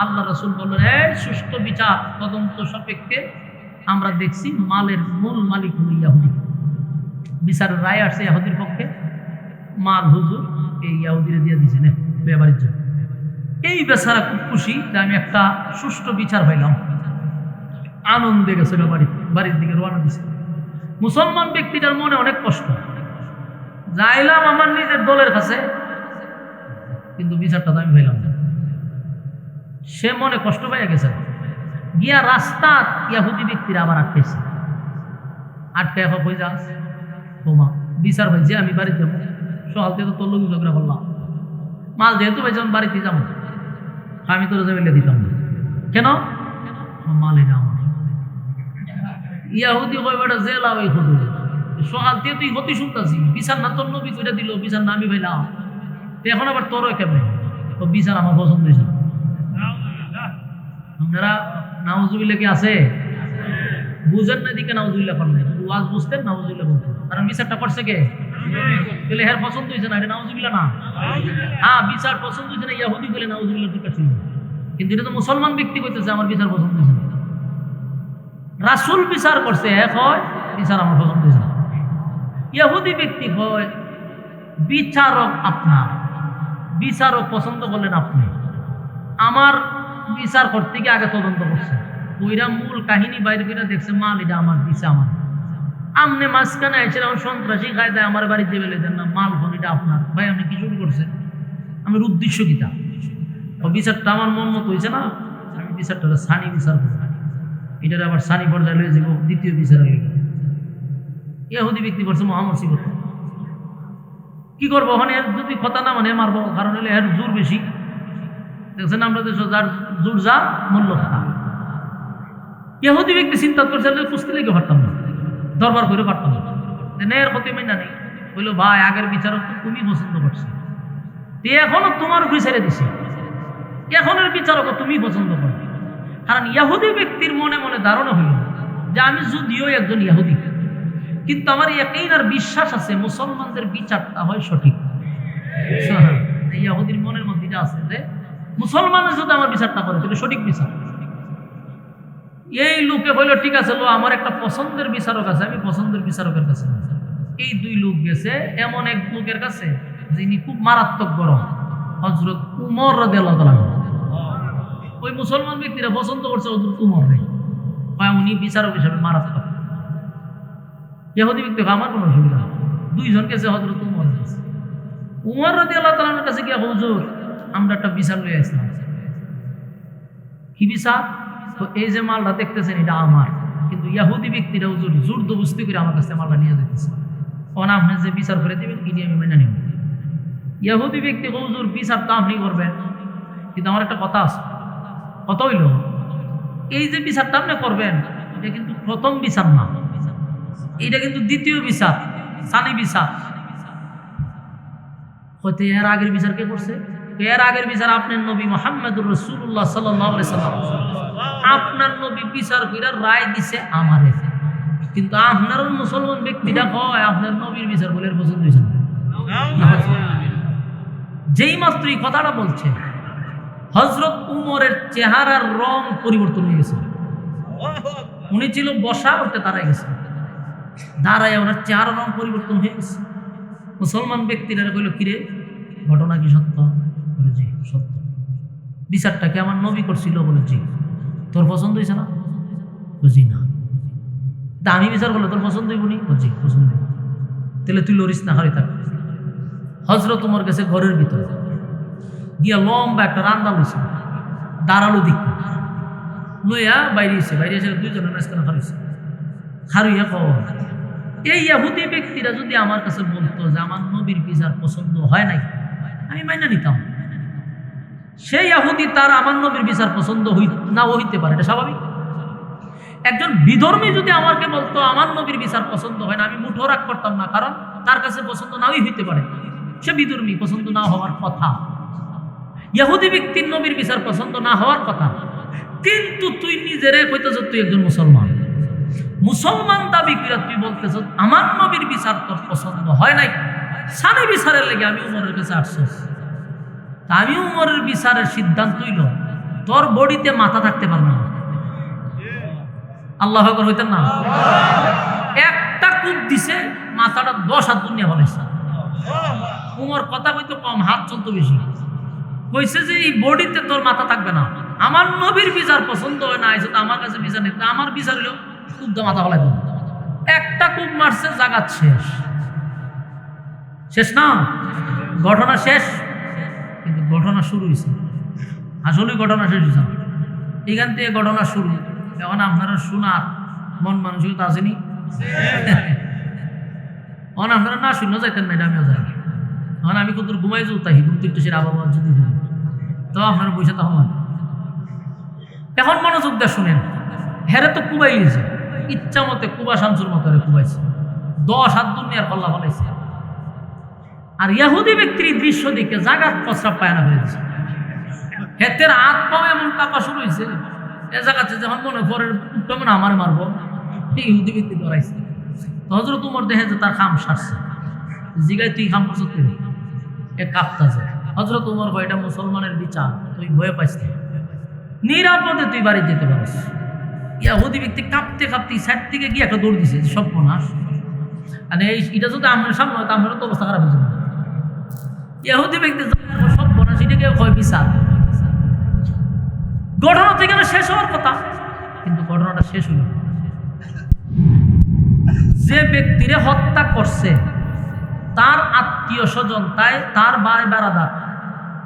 আল্লাহ রাসূল বললেন এই সুষ্ঠু বিচার তদন্ত সাপেক্ষে আমরা দেখছি মালের মূল মালিক হল ইহুদি। বিচারের রায় আসছে ইহুদির পক্ষে, মাল হুজুর এই ইহুদিরে দিয়ে দিয়েছে না ব্যবহারের জন্য। এই বেচারা খুব খুশি যে আমি একটা সুষ্ঠু বিচার পাইলাম, আনন্দে গেছে বাড়ির দিকে রওনা দিছে। মুসলমান ব্যক্তিটার মনে অনেক কষ্ট, যাইলাম আমার নিজের দলের কাছে কিন্তু বিচারটা তো আমি পাইলাম না। সে মনে কষ্ট পাইয়া গেছে, গিয়া রাস্তা ইহুদি ব্যক্তিরা আবার আটকেছে। আটকে এখন হয়ে যাস তোমা বিচার ভাইছে, আমি বাড়িতে যাবো, সকাল থেকে তোর লোক ঝগড়া করলাম, মাল যেহেতু ভাইছে আমি বাড়িতে যাবো। আমি তোর জমিলে দিতাম না। কেন? মাল এটা আমার। ইয়াহুদি কইবাটা জেলা ওই হতো সকাল দিয়ে তুই হতি শুনতাছি বিচার না তোর নবী কইরা দিল, বিচার না আমি ভাইলাম, তো এখন আবার তোরও কেমনে? তো বিচার আমার পছন্দ হয়েছে। আপনারা নাউজুবিল্লাহ কি আছে? বুঝেন না দিকে নাউজুবিল্লাহ করলেন, ওয়াজ বুঝতেন নাউজুবিল্লাহ বলতেন, কারণ বিচারটা করছে কে? বলে হ্যাঁ পছন্দ হয়েছে না, এটা নাউজুবিল্লাহ না। হ্যাঁ বিচার পছন্দ হয়েছে না ইয়াহুদি বলে নাউজুবিল্লাহ ঠিক আছে, কিন্তু এটা তো মুসলমান ব্যক্তি কইতেছে আমার বিচার পছন্দ হয়েছে না। রাসূল বিচার করছে এক হয় বিচার আমার পছন্দ হয়েছে না। ইহুদি ব্যক্তি হয় বিচারক আপনার, বিচারক পছন্দ করলেন আপনি, আমার বিচার করতে গিয়ে আগে তদন্ত করছে, ওইরা মূল কাহিনী বাইরে করে দেখছে মাল এটা আমার দিছে আমার, আমনে মাঝখানে এসে আমার সন্ত্রাসী খাই দেয় আমার বাড়িতে বেলে দেন না মাল ফোন এটা আপনার। ভাই আপনি কি শুরু করছেন? আমার উদ্দেশ্য কিতা? বিচারটা আমার মন মতো হয়েছে না, আমি বিচারটা সানি বিচার করবো, এটার আবার সানি পর্যায়ে লয়ে যাব দ্বিতীয় বিচার হয়ে গেল। ইহুদি ব্যক্তি করছে মোহাম্মদ সিবত কি করবো? ওখানে যদি কথা না মানে মারবো, কারণ হলে এর জোর বেশি। দেখছেন আমরা দেশ যার জোর যা মূল্য কথা। ইহুদি ব্যক্তি চিন্তা করছে পুষতে লেগে পারতাম না, দরবার করে পারতাম না, এর ক্ষতি মেনা নেই। বললো ভাই আগের বিচারক তো তুমি পছন্দ করছো, এখনো তোমার উপরে ছেড়ে দিছে, এখনের বিচারক তুমি পছন্দ করো। কারণ ইহুদি ব্যক্তির মনে মনে ধারণা হইল যে আমি যদিও একজন ইহুদি, কিন্তু আমার ইয়াকিন আর বিশ্বাস আছে মুসলমানদের বিচারটা হয় সঠিক। ইহুদির মনের মধ্যে এটা আছে যে মুসলমানের যদি আমার বিচারটা করে তাহলে সঠিক বিচার। এই লোকে হইল ঠিক আছে, আমার একটা পছন্দের বিচারক আছে, আমি পছন্দের বিচারকের কাছে। এই দুই লোক গেছে এমন এক লোকের কাছে যিনি খুব মারাত্মক বড়, হযরত উমর রাদিয়াল্লাহু তাআলা। ওই মুসলমান ব্যক্তিরা পছন্দ করছে হযরত উমর রে, উনি বিচারক হিসাবে মারাত্মক। ইহুদি ব্যক্তি আমার কোনো অসুবিধা নেই, দুইজন গেছে হযরত উমরের কাছে। উমর রাদিয়াল্লাহু তাআলার কাছে গিয়ে হুজুর আমরা একটা বিচার লয়ে আসলাম। কি বিচার? তো এই যে মালটা দেখতেছেন এটা আমার, কিন্তু ইহুদি ব্যক্তিরা হুজুর জোর জবরদস্তি করে আমার কাছে মালটা নিয়ে যেতেছে, কোন আপনি যে বিচার করে দিবেন কি আমি মেনে নিব। ইহুদি ব্যক্তি হুজুর বিচার তো আপনি করবেন, কিন্তু আমার একটা কথা আছে। কত হইল? এই যে বিচারটা আপনি করবেন এটা কিন্তু প্রথম বিচার না, এটা কিন্তু দ্বিতীয় বিচার, সানি বিচার। হয়তো এর আগের বিচার কে করছে? এর আগের বিচার আপনার নবী মুহাম্মদুর রাসূলুল্লাহ সাল্লাল্লাহু আলাইহি সাল্লাম, আপনার নবী বিচার কইরা রায় দিছে আমারে, কিন্তু আপনার মুসলমান ব্যক্তিটা কয় আপনার নবীর বিচার বলে পছন্দ হইছে না। যেই মাত্রই কথাটা বলছে হযরত উমরের চেহারার রং পরিবর্তন হয়ে গেছে। উনি ছিল বসা, উঠতে দাঁড়ায় গেছে, দাঁড়ায় ওনার চেহারার রং পরিবর্তন হয়ে গেছে। মুসলমান ব্যক্তিরা কইল কিরে ঘটনা কি সত্য? বলে জি সত্য। বিচারটা কি আমার নবী করছিল? বলে জি। তোর পছন্দ হয়েছে না? বুঝি না। তা আমি বিচার করলে তোর পছন্দ হইব নি? জি পছন্দ। তাহলে তুই লড়িস না, হারি থাক। হযরত উমর গেছে ঘরের ভিতরে গিয়া লম্বা একটা রান্দা লইছে, দাঁড়ালো দিক লইয়া বাইরে এসে দুইজনের মাঝখানে হারিয়েছে। হারিয়ে কর এই ইহুদি ব্যক্তিরা যদি আমার কাছে বলতো যে আমার নবীর বিচার পছন্দ হয় নাই, আমি মাইনা নিতাম। সেই ইহুদি তার আমার নবীর বিচার পছন্দ নাও হইতে পারে, এটা স্বাভাবিক। একজন বিধর্মী যদি আমাকে বলতো আমার নবীর বিচার পছন্দ হয় না, আমি মুঠো রাগ করতাম না, কারণ তার কাছে পছন্দ নাওই হইতে পারে, সে বিধর্মী, পছন্দ না হওয়ার কথা। ইহুদি ব্যক্তির নবীর বিচার পছন্দ না হওয়ার কথা, কিন্তু তুই নিজেরে কইতেছ তুই একজন মুসলমান, মুসলমান দাবি করে তুই বলতেছ আমার নবীর বিচার তোর পছন্দ হয় নাই, সানি বিচারের লেগে আমি উমরের কাছে আসছিস। তা আমি উমরের বিচারের সিদ্ধান্ত হইল তোর বডিতে মাথা থাকতে পারবে না। আল্লাহু আকবার হইতেন না? একটা কূপ দিছে, মাথাটা 10 হাত দুনিয়া ফলাইছে। উমর কথা কইতো কম, হাত চলতো বেশি। কইছে যে এই বডিতে তোর মাথা থাকবে না, আমার নবীর বিচার পছন্দ হয় না, আইসে তো আমার কাছে বিচার নেই, আমার বিচার হইল কূপ দিয়ে মাথা ফলাই দেব। একটা কূপ মারছে, জাগাত শেষ। শেষ না, ঘটনা শেষ, কিন্তু ঘটনা শুরু হয়েছে। আসলে ঘটনা শেষ হয়েছে, এখান থেকে ঘটনা শুরু। এখন আপনারা শোনার মন মানসিকতা আসেনি? এখন আপনারা না শুনলেও যাইতেন না, এটা আমিও যাই। এখন আমি কত ঘুমাই যাই, ঘুম থেকে সে আবহাওয়া যদি তো আপনারা বসে তখন এখন মনোযোগ দিয়ে শুনেন, হেরে তো কুবাইছে ইচ্ছা মতে, কুবা শামসুর মতো হেরে কুবাইছে, 10 হাত দুনিয়ার কল্লা ফলাইছে। আর ইহুদি ব্যক্তির দৃশ্য দিকে জাগাত প্রস্রাব পায়না হয়ে গেছে, হেতের হাত পাও এমন কাঁপা শুরু হয়েছে, এ জায়গাতে যখন মনে পরে কেমন আমার মারবো, ইহুদি ব্যক্তি ধরাইছে। হযরত উমর দেখে যে তার খাম সারছে, জিগাই তুই খাম করছ তুই, এ কাঁপতাছে। হযরত উমর কয় এটা মুসলমানের বিচার, তুই ভয়ে পাইস না, নিরাপদে তুই বাড়ি যেতে পারিস। ইহুদি ব্যক্তি কাঁপতে কাঁপতে সাইড থেকে গিয়ে একটা দৌড় দিছে, যে সর্বনাশ, মানে এটা যদি আমার সামনে হয়, আমারও তো অবস্থা খারাপ হয়ে যাবে। ইহুদি ব্যক্তি সর্বনাশ, এটাকে কয় বিচার। ঘটনা থেকে শেষ হওয়ার কথা, কিন্তু ঘটনাটা শেষ হলো। যে ব্যক্তিরে হত্যা করছে তার আত্মীয় স্বজন, তাই তার ভাই বারাদার,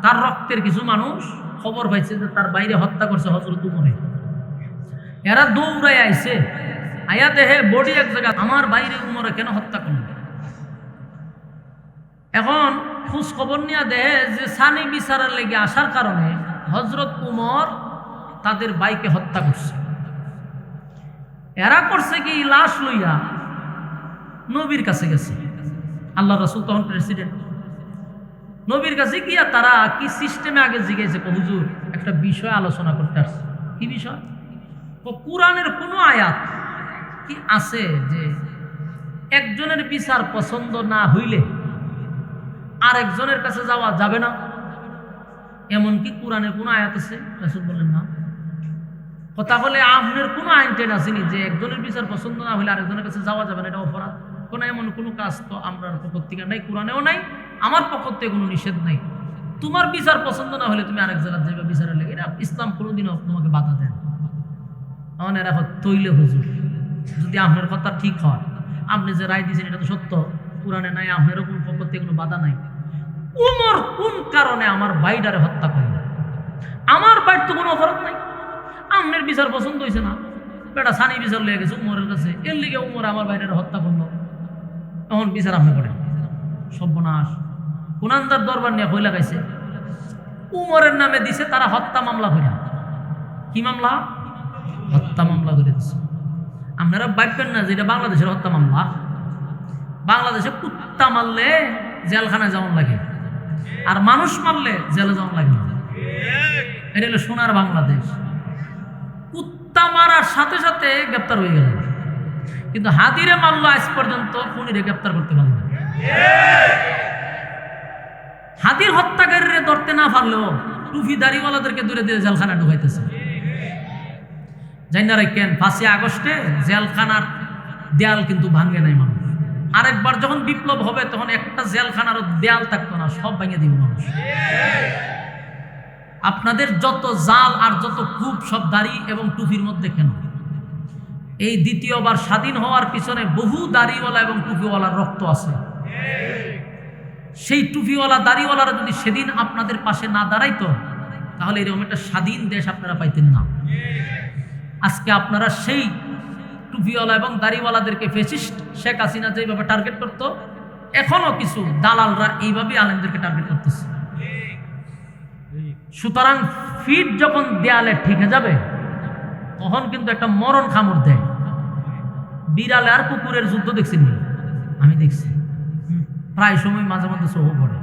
তার রক্তের কিছু মানুষ খবর পাইছে যে তার বাইরে হত্যা করছে হযরত উমরে। এরা দৌড়াই আইছে, আয়া দেহে বডি এক জায়গা, আমার বাইরে উমরে কেন হত্যা করল। এখন খোঁজ খবর নিয়ে দেহে যে সানি বিচারের লেগে আসার কারণে হযরত উমর তাদের ভাইকে হত্যা করছে। এরা করছে কি, লাশ লইয়া নবীর কাছে গেছে। আল্লাহ রাসূল তখন প্রেসিডেন্ট, নবীর কাছে গিয়া তারা কি সিস্টেমে আগে জিজ্ঞেসে, হুজুর একটা বিষয় আলোচনা করতে আসছে। কি বিষয়? কুরআনের কোনো আয়াত কি আছে যে একজনের বিচার পছন্দ না হইলে আরেকজনের কাছে যাওয়া যাবে না? এমন কি কোরআনের কোনো আয়াত আছে? রাসূল বললেন না। কথা বলে আপনার কোনো আইন টেন আসেনি যে একজনের বিচার পছন্দ না হলে আরেকজনের কাছে যাওয়া যাবে না, এটা অপরাধ। কোনো এমন কোনো কাজ তো আমরা পক্ষ থেকে নাই, কোরআনেও নাই, আমার পক্ষ থেকে কোনো নিষেধ নাই। তোমার বিচার পছন্দ না হলে তুমি আরেক জায়গায় যাবে বিচারের লেগে, এটা ইসলাম কোনোদিনও তোমাকে বাধা দেয়। আমার এরা তৈলে হুজুর, যদি আপনার কথা ঠিক হয়, আপনি যে রায় দিয়েছেন এটা তো সত্য, কোরআনে নাই, আপনারও কোনো পক্ষ থেকে কোনো বাধা নাই। উমর কোন কারণে আমার ভাইডারে হত্যা করল? আমার ভাইয়ের তো কোনো অপরাধ নাই, আপনার বিচার পছন্দ হয়েছে না, বেটা সানি বিচার লেগে গেছে উমরের কাছে, এর লিগে উমর আমার ভাইডারে হত্যা করলো, এখন বিচার আপনি করেন। সর্বনাশ, কুনান্দার দরবার নিয়ে কই লাগাইছে, উমরের নামে দিছে তারা হত্যা মামলা করে। কি মামলা? হত্যা মামলা করে দিচ্ছে। আপনারা ভাববেন না যে এটা বাংলাদেশের হত্যা মামলা। বাংলাদেশে কুত্তা মারলে জেলখানায় যাওয়ান লাগে, আর মানুষ মারলে জেলে যাওয়ান লাগে না। এটা হলো সোনার বাংলাদেশ। কুত্তা মারার সাথে সাথে গ্রেপ্তার হয়ে গেল, কিন্তু হাতিরে মারলো আজ পর্যন্ত খুনিরে গ্রেপ্তার করতে পারল না। হাতির হত্যাকারীরে ধরতে না পারলেও টুফি দাড়িওয়ালাদেরকে দূরে দিয়ে জেলখানা ঢুকাইতেছে। জানি রাখেন, 5 আগস্টে জেলখানার দেয়াল কিন্তু ভাঙে নাই মানুষ। আরেকবার যখন বিপ্লব হবে তখন একটা জেলখানার দেয়াল থাকতো না, সব ভেঙে দিব মানুষ। আপনাদের যত জাল আর যত কূপ সব দাড়ি এবং টুপির মধ্যে কেন? এই দ্বিতীয়বার স্বাধীন হওয়ার পিছনে বহু দাড়িওয়ালা এবং টুপিওয়ালার রক্ত আছে। সেই টুপিওয়ালা দাড়িওয়ালারা যদি সেদিন আপনাদের পাশে না দাঁড়াইতো, তাহলে এরকম একটা স্বাধীন দেশ আপনারা পাইতেন না। আজকে আপনারা সেই টুপিওয়ালা এবং দাড়িওয়ালাদেরকে ফ্যাসিস্ট শেখ হাসিনা যেভাবে টার্গেট করতো, এখনো কিছু দালালরা এইভাবে আলেমদেরকে টার্গেট করতেছে। সুতরাং ফিট যখন দেয়ালে ঠিকে যাবে তখন কিন্তু একটা মরণ খামড় দেয়। বিড়ালে আর কুকুরের যুদ্ধ দেখছেন? আমি দেখছি প্রায় সময়, মাঝে মাঝে চোখ পড়ে।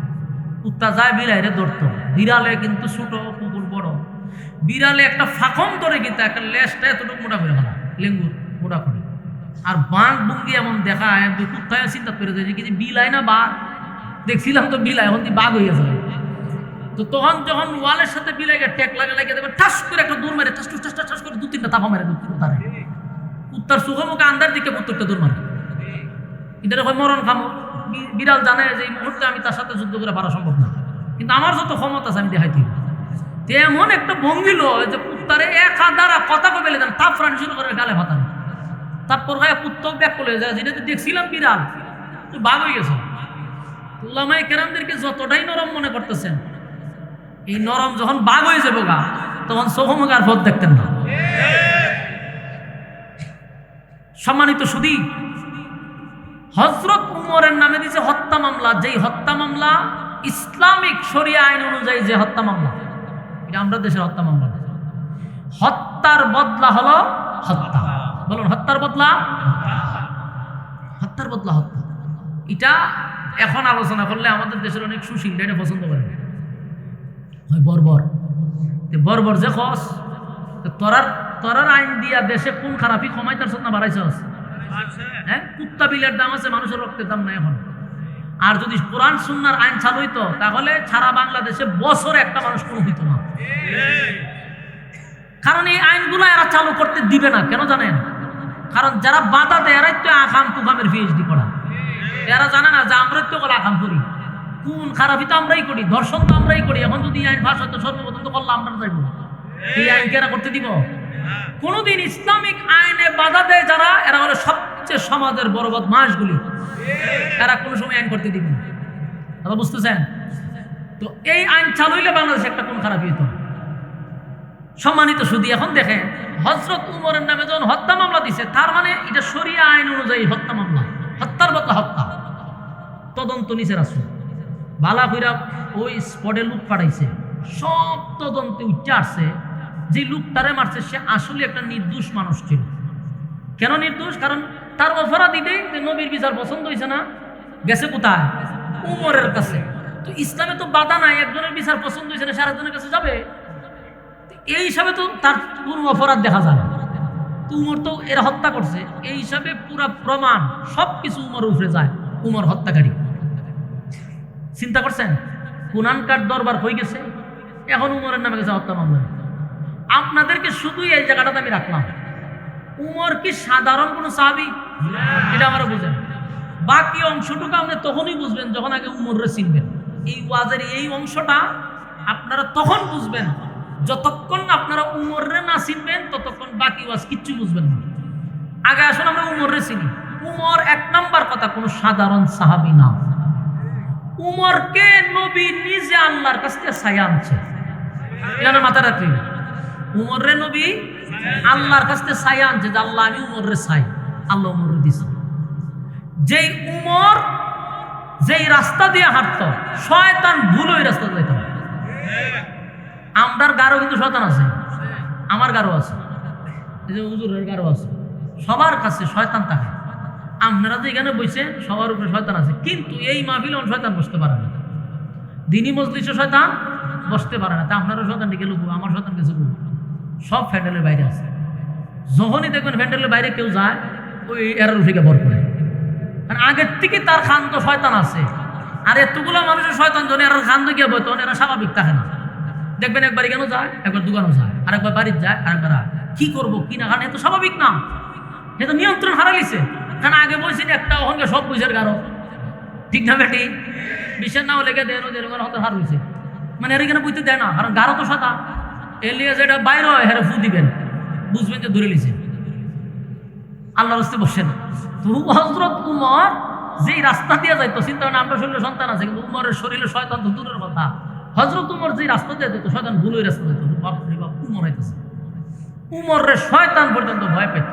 কুত্তা যায় বিড়াইরে ধরতো, বিড়ালে কিন্তু ছোট, কুকুর বড়। বিড়ালে একটা ফাঁকন ধরে কিন্তু একটা লেজটা এতটুকু মোটা করে ফেলা, লেঙ্গুর মোটা করে। আর বাঘ বুঙ্গি এমন দেখায়, কুত্তায় চিন্তা করে যে কিছু বিলাই না বাঘ। দেখছিলাম তো বিলাই, এখন বাঘ হয়ে গেছে। তো তখন যখন ওয়ালের সাথে বিলাইকে টেক লাগিয়ে দেবে, ঠাস করে একটা দৌড় মারে, ঠাস ঠাস ঠাস ঠাস করে 2-3টা তাপা মারে কুত্তারে। কুত্তার চোখে মুখে আন্দার দিকে প্রত্যেকটা দৌড় মারে। এটা হয় মরণ খামো। বিড়াল জানে যে এই মুহূর্তে আমি তার সাথে যুদ্ধ করে পারা সম্ভব না, কিন্তু আমার যত ক্ষমতা আছে আমি দেখাইতে। তেমন একটা ভঙ্গি লো যে কুত্তারে এক হাত দ্বারা কথা কবে দেন, তাপ ফ্রানি শুরু করে গালে ফাতানো। তারপর হয় কুত্তাও ব্যাক করে যায়, যেটা দেখছিলাম বিড়াল বাঘ হয়ে গেছে। উলামায়ে কেরামদেরকে যতটাই নরম মনে করতেছেন, এই নরম যখন বাঘ হয়ে যাবো গা, তখন সোহমুখ আর ভোট দেখতেন না। সম্মানিত সুধী, হযরত উমরের নামে দিয়েছে হত্যা মামলা, যেই হত্যা মামলা ইসলামিক শরিয়া আইন অনুযায়ী যে হত্যা মামলা, এটা আমরা দেশের হত্যা মামলা। হত্যা হত্যার বদলা হলো হত্যা। বলুন, হত্যার বদলা, হত্যার বদলা হত্যা। এটা এখন আলোচনা করলে আমাদের দেশের অনেক সুশীল এটা পছন্দ করে, হয় বর্বর। বর্বর যে খস তোরার আইন দিয়া দেশে কোন খারাপি কমাইতার না বাড়াইছস? হ্যাঁ, কুত্তা বিলের দাম আছে, মানুষের রক্তের দাম নাই এখন। আর যদি কোরআন সুন্নাহর আইন চালু হইতো তাহলে সারা বাংলাদেশে বছরে একটা মানুষ কোনো হইতো না। কারণ এই আইনগুলো এরা চালু করতে দিবে না। কেন জানেন? কারণ যারা বাধা দেয় এরাই তো আকাম কুকামের পিএইচডি করা। এরা জানে না যে আমরাই তো আকাম করি, কোন খারাপি তো আমরাই করি, ধর্ষণ তো আমরাই করি। এখন যদি আইন পাস হয়তো সর্বপ্রথম তো করলে আমরা যাইব, এই আইনকে এরা করতে দিব? কোনদিন ইসলামিক আইনে বাধা দেয় যারা, এরা হলো সবচেয়ে সমাজের বড় বদমাশগুলি। এরা কোনো সময় আইন করতে দিবে না। কথা বুঝতেছেন? তো এই আইন চালু হইলে বাংলাদেশে একটা কোন খারাপি হইতো। সম্মানিত শুধু এখন দেখেন, হযরত উমরের নামে যখন হত্যা মামলা দিছে, তার মানে এটা শরিয়া আইন অনুযায়ী হত্যা মামলা, হত্যার বদলা হত্যা। তদন্ত নিচে রাসূল বালা কইরা ওই স্পটে লোক পাঠাইছে, সব তদন্তে উঠে আসছে যে লোকটারে মারছে সে আসলে একটা নির্দোষ মানুষ ছিল। কেন নির্দোষ? কারণ তার অপরাধী দেই যে নবীর বিচার পছন্দ হয়েছে না, গেছে কোথায়? উমরের কাছে। তো ইসলামে তো বাধা নাই, একজনের বিচার পছন্দ হয়েছে না, সারাজনের কাছে যাবে। এই হিসাবে তো তার কোনো অপরাধ দেখা যায় না। তো উমর তো এরা হত্যা করছে, এই হিসাবে পুরা প্রমাণ সবকিছু উমরের উপরে যায়, উমর হত্যাকারী। চিন্তা করছেন? কুনানকার দরবার হয়ে গেছে, এখন উমরের নামে গেছে হত্যা মামলা। আপনাদেরকে শুধুই এই জায়গাটাতে আমি রাখলাম। উমর কি সাধারণ কোনো সাহাবী? এটা আমরা বুঝেন। বাকি অংশটুকু আপনি তখনই বুঝবেন যখন আগে উমররে চিনবেন। এই ওয়াজের এই অংশটা আপনারা তখন বুঝবেন যতক্ষণ আপনারা উমররে না চিনবেন, ততক্ষণ বাকি ওয়াজ কিচ্ছু বুঝবেন না। আগে আসুন আমরা উমররে চিনি। উমর এক নাম্বার কথা কোনো সাধারণ সাহাবী না। উমরকে নবী নিজে আল্লাহর কাছ থেকে ছায়া আনছে, এটা মাথা রাখবেন। উমররে নবী আল্লাহর কাছ থেকে ছায়া আনছে, যে আল্লাহ আমি উমররে ছাই, আল্লাহ উমররে দিছে। যেই উমর যেই রাস্তা দিয়ে হাঁটতো, শয়তান ভুল ওই রাস্তা যাইত। আমরার গারো কিন্তু শয়তান আছে, আমার গারো আছে, এই যে হুজুরের গারো আছে, সবার কাছে শয়তান থাকে। আপনারা যে এখানে বসে সবার উপরে শয়তান আছে, কিন্তু এই মাহফিলে শয়তান বসতে পারে না। দিনী মজলিসে শয়তান বসতে পারে না। তা আপনারও শয়তান দিকে লুকু, আমার শয়তান গেছে লুকু, সব ফ্যান্ডেলের বাইরে আছে। যখনই দেখবেন ফ্যান্ডেলের বাইরে কেউ যায়, ওই এর রুফিকে ভর করে। কারণ আগের থেকে তার খান্ত শয়তান আছে। আর এতগুলো মানুষের শয়তান যখন এর খান্ত গিয়ে বই, তখন এরা স্বাভাবিক থাকে না। দেখবেন একবার কেন যায়, একবার দোকানও যায়, আরেকবার বাড়িতে যায়, আরেকবার কি করবো কি না, কারণ এত স্বাভাবিক না, এ তো নিয়ন্ত্রণ হারাইছে। কারণ আগে বলছি একটা ওখানকে সব বুঝের গারো, ঠিক না বেটি? বিশ্বের নাও লেগে দেন হতে হার হয়েছে, মানে এর এখানে বুঝতে দেয় না, কারণ গারো তো শয়তান। এলিয়ে যেটা বাইরে হয় হেরে ফু দিবেন, বুঝবেন যে ধরে লিছে। আল্লাহর রাস্তায় বসেন। তো হযরত উমর যেই রাস্তা দিয়ে যাইতো, চিন্তা করেন আমরা শরীরে সন্তান আছে, কিন্তু উমরের শরীরে শয়তান তো দূরের কথা। হযরত উমর যেই রাস্তা দিয়ে যেত, শয়তান ভুল ওই রাস্তা যেত। বাপরে বাপ, উমর হইতেছে, উমরের শয়তান পর্যন্ত ভয় পেত।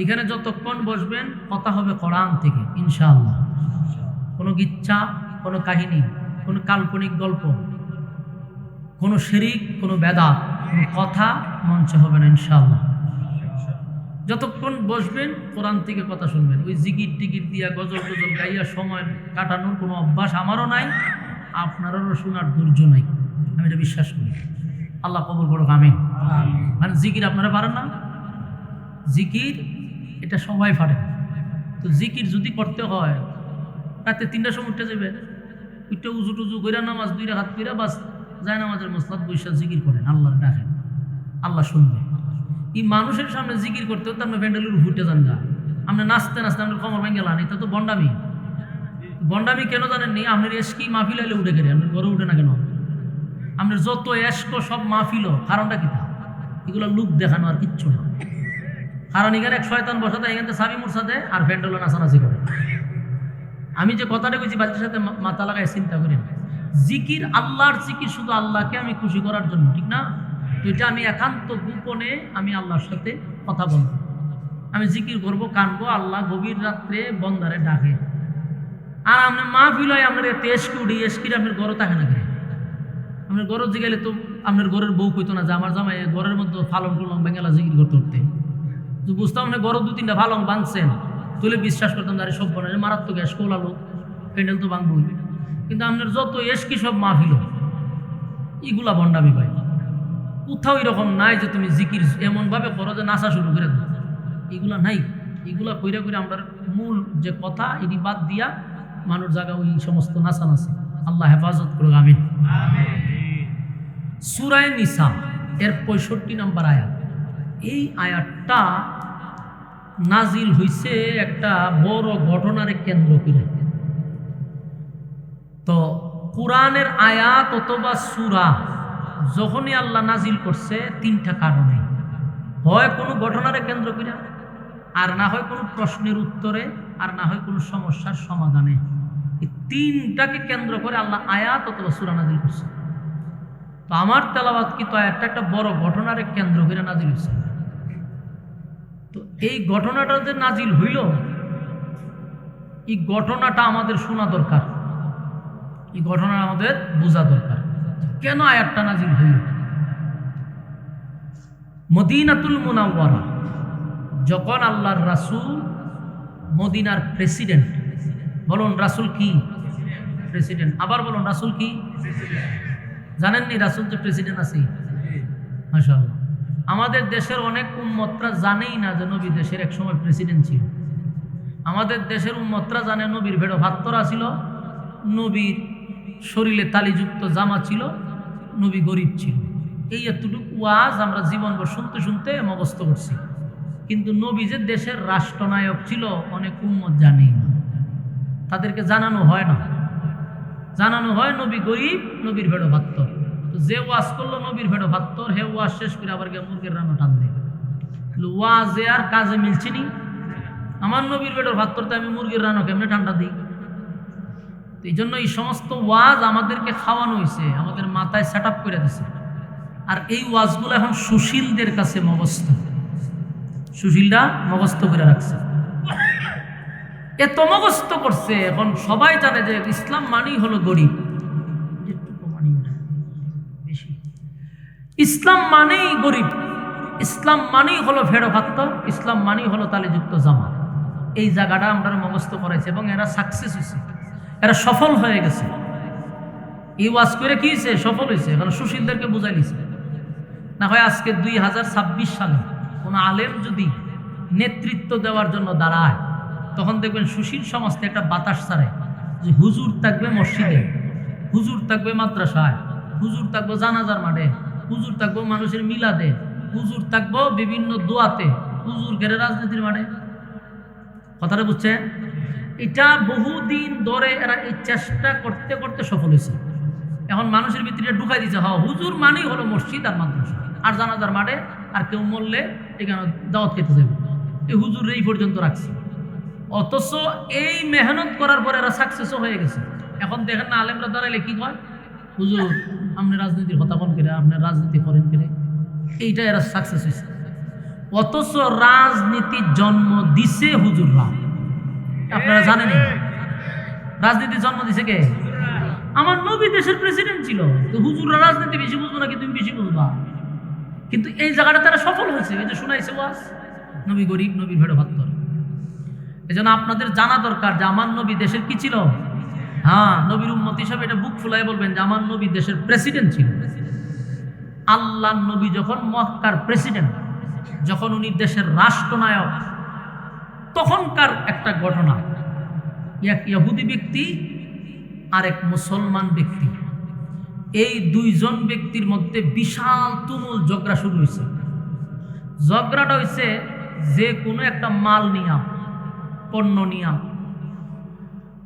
এখানে যতক্ষণ বসবেন কথা হবে কোরআন থেকে ইনশাআল্লাহ। কোনো গিচ্ছা, কোনো কাহিনী, কোনো কাল্পনিক গল্প, কোনো শিরিক, কোনো বেদাত, কোনো কথা মঞ্চে হবে না ইনশাআল্লাহ। যতক্ষণ বসবেন কোরআন থেকে কথা শুনবেন। ওই জিকির টিকির দিয়া গজল গজল গাইয়া সময় কাটানোর কোনো অভ্যাস আমারও নাই, আপনারও শোনার ধৈর্য নাই, আমি এটা বিশ্বাস করি। আল্লাহ কবুল করুক, আমিন। মানে জিকির আপনারা পারেন না? জিকির এটা সবাই পারে। তো জিকির যদি করতে হয়, রাতে 3টার সময় উঠতে যাবেন, উঠতে উজু টুজু কইরা নামাজ 2 রাকাত কইরা বাস যায় নামাজের মসজিদ বৈশা জিকির করেন, আল্লাহর ডাকেন, আল্লাহ শুনবে। এই মানুষের সামনে জিকির করতে হতো আপনি প্যান্ডেলের উঠে যান গা, আপনি নাচতে নাচতে আপনার কমর ভেঙে গেলান, এটা তো বন্ডামি। বন্ডামি কেন জানেননি? আপনার এসকি মাহফিল আইলে উঠে গেলে, আপনার ঘরে উঠে না কেন? আপনার যত এসকো সব মাহফিল, কারণটা কি? এগুলো লুক দেখানো আর কিচ্ছু না। কারণ এখানে এক শয়তান বসাতে, এখান থেকে সাবি মুরসা দেয় আর প্যান্ডেলে নাচানাচি করে। আমি যে কথাটা কইছি বাচ্চার সাথে মাথা লাগায় চিন্তা করি। জিকির আল্লাহর জিকির, শুধু আল্লাহকে আমি খুশি করার জন্য, ঠিক না? তো এটা আমি একান্ত গোপনে আমি আল্লাহর সাথে কথা বলবো, আমি জিকির করবো, কানবো। আল্লাহ গভীর রাত্রে বন্দারে ডাকে। আর আপনি মাহফিল হয় আপনার এসকি উঠি, এসকির আপনার গরো থাকে না, আপনার গরো জিগাইলে তো আপনার ঘরের বউ কইতো না যে আমার জামাই ঘরের মধ্যে ফালং টুলং বেঙ্গালা জিকির করতে উঠতে, বুঝতাম না ঘর 2-3টা ফালং বাঁধছেন, তুলে বিশ্বাস করতাম যে সব বানায় মারাত্মক গ্যাস কোলালো প্যান্ডেল তো ভাঙবই। কিন্তু আপনার যত এসকি সব মাহফিল এগুলা ভণ্ডামি ভাই, কোথাও এরকম নাই যে তুমি জিকির এমনভাবে করো যে নাচা শুরু করে দাও, এগুলা নাই। এগুলা কইরা কইরা আমরা মূল যে কথা এটি বাদ দিয়া মানুষ জায়গা ওই সমস্ত নাচানাচি, আল্লাহ হেফাজত করুক, আমিন। সূরা নিসা এর 65 নম্বর আয়াত, এই আয়াতটা নাজিল হইছে একটা বড় ঘটনার কেন্দ্র করে। তো কোরআনের আয়াত অথবা সূরা যখনই আল্লাহ নাজিল করছে 3টা কারণে, হয় কোনো ঘটনারে কেন্দ্র করে, আর না হয় কোনো প্রশ্নের উত্তরে, আর না হয় কোনো সমস্যার সমাধানে। এই 3টাকে কেন্দ্র করে আল্লাহ আয়াত অথবা সূরা নাজিল করছে। তো আমার তেলাওয়াত কি তো আয়াতটা একটা বড় ঘটনারে কেন্দ্র করে নাজিল হয়েছে। তো এই ঘটনাটা যে নাজিল হইল, এই ঘটনাটা আমাদের শোনা দরকার, এই ঘটনা আমাদের বোঝা দরকার। কেন আয়াতটা নাজিল হইল? মদিনাতুল মুনাওয়ারা যখন আল্লাহর রাসূল মদিনার প্রেসিডেন্ট, বলুন রাসূল কি? প্রেসিডেন্ট। আবার বলুন রাসূল কি? জানেননি রাসূল যে প্রেসিডেন্ট আছে? মাশাআল্লাহ। আমাদের দেশের অনেক উম্মতরা জানেই না যে নবী দেশের এক সময় প্রেসিডেন্ট ছিল। আমাদের দেশের উম্মতরা জানে নবীর ভেড়ো ভাত্তরা ছিল, নবীর শরীরে তালিযুক্ত জামা ছিল, নবী গরিব ছিল। এই এতটুকু ওয়াজ আমরা জীবনভর শুনতে শুনতে মুখস্থ করছি। কিন্তু নবী যে দেশের রাষ্ট্রনায়ক ছিল অনেক উম্মত জানেই না, তাদেরকে জানানো হয় না। জানানো হয় নবী গরিব, নবীর ভেড়ো ভাত্তর। তো যে ওয়াজ করলো নবীর ভেড়ো ভাত্তর, হে ওয়াজ শেষ করে আবার গিয়ে মুরগির রান্না টান দেয়। ওয়াজে আর কাজে মিলছিনি। আমার নবীর ভেড়োর ভাত্তর তো আমি মুরগির রান্না কেমনে ঠান্ডা দিই? এই জন্য এই সমস্ত ওয়াজ আমাদেরকে খাওয়ানো হয়েছে, আমাদের মাথায় সেট আপ করে দিছে। আর এই ওয়াজগুলো এখন সুশীলদের কাছে মুখস্থ, সুশীলরা মুখস্থ করে রাখছে। এত মুখস্থ করছে, এখন সবাই জানে যে ইসলাম মানেই হলো গরিব, বেশি ইসলাম মানেই গরিব, ইসলাম মানেই হলো ভেড়ো ভাত্ত, ইসলাম মানেই হলো তালিযুক্ত জামা। এই জায়গাটা আমরা মুখস্থ করেছে এবং এরা সাকসেস হয়েছে, এরা সফল হয়ে গেছে। এই ওয়াজ করে কি হয়েছে? সফল হয়েছে, কারণ সুশীলদেরকে বুঝাই দিছে। না হয় আজকে 2026 সালে কোনো আলেম যদি নেতৃত্ব দেওয়ার জন্য দাঁড়ায়, তখন দেখবেন সুশীল সমাজে একটা বাতাস ছাড়ে যে হুজুর থাকবে মসজিদে, হুজুর থাকবে মাদ্রাসায়, হুজুর থাকবো জানাজার মাঠে, হুজুর থাকবো মানুষের মিলাদে, হুজুর থাকবো বিভিন্ন দোয়াতে, হুজুর ঘেরে রাজনীতির মাঠে। কথাটা বুঝছেন? এটা বহুদিন ধরে এরা এই চেষ্টা করতে করতে সফল হয়েছে। এখন মানুষের ভিতরে ঢুকাই দিচ্ছে, হ্যাঁ হুজুর মানেই হলো মসজিদ আর মাদ্রাসা আর জানাজার মাঠে, আর কেউ মরলে এখানে দাওয়াত খেতে যাবে। এই হুজুর এই পর্যন্ত রাখছে। অথচ এই মেহনত করার পর এরা সাকসেসও হয়ে গেছে। এখন দেখেন না আলেমরা দাঁড়াইলে কি কয়, হুজুর আপনি রাজনীতির কথা কোন করে, আপনি রাজনীতি করেন করে, এইটা এরা সাকসেস হয়েছে। অথচ রাজনীতির জন্ম দিছে হুজুররা। আপনারা জানেন রাজনীতির জন্ম দিছে কে? আমার নবী দেশের প্রেসিডেন্ট ছিল। তো হুজুররা রাজনীতি বেশি বুঝবো নাকি তুমি বেশি বুঝবা? কিন্তু এই জায়গাটা তারা সফল হয়েছে, এই যে শোনাইছে ওয়াজ, নবী গরিব, নবীর ভেড়ো ভাত্তর। এই জন্য আপনাদের জানা দরকার যে আমার নবী দেশের কি ছিল। হ্যাঁ, নবীর উম্মত হিসাবে এটা বুক ফুলাই বলবেন যে আমার নবী দেশের প্রেসিডেন্ট ছিল। আল্লাহ নবী যখন মক্কার প্রেসিডেন্ট, যখন উনি দেশের রাষ্ট্রনায়ক, তখনকার একটা ঘটনা, এক ইহুদি ব্যক্তি আর এক মুসলমান ব্যক্তি, এই দুইজন ব্যক্তির মধ্যে বিশাল তুমুল ঝগড়া শুরু হয়েছে। ঝগড়াটা হয়েছে যে কোনো একটা মাল নিয়া, পণ্য নিয়া।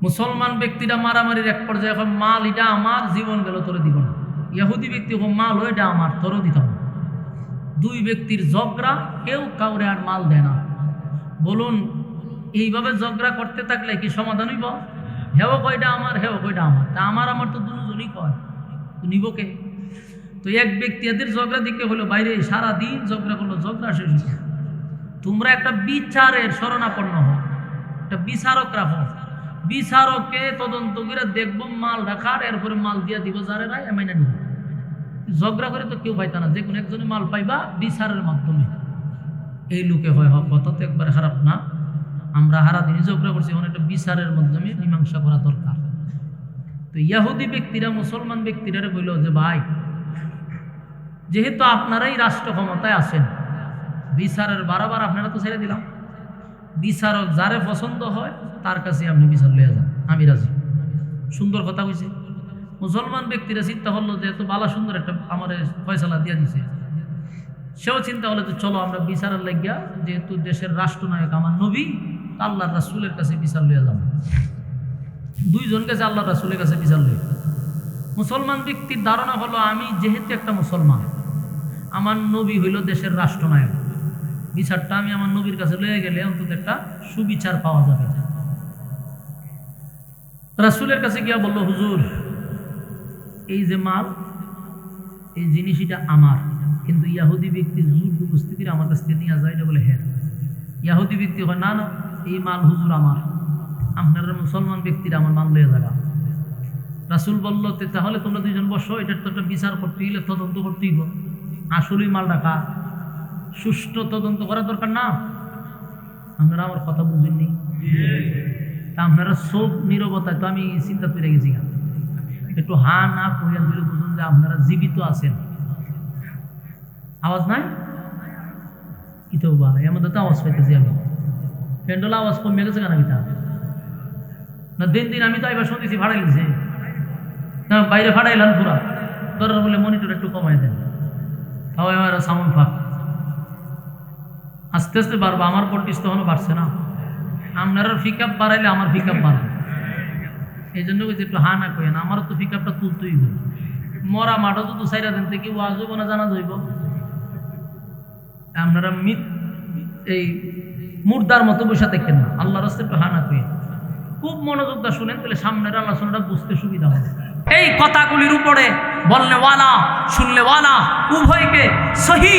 মুসলমান ব্যক্তিটা মারামারির এক পর্যায়ে এখন মাল এটা আমার, জীবন গেল তোরে দিব না। ইহুদি ব্যক্তি মাল ওইটা আমার, তোরও দিতাম না। দুই ব্যক্তির ঝগড়া, কেউ কাউরে আর মাল দেয় না। বলুন এইভাবে ঝগড়া করতে থাকলে কি সমাধান হইব? হেও কয়টা আমার, হেও কয়টা আমার, তা আমার তো দুজনই কয়, তো নিব কে? তো এক ব্যক্তি এদের ঝগড়া দিকে হলো বাইরে সারাদিন ঝগড়া করলো, ঝগড়া শেষ হয়েছে। তোমরা একটা বিচারের শরণাপন্ন হও, একটা বিচারক রাখো, বিচারককে তদন্ত করে দেখবো মাল রাখার, এরপরে মাল দিয়া দিব যারে রায় এমাইনা নিব। ঝগড়া করে তো কেউ পাইতা না, যে কোনো একজনে মাল পাইবা বিচারের মাধ্যমে। এই লোকে হয় কথা তো একবার খারাপ না, আমরা হারা দিনই ঝগড়া করছি, এখন একটা বিচারের মাধ্যমে মীমাংসা করা দরকার। তো ইয়াহুদি ব্যক্তিরা মুসলমান ব্যক্তিরা বলল যে ভাই, যেহেতু আপনারাই রাষ্ট্র ক্ষমতায় আছেন, বিচারের বারবার আপনারা তো ছেড়ে দিলাম, বিচারক যারে পছন্দ হয় তার কাছে আপনি বিচার লইয়া যান, আমি রাজি। সুন্দর কথা কইছে। মুসলমান ব্যক্তিরা চিন্তা করলো যে এত বালা সুন্দর একটা আমার ফয়সালা দিয়া দিছে, সেও চিন্তা করলো যে চলো আমরা বিচারের লাগিয়া, যেহেতু দেশের রাষ্ট্রনায়ক আমার নবী, আল্লাহর রাসূলের কাছে বিচার লইয়া যাব। দুইজন গেছে আল্লাহর রাসূলের কাছে বিচার লইয়া। মুসলমান ব্যক্তির ধারণা হলো আমি যেহেতু একটা মুসলমান, আমার নবী হইল দেশের রাষ্ট্রনায়ক, বিচারটা আমি আমার নবীর কাছে লইয়া গেলে অন্তত একটা সুবিচার পাওয়া যাবে। রাসূলের কাছে গিয়া বলল, হুজুর এই যে মাল, এই জিনিস এটা আমার, কিন্তু ইয়াহুদি ব্যক্তি হুজুর উপস্থিতির আমার কাছ থেকে নিয়ে যায়। এটা বলে হ্যাঁ। ইয়াহুদি ব্যক্তি হয় না না, এই মাল হুজুর আমার, আপনারা মুসলমান ব্যক্তিরা আমার মাল লইয়া যাবা। রাসূল বলল, তাহলে তোমরা দুইজন বসো, এটার তো একটা বিচার করতে হইলে তদন্ত করতে হইব, আসলেই মাল রাখা, সুষ্ঠু তদন্ত করা দরকার না? আপনারা আমার কথা বুঝেননি? তা আপনারা সব নীরবতায় তো আমি চিন্তা করে গেছি, একটু হা না কইয়া দিলে বুঝুন যে আপনারা জীবিত আছেন। আওয়াজ নাই কি তো বা এর মধ্যে তো আওয়াজ পাইতেছি আমি, প্যান্ডেল আওয়াজ কমে গেছে কেন? এটা না দিন দিন আমি তো এবার শুনতেছি ভাড়াই গেছে না, বাইরে ভাড়াইলাম পুরা, দরকার বলে মনিটর একটু কমাই দেন, তাও আমার সাউন্ড ফাঁক আস্তে আস্তে বাড়বো। আমার পটিস তখনও বাড়ছে না, আপনারা পিক আপ বাড়াইলে আমার পিক আপ বাড়বে। এই জন্য একটু হা না কই না, আমারও তো পিক আপটা তুলতেই হবে। মরা মাঠও তো সাইরা দেন থেকে ওয়াজ হইব না জানা যাইব। আপনারা এই মুর্দার মতো বসে থাকেন না, আল্লাহর রাস্তায় একটু হা না কই, খুব মনোযোগ দা শুনেন, তাহলে সামনের আলোচনাটা বুঝতে সুবিধা হবে। এই কথাগুলির উপরে বলনেওয়ালা শুনলেওয়ালা উভয়কে সহি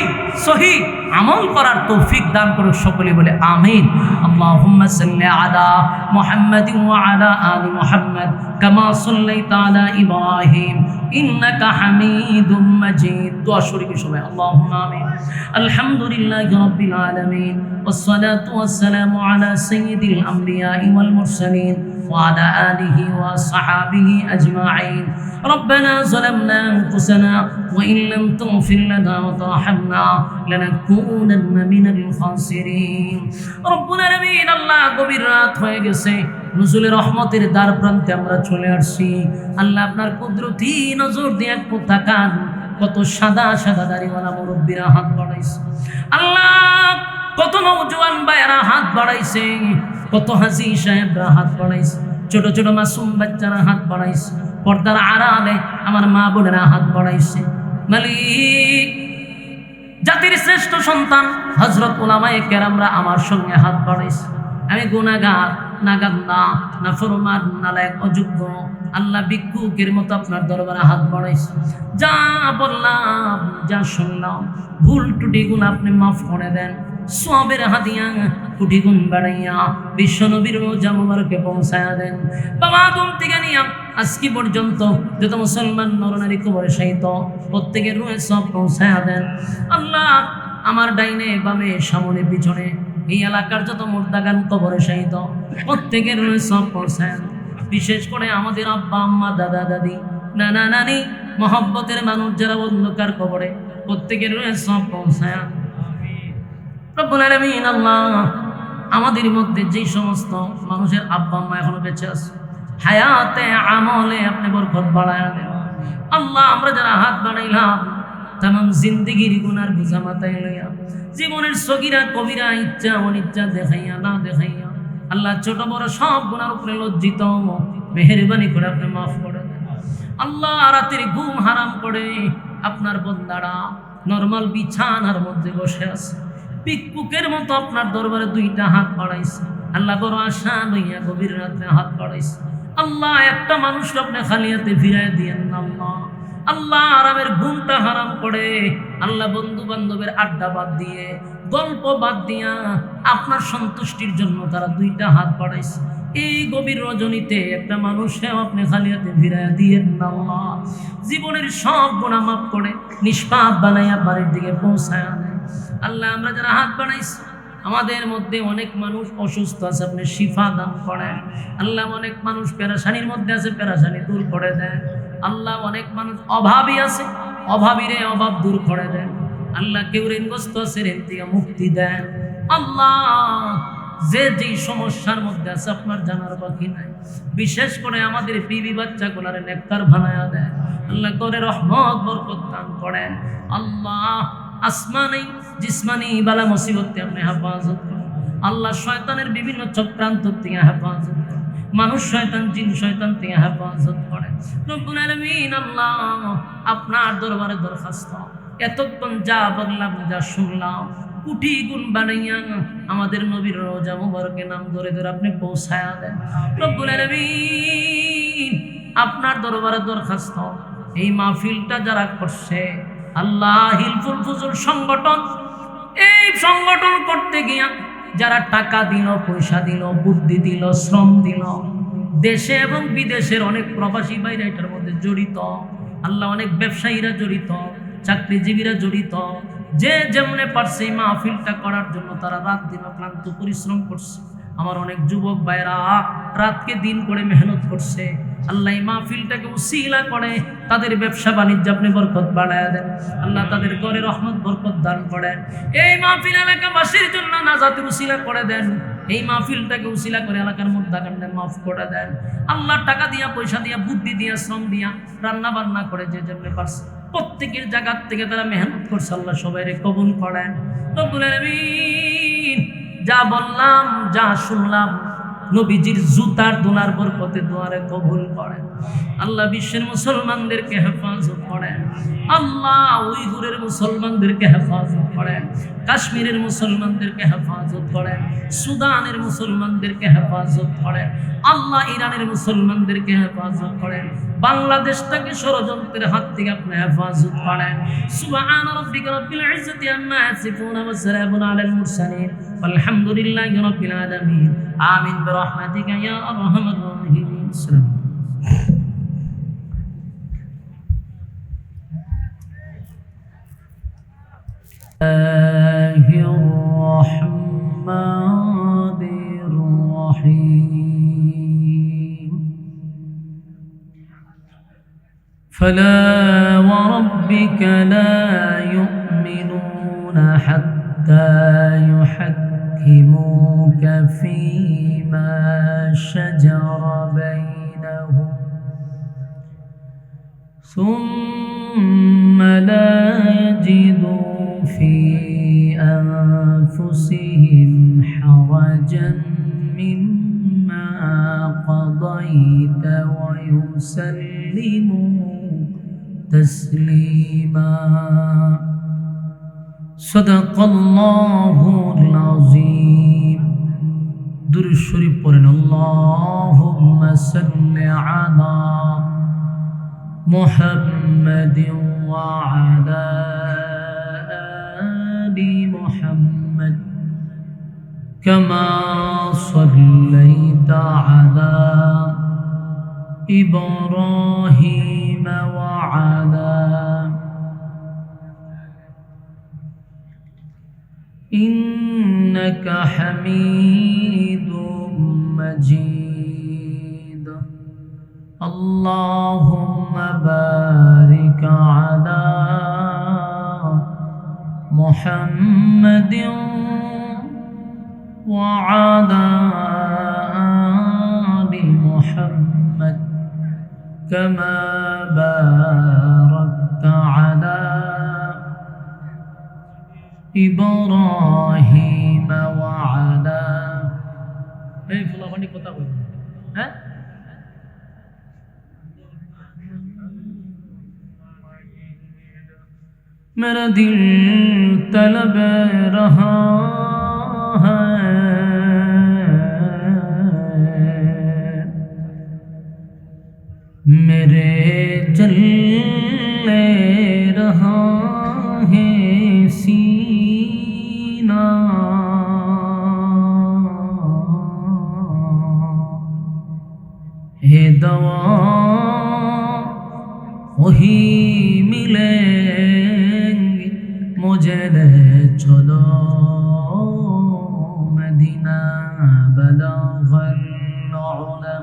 সহি আমল করার তৌফিক দান করুক সকলে বলে আমিন। আল্লাহুম্মা সাল্লি আলা মুহাম্মাদিন ওয়া আলা আলি মুহাম্মাদ কামা সাল্লাইতা আলা ইব্রাহিম ইন্নাকা হামিদুম মাজিদ। দোয়া শরীফে সবাই আল্লাহুম্মা আমিন। আলহামদুলিল্লাহি রাব্বিল আলামিন ওয়াসসালাতু ওয়াসসালামু আলা সাইয়্যিদিল আমবিয়া ওয়াল মুরসালিন وعلى آله وصحابه أجمعين. ربنا ظلمنا أنفسنا وإن لم تغفر لنا وترحمنا لنكونن من الخاسرين. ربنا العالمين الله গভীর রাত হয়ে গেছে, নুজুলের রহমতের দ্বার প্রান্তে আমরা চলে আসছি। আল্লাহ আপনার কুদরতি নজর দিয়ে একটু তাকান, কত সাদা সাদা দাড়িওয়ালা মুরব্বীরা হাত বাড়াইছে। আল্লাহ কত নওজোয়ান ভাইয়েরা হাত বাড়াইছে, কত হাজি সাহেবরা হাত বাড়াইছে, ছোট ছোট মাসুম বাচ্চারা হাত বাড়াইছে, পর্দার আড়ালে আমার মা বোনেরা হাত বাড়াইছে। মালিক, জাতির শ্রেষ্ঠ সন্তান হযরত উলামায়ে কেরামরা আমার সঙ্গে হাত বাড়াইছে। আমি গুনাহগার, নাগান্দা, নাফরমান, নালায়েক, অযোগ্য, আল্লাহ ভিক্ষুকের মতো আপনার দরবারে হাত বাড়াইছে। যা বললাম, যা শুনলাম, ভুল ত্রুটিগুলো আপনি মাফ করে দেন। সওয়াবের হাদিয়া কোটি গুণ বাড়াইয়া বিশ্ব নবীর রওজা মুবারকে পৌঁছায়া দেন। বাবা আদম থেকে নিয়া আজকে পর্যন্ত যত মুসলমান নরনারী কবরে শায়িত, প্রত্যেকের রূহে সওয়াব পৌঁছায়া দেন। আল্লাহ আমার ডাইনে বামে সামনে পিছনে এই এলাকার যত মুর্দাগান কবরে শায়িত, প্রত্যেকের রূহে সওয়াব পৌঁছায়া দেন। বিশেষ করে আমাদের আব্বা আম্মা, দাদা দাদি, নানা নানি, মহব্বতের মানুষ যারা অন্ধকার কবরে, প্রত্যেকের রূহে সওয়াব পৌঁছায়া। রব্বুল আলামিন আল্লাহ আমাদের মধ্যে যেই সমস্ত মানুষের আব্বা আম্মা এখনো বেঁচে আছে, হায়াতে আমলে আপনি বরকত বাড়ায়া দেন। আল্লাহ আমরা যারা হাত বাড়াইলাম, তামাম জিন্দেগির গুনার বোঝা মাথায় লইয়া, জীবনের সগীরা কবিরা ইচ্ছা অনিচ্ছা দেখাইয়া না দেখাইয়া, আল্লাহ ছোট বড় সব গুনার উপরে লজ্জিত, মেহেরবানি করে আপনি মাফ করে দেন। আল্লাহ রাতের ঘুম হারাম করে আপনার বান্দারা নরমাল বিছানার মধ্যে বসে আছে, ভিক্ষুকের মতো আপনার দরবারে দুইটা হাত বাড়াইছে। আল্লাহ বড় আশা লইয়া গভীর রাতে হাত বাড়াইছে। আল্লাহ একটা মানুষ আপনি খালি হাতে ফিরাই দিয়েন না আল্লাহ। আল্লাহ আরামের ঘুমটা হারাম করে, আল্লাহ বন্ধু বান্ধবের আড্ডা বাদ দিয়ে, গল্প বাদ দিয়া আপনার সন্তুষ্টির জন্য তারা দুইটা হাত বাড়াইছে। এই গভীর রজনীতে একটা মানুষেও আপনি খালি হাতে ফিরাইয়া দিয়েন না আল্লাহ। জীবনের সব গুনাহ মাফ করে নিষ্পাপ বানাইয়া বাড়ির দিকে পৌঁছায় দেন আল্লাহ। আমরা যারা হাত বানাইছি, আমাদের মধ্যে অনেক মানুষ অসুস্থ আছে, আপনি শিফা দান করেন আল্লাহ। অনেক মানুষ পেরেশানির মধ্যে আছে, পেরেশানি দূর করে দেন আল্লাহ। অনেক মানুষ অভাবী আছে, অভাবীরে অভাব দূর করে দেন আল্লাহ। কেউ ঋণগ্রস্ত আছে, ঋণ থেকে মুক্তি দেন আল্লাহ। যে যেই সমস্যার মধ্যে আছে আপনার জানার বাকি নাই। বিশেষ করে আমাদের বিবি বাচ্চাগুলার নেককার বানায়া দেন আল্লাহ। করে রহমত বরকত দান করেন আল্লাহ। আসমানি জিসমানি বালা মুসিবতে আপনি হেফাজত করেন আল্লাহ। শয়তানের বিভিন্ন চক্রান্ত থেকে হেফাজত করেন, মানুষ শয়তান জিন শয়তান থেকে হেফাজত করেন রব্বুল আলামিন আল্লাহ। আপনার দরবারে দরখাস্ত, এতক্ষণ যা বললাম যা শুনলাম কোটি গুণ বানাইয়া আমাদের নবীর রওজা মুবারকে নাম ধরে ধরে আপনি পৌঁছায়া দেন রব্বুল আলামিন। আপনার দরবারে দরখাস্ত, এই মাহফিলটা যারা করছে আল্লাহ, হিলফুল ফুজুল সংগঠন, এই সংগঠন করতে গিয়া যারা টাকা দিল, পয়সা দিল, বুদ্ধি দিল, শ্রম দিল, দেশে এবং বিদেশের অনেক প্রবাসী ভাইরা এটার মধ্যে জড়িত আল্লাহ। অনেক ব্যবসায়ীরা জড়িত, চাকরিজীবীরা জড়িত, যে যেমনে পারছে এই মাহফিলটা করার জন্য তারা রাত দিন অক্লান্ত পরিশ্রম করছে। আমার অনেক যুবক ভাইরা রাতকে দিন করে মেহনত করছে আল্লাহ। এই মাহফিলটাকে উসিলা করে তাদের ব্যবসা বাণিজ্য আপনি বরকত বাড়ায়া দেন আল্লাহ। তাদের ঘরে রহমত বরকত দান করেন। এই মাহফিল এলাকাবাসীর জন্য নাজাতের উসিলা করে দেন। এই মাহফিলটাকে উসিলা করে এলাকার মুদ্দাকাণ্ডে মাফ করে দেন আল্লাহ। টাকা দিয়া, পয়সা দিয়া, বুদ্ধি দিয়া, শ্রম দিয়া, রান্না বান্না করে যে যেমনে পারছে প্রত্যেকের জায়গার থেকে তারা মেহনত করছে আল্লাহ। সবাইরে কবুল করেন রব্বুল আলামিন। যা বললাম যা শুনলাম নবীজির জুতার দোলার বরকতে দোয়ারে কবুল করেন আল্লাহ। বিশ্বের মুসলমানদেরকে হেফাজত করেন আল্লাহ। উইগুরের মুসলমানদেরকে হেফাজত করেন, কাশ্মীরের মুসলমানদেরকে হেফাজত করেন, সুদানের মুসলমানদেরকে হেফাজত করেন আল্লাহ। ইরানের মুসলমানদেরকে হেফাজত করেন। বাংলাদেশটাকে ষড়যন্ত্রের হাত থেকে আপনি হেফাজত করেন। সুবহান রাব্বিকা রাব্বিল ইজ্জাতি আম্মা ইয়াসিফুন ওয়া সালামুন আলাল মুরসালিন আলহামদুলিল্লাহি রাব্বিল আলামিন আমিন বিরহমাতিকা ইয়া আরহামার রাহিমিন। فلا وربك لا يؤمنون حتى يحكموك فيما شجر بينهم ثم لا يجدوا في أنفسهم حرجا مما قضيت ويسلموا تسليما صدق الله العظيم। দুরূদ শরীফ পড়েন আল্লাহুম্মা সাল্লি আলা মুহাম্মাদিন ওয়া আলা আলি মুহাম্মাদ কামা সাল্লাইতা আলা إبراهيم وعلى إنك حميد مجيد اللهم بارك على محمد وعلى آل محمد كما باركت على إبراهيم وعلى এই ফুলাফানি কথা কই হ্যাঁ मेरा दिल तलब रहा है मेरे जल रहा है सीना दवा वही मिलेंगी मुझे ले चलो मदीना बलगल उला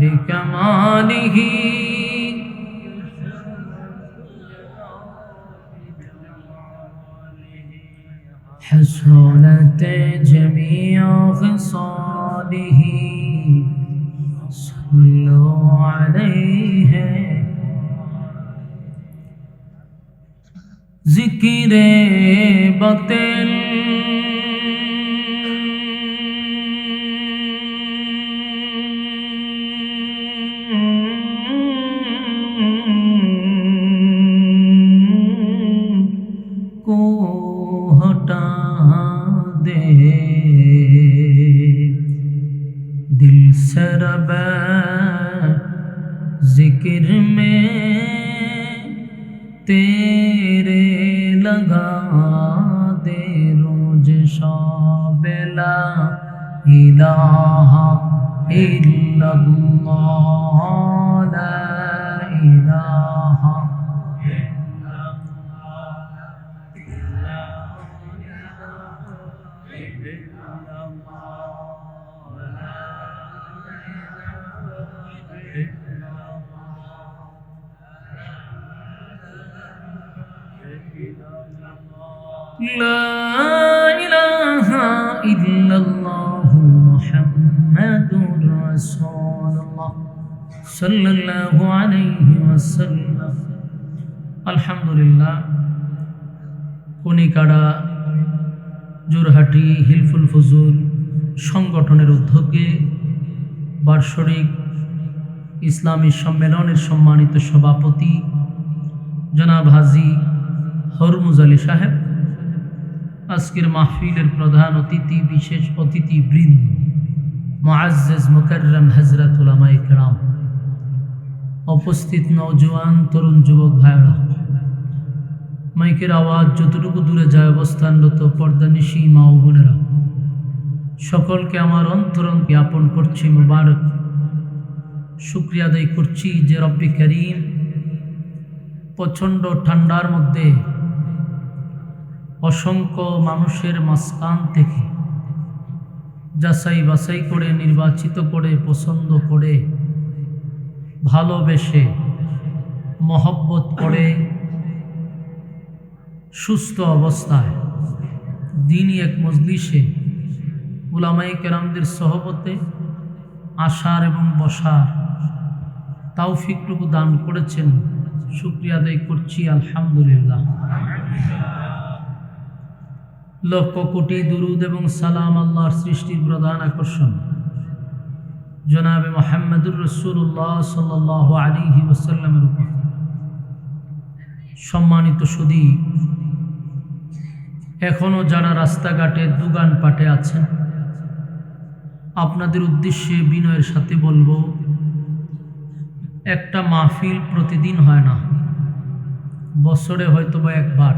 बिकमालिही حسنت جميع خصاله صلوا عليه ذکر باطل کو हटा दे दिल से रब जिक्र में तेरे लगा दे रोज शाबला इलाहा इल्लल्लाह ला इलाहा لا إله إلا الله محمد رسول الله صلى الله عليه وسلم الحمد لله কনিকাড়া জোরহাটি হিলফুল ফজুল সংগঠনের উদ্যোগে বার্ষিক ইসলামী সম্মেলনের সম্মানিত সভাপতি জনাব হাজী হরমুজ আলী সাহেব, আজকের মাহফিলের প্রধান অতিথি, বিশেষ অতিথি বৃন্দ, মুআজ্জাজ মুকাররম হযরত উলামায়ে কেরাম, উপস্থিত নওজোয়ান তরুণ যুবক ভাইরা, মাইকের আওয়াজ যতটুকু দূরে যায় অবস্থানরত পর্দানিশী মা ও বোনেরা, সকলকে আমার অন্তরঙ্গ জ্ঞাপন করছি মুবারক। শুকরিয়া আদায় করছি যে রব্বি করিম প্রচণ্ড ঠান্ডার মধ্যে অসংখ্য মানুষের মাঝখান থেকে যাচাই বাছাই করে, নির্বাচিত করে, পছন্দ করে, ভালোবেসে, মহব্বত করে, সুস্থ অবস্থায় দিনই এক মজলিসে উলামায়ে কেরামদের সহবতে আসার এবং বসার তাওফিকটুকু দান করেছেন। শুকরিয়া আদায় করছি আলহামদুলিল্লাহ। লক্ষ কোটি দুরুদ এবং সালাম আল্লাহর সৃষ্টির প্রধান আকর্ষণ জনাবে মুহাম্মদুর রাসূলুল্লাহ সাল্লাল্লাহু আলাইহি ওয়াসাল্লামের উপর। সম্মানিত সুধী, এখনও যারা রাস্তাঘাটে দোকানপাটে আছেন, আপনাদের উদ্দেশ্যে বিনয়ের সাথে বলবো, একটা মাহফিল প্রতিদিন হয় না, বছরে হয়তোবা একবার।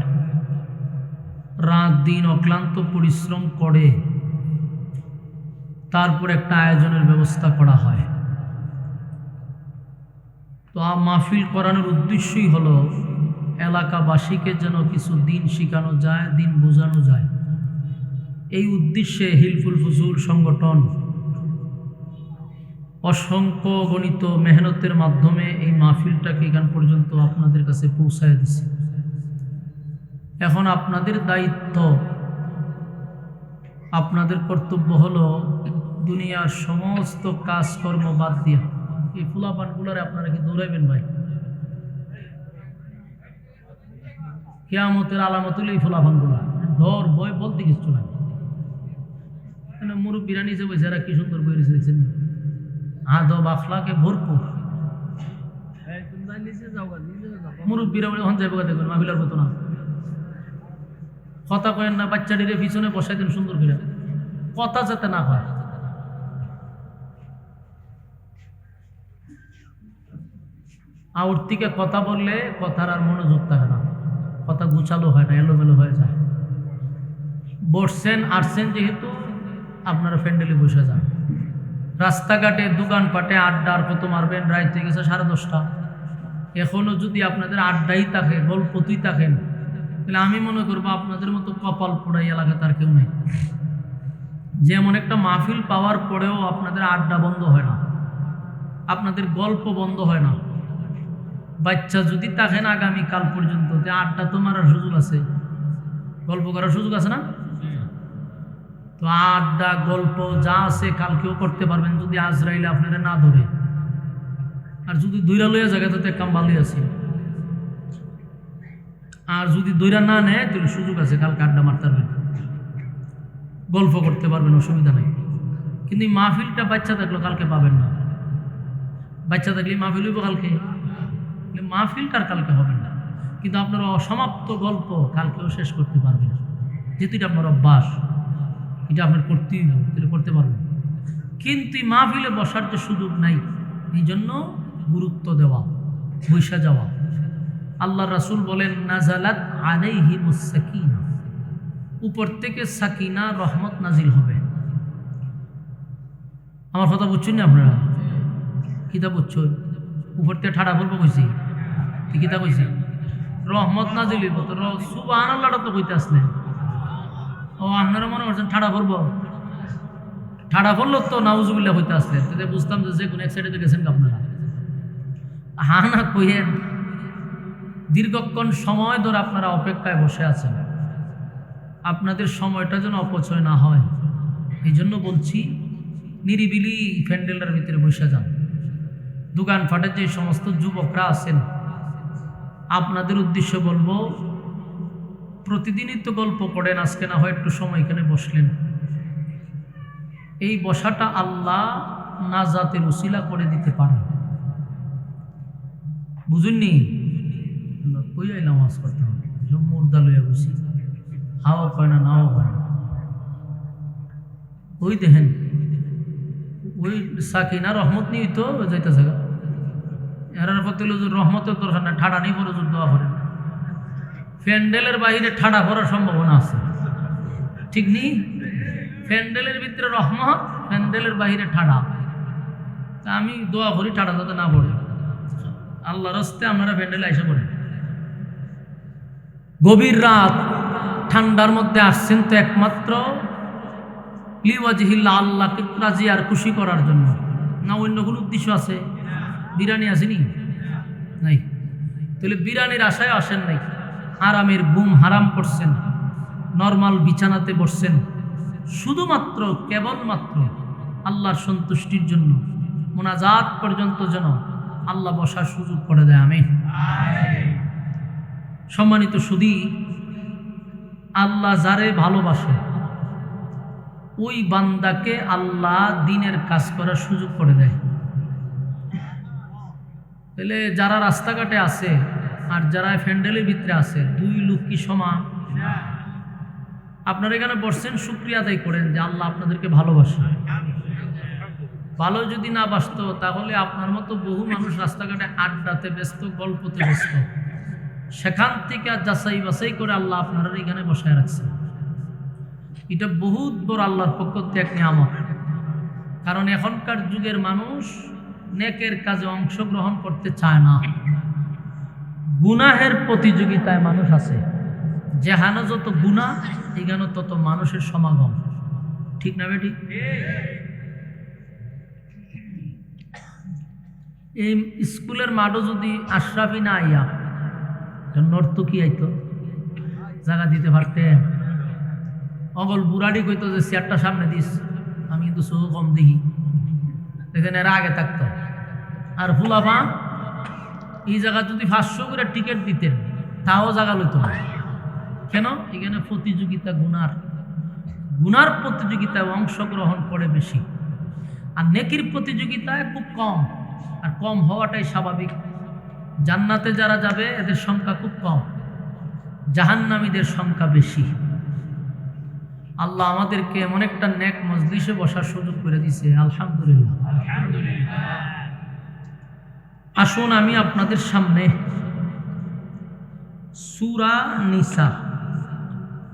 রাত দিন অক্লান্ত পরিশ্রম করে তারপর একটা আয়োজনের ব্যবস্থা করা হয়। তো মাহফিল করানোর উদ্দেশ্যই হলো এলাকাবাসীকে যেন কিছু দিন শেখানো যায়, দিন বোঝানো যায়। এই উদ্দেশ্যে হিলফুল ফজুল সংগঠন অসংখ্য গণিত মেহনতের মাধ্যমে এই মাহফিলটাকে এখান পর্যন্ত আপনাদের কাছে পৌঁছায় দিছে। এখন আপনাদের দায়িত্ব, আপনাদের কর্তব্য হলো দুনিয়ার সমস্ত কাজকর্ম বাদ দিয়া এই ফুলাপানগুলারে আপনারা কি দৌড়াইবেন ভাই? কিয়ামতের আলামত হলো এই ফুলাপানগুলা। ডর ভয় বলতে কিছু না। মুরব্বীরা নিচে বসে এরা কি সুন্দর বই রেখেছেন, আদব আখলাকে ভরপুর। মুরব্বীরা ওখান যাইব দেখবেন মাহফিলের মতো না, কথা কয়েন না, বাচ্চাটিরে পিছনে বসাই দেন সুন্দর করে, কথা যাতে না হয়। আউট থেকে কথা বললে কথার আর মনোযোগ থাকে না, কথা গুছালো হয় না, এলোমেলো হয়ে যায়। বসছেন আসছেন যেহেতু আপনারা ফ্যান্ডেলে বসে যান, রাস্তাঘাটে দোকানপাটে আড্ডার কত মারবেন, রাত হয়ে গেছে 10:30। এখনও যদি আপনাদের আড্ডাই থাকে, গল্পতেই থাকেন, তাহলে আমি মনে করবো আপনাদের মতো কপাল পোড়াই এলাকা তার কেউ নেই। যেমন একটা মাহফিল পাওয়ার পরেও আপনাদের আড্ডা বন্ধ হয় না, আপনাদের গল্প বন্ধ হয় না। বাচ্চা যদি থাকেন আগামীকাল পর্যন্ত, আড্ডা তো মারার সুযোগ আছে, গল্প করার সুযোগ আছে না? তো আড্ডা গল্প যা আছে কালকেও করতে পারবেন, যদি আজরাইলে আপনারা না ধরে। আর যদি দৈরা লইয়া জায়গা তো কাম ভালোই আছে। আর যদি দৈরা না নেয় তাহলে সুযোগ আছে, কালকে আড্ডা মারতে পারবেন, গল্প করতে পারবেন, অসুবিধা নেই। কিন্তু এই মাহফিলটা বাচ্চা থাকলো কালকে পাবেন না। বাচ্চা থাকলে মাহফিল হইব কালকে, মাহফিলটার কালকে হবে না। কিন্তু আপনারা অসমাপ্ত গল্প কালকেও শেষ করতে পারবেন, যেহেতু এটা আপনার অভ্যাস, এটা আপনার করতেই হবে, তাহলে করতে পারবেন। কিন্তু এই মাহফিলে বসার যে সুযোগ নাই, এই জন্য গুরুত্ব দেওয়া, বৈশা যাওয়া। আল্লাহ রাসূল বলেন, নাজালাত আলাইহিমুস সাকিনা, উপর থেকে সাকিনা রহমত নাজিল হবে। আমার কথা বুঝছেন না আপনারা? কিতা বুঝছেন? উপর থেকে ঠাড়া বলবো কইছি, কিতা কইছি? রহমত নাজিল হইব। তো সুবহানাল্লাহটা তো কইতে আসলেন। ও আপনারা মনে করছেন ঠাড়া পড়বো? ঠাড়া পড়লো তো নাউজুবিল্লাহ হইতে আসলেন, তাহলে বুঝতাম যে কোনো এক সাইডে গেছেন আপনারা। হা না কইয়েন, দীর্ঘক্ষণ সময় ধরে আপনারা অপেক্ষায় বসে আছেন, আপনাদের সময়টা যেন অপচয় না হয়, এই জন্য বলছি নিরিবিলি প্যান্ডেলের ভিতরে বসে যান। দোকানপাটে যে সমস্ত যুবকরা আছেন, আপনাদের উদ্দেশ্য বলবো, প্রতিদিনই তো গল্প করেন, আজকে না হয় একটু সময় এখানে বসলেন। এই বসাটা আল্লাহ নাজাতের উসিলা করে দিতে পারে, বুঝুননি? কই নামাজ করতে হবে, মুর্দা লইয়া বসি, হাওয়া কয় না, নাও কয় না। ওই দেখেন, ওই সাকিনা রহমত নিয়ে তো যাইতে থাকা, এর প্রতি রহমতের দরকার না, ঠাডা নেই বড় দোয়া করেন। প্যান্ডেলের বাইরে ঠাডা পড়ার সম্ভাবনা আছে, ঠিক নেই? প্যান্ডেলের ভিতরে রহমত, প্যান্ডেলের বাইরে ঠাডা। তা আমি দোয়া করি ঠাডা যাতে না পড়ে। আল্লাহর রাস্তে আপনারা প্যান্ডেলে এসে পড়েন। গভীর রাত, ঠান্ডার মধ্যে আসছেন তো একমাত্র লিওয়াজহিল্লাহ, আল্লাহকে রাজি আর খুশি করার জন্য, না অন্য কোনো উদ্দেশ্য আছে? বিরিয়ানি আসেনি নাই? তাহলে বিরিয়ানির আশায় আসেন নাই, আরামের ঘুম হারাম করছেন, নর্মাল বিছানাতে বসছেন, শুধুমাত্র কেবলমাত্র আল্লাহর সন্তুষ্টির জন্য, মোনাজাত পর্যন্ত যেন আল্লাহ বসার সুযোগ করে দেয়। আমিন। সম্মানিত সুধী, আল্লাহ যারে ভালোবাসে ওই বান্দাকে আল্লাহ দিনের কাজ করার সুযোগ করে দেয়। তাহলে যারা রাস্তাঘাটে আছে আর যারা প্যান্ডেলের ভিতরে আছে, দুই লোক কি সমান? আপনারা এখানে বসছেন, শুকরিয়া আদায় করেন যে আল্লাহ আপনাদেরকে ভালোবাসে। ভালো যদি না বাসত তাহলে আপনার মতো বহু মানুষ রাস্তাঘাটে আড্ডাতে ব্যস্ত, গল্পতে ব্যস্ত, সেখান থেকে যাচাই বাছাই করে আল্লাহ আপনারা এখানে বসায় রাখছে। এটা বহুত বড় আল্লাহর পক্ষ থেকে এক নিয়ামত। কারণ এখনকার যুগের মানুষ নেকের কাজে অংশগ্রহণ করতে চায় না, গুনাহের প্রতিযোগিতায় মানুষ আছে। যেখানে যত গুনাহ, এখানে তত মানুষের সমাগম, ঠিক না বেটি? এই স্কুলের মাঠও যদি আশরাফি না আইয়া নর্তকী আইতো, জায়গা দিতে পারতেন। অগল বুড়াড়ি কইতো যে চেয়ারটা সামনে দিস, আমি কিন্তু চোখ কম দেখি, এখানে এরা আগে থাকতো। আর ফুলাফা এই জায়গা যদি 500 করে টিকিট দিতেন তাও জায়গা লইতো না। কেন? এখানে প্রতিযোগিতা, গুনার প্রতিযোগিতায় অংশগ্রহণ করে বেশি, আর নেকির প্রতিযোগিতায় খুব কম। আর কম হওয়াটাই স্বাভাবিক। জান্নাতে যারা যাবে এদের সংখ্যা খুব কম, জাহান্নামীদের সংখ্যা বেশি। আল্লাহ আমাদেরকে এমন একটা নেক মজলিসে বসার সুযোগ করে দিয়েছে, আলহামদুলিল্লাহ। আসুন আমি আপনাদের সামনে সূরা নিসা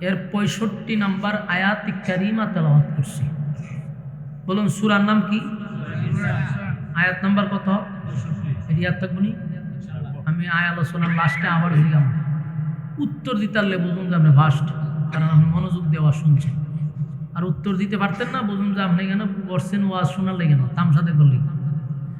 এর 65 নম্বর আয়াত কারিমা তেলাওয়াত করছি। বলুন সূরার নাম কি? আয়াত নাম্বার কত? ইয়াদ থাকবনি। আমি আলোচনার লাস্টে আবার জিগাম, উত্তর দিতে পারলে বুঝুন যে আপনি ফার্স্ট, কারণ আপনি মনোযোগ দেওয়া শুনছেন। আর উত্তর দিতে পারতেন না, বুঝুন যে আপনি কেন করছেন ওয়াজ শোনার লেগে না, তামসাতে করলে।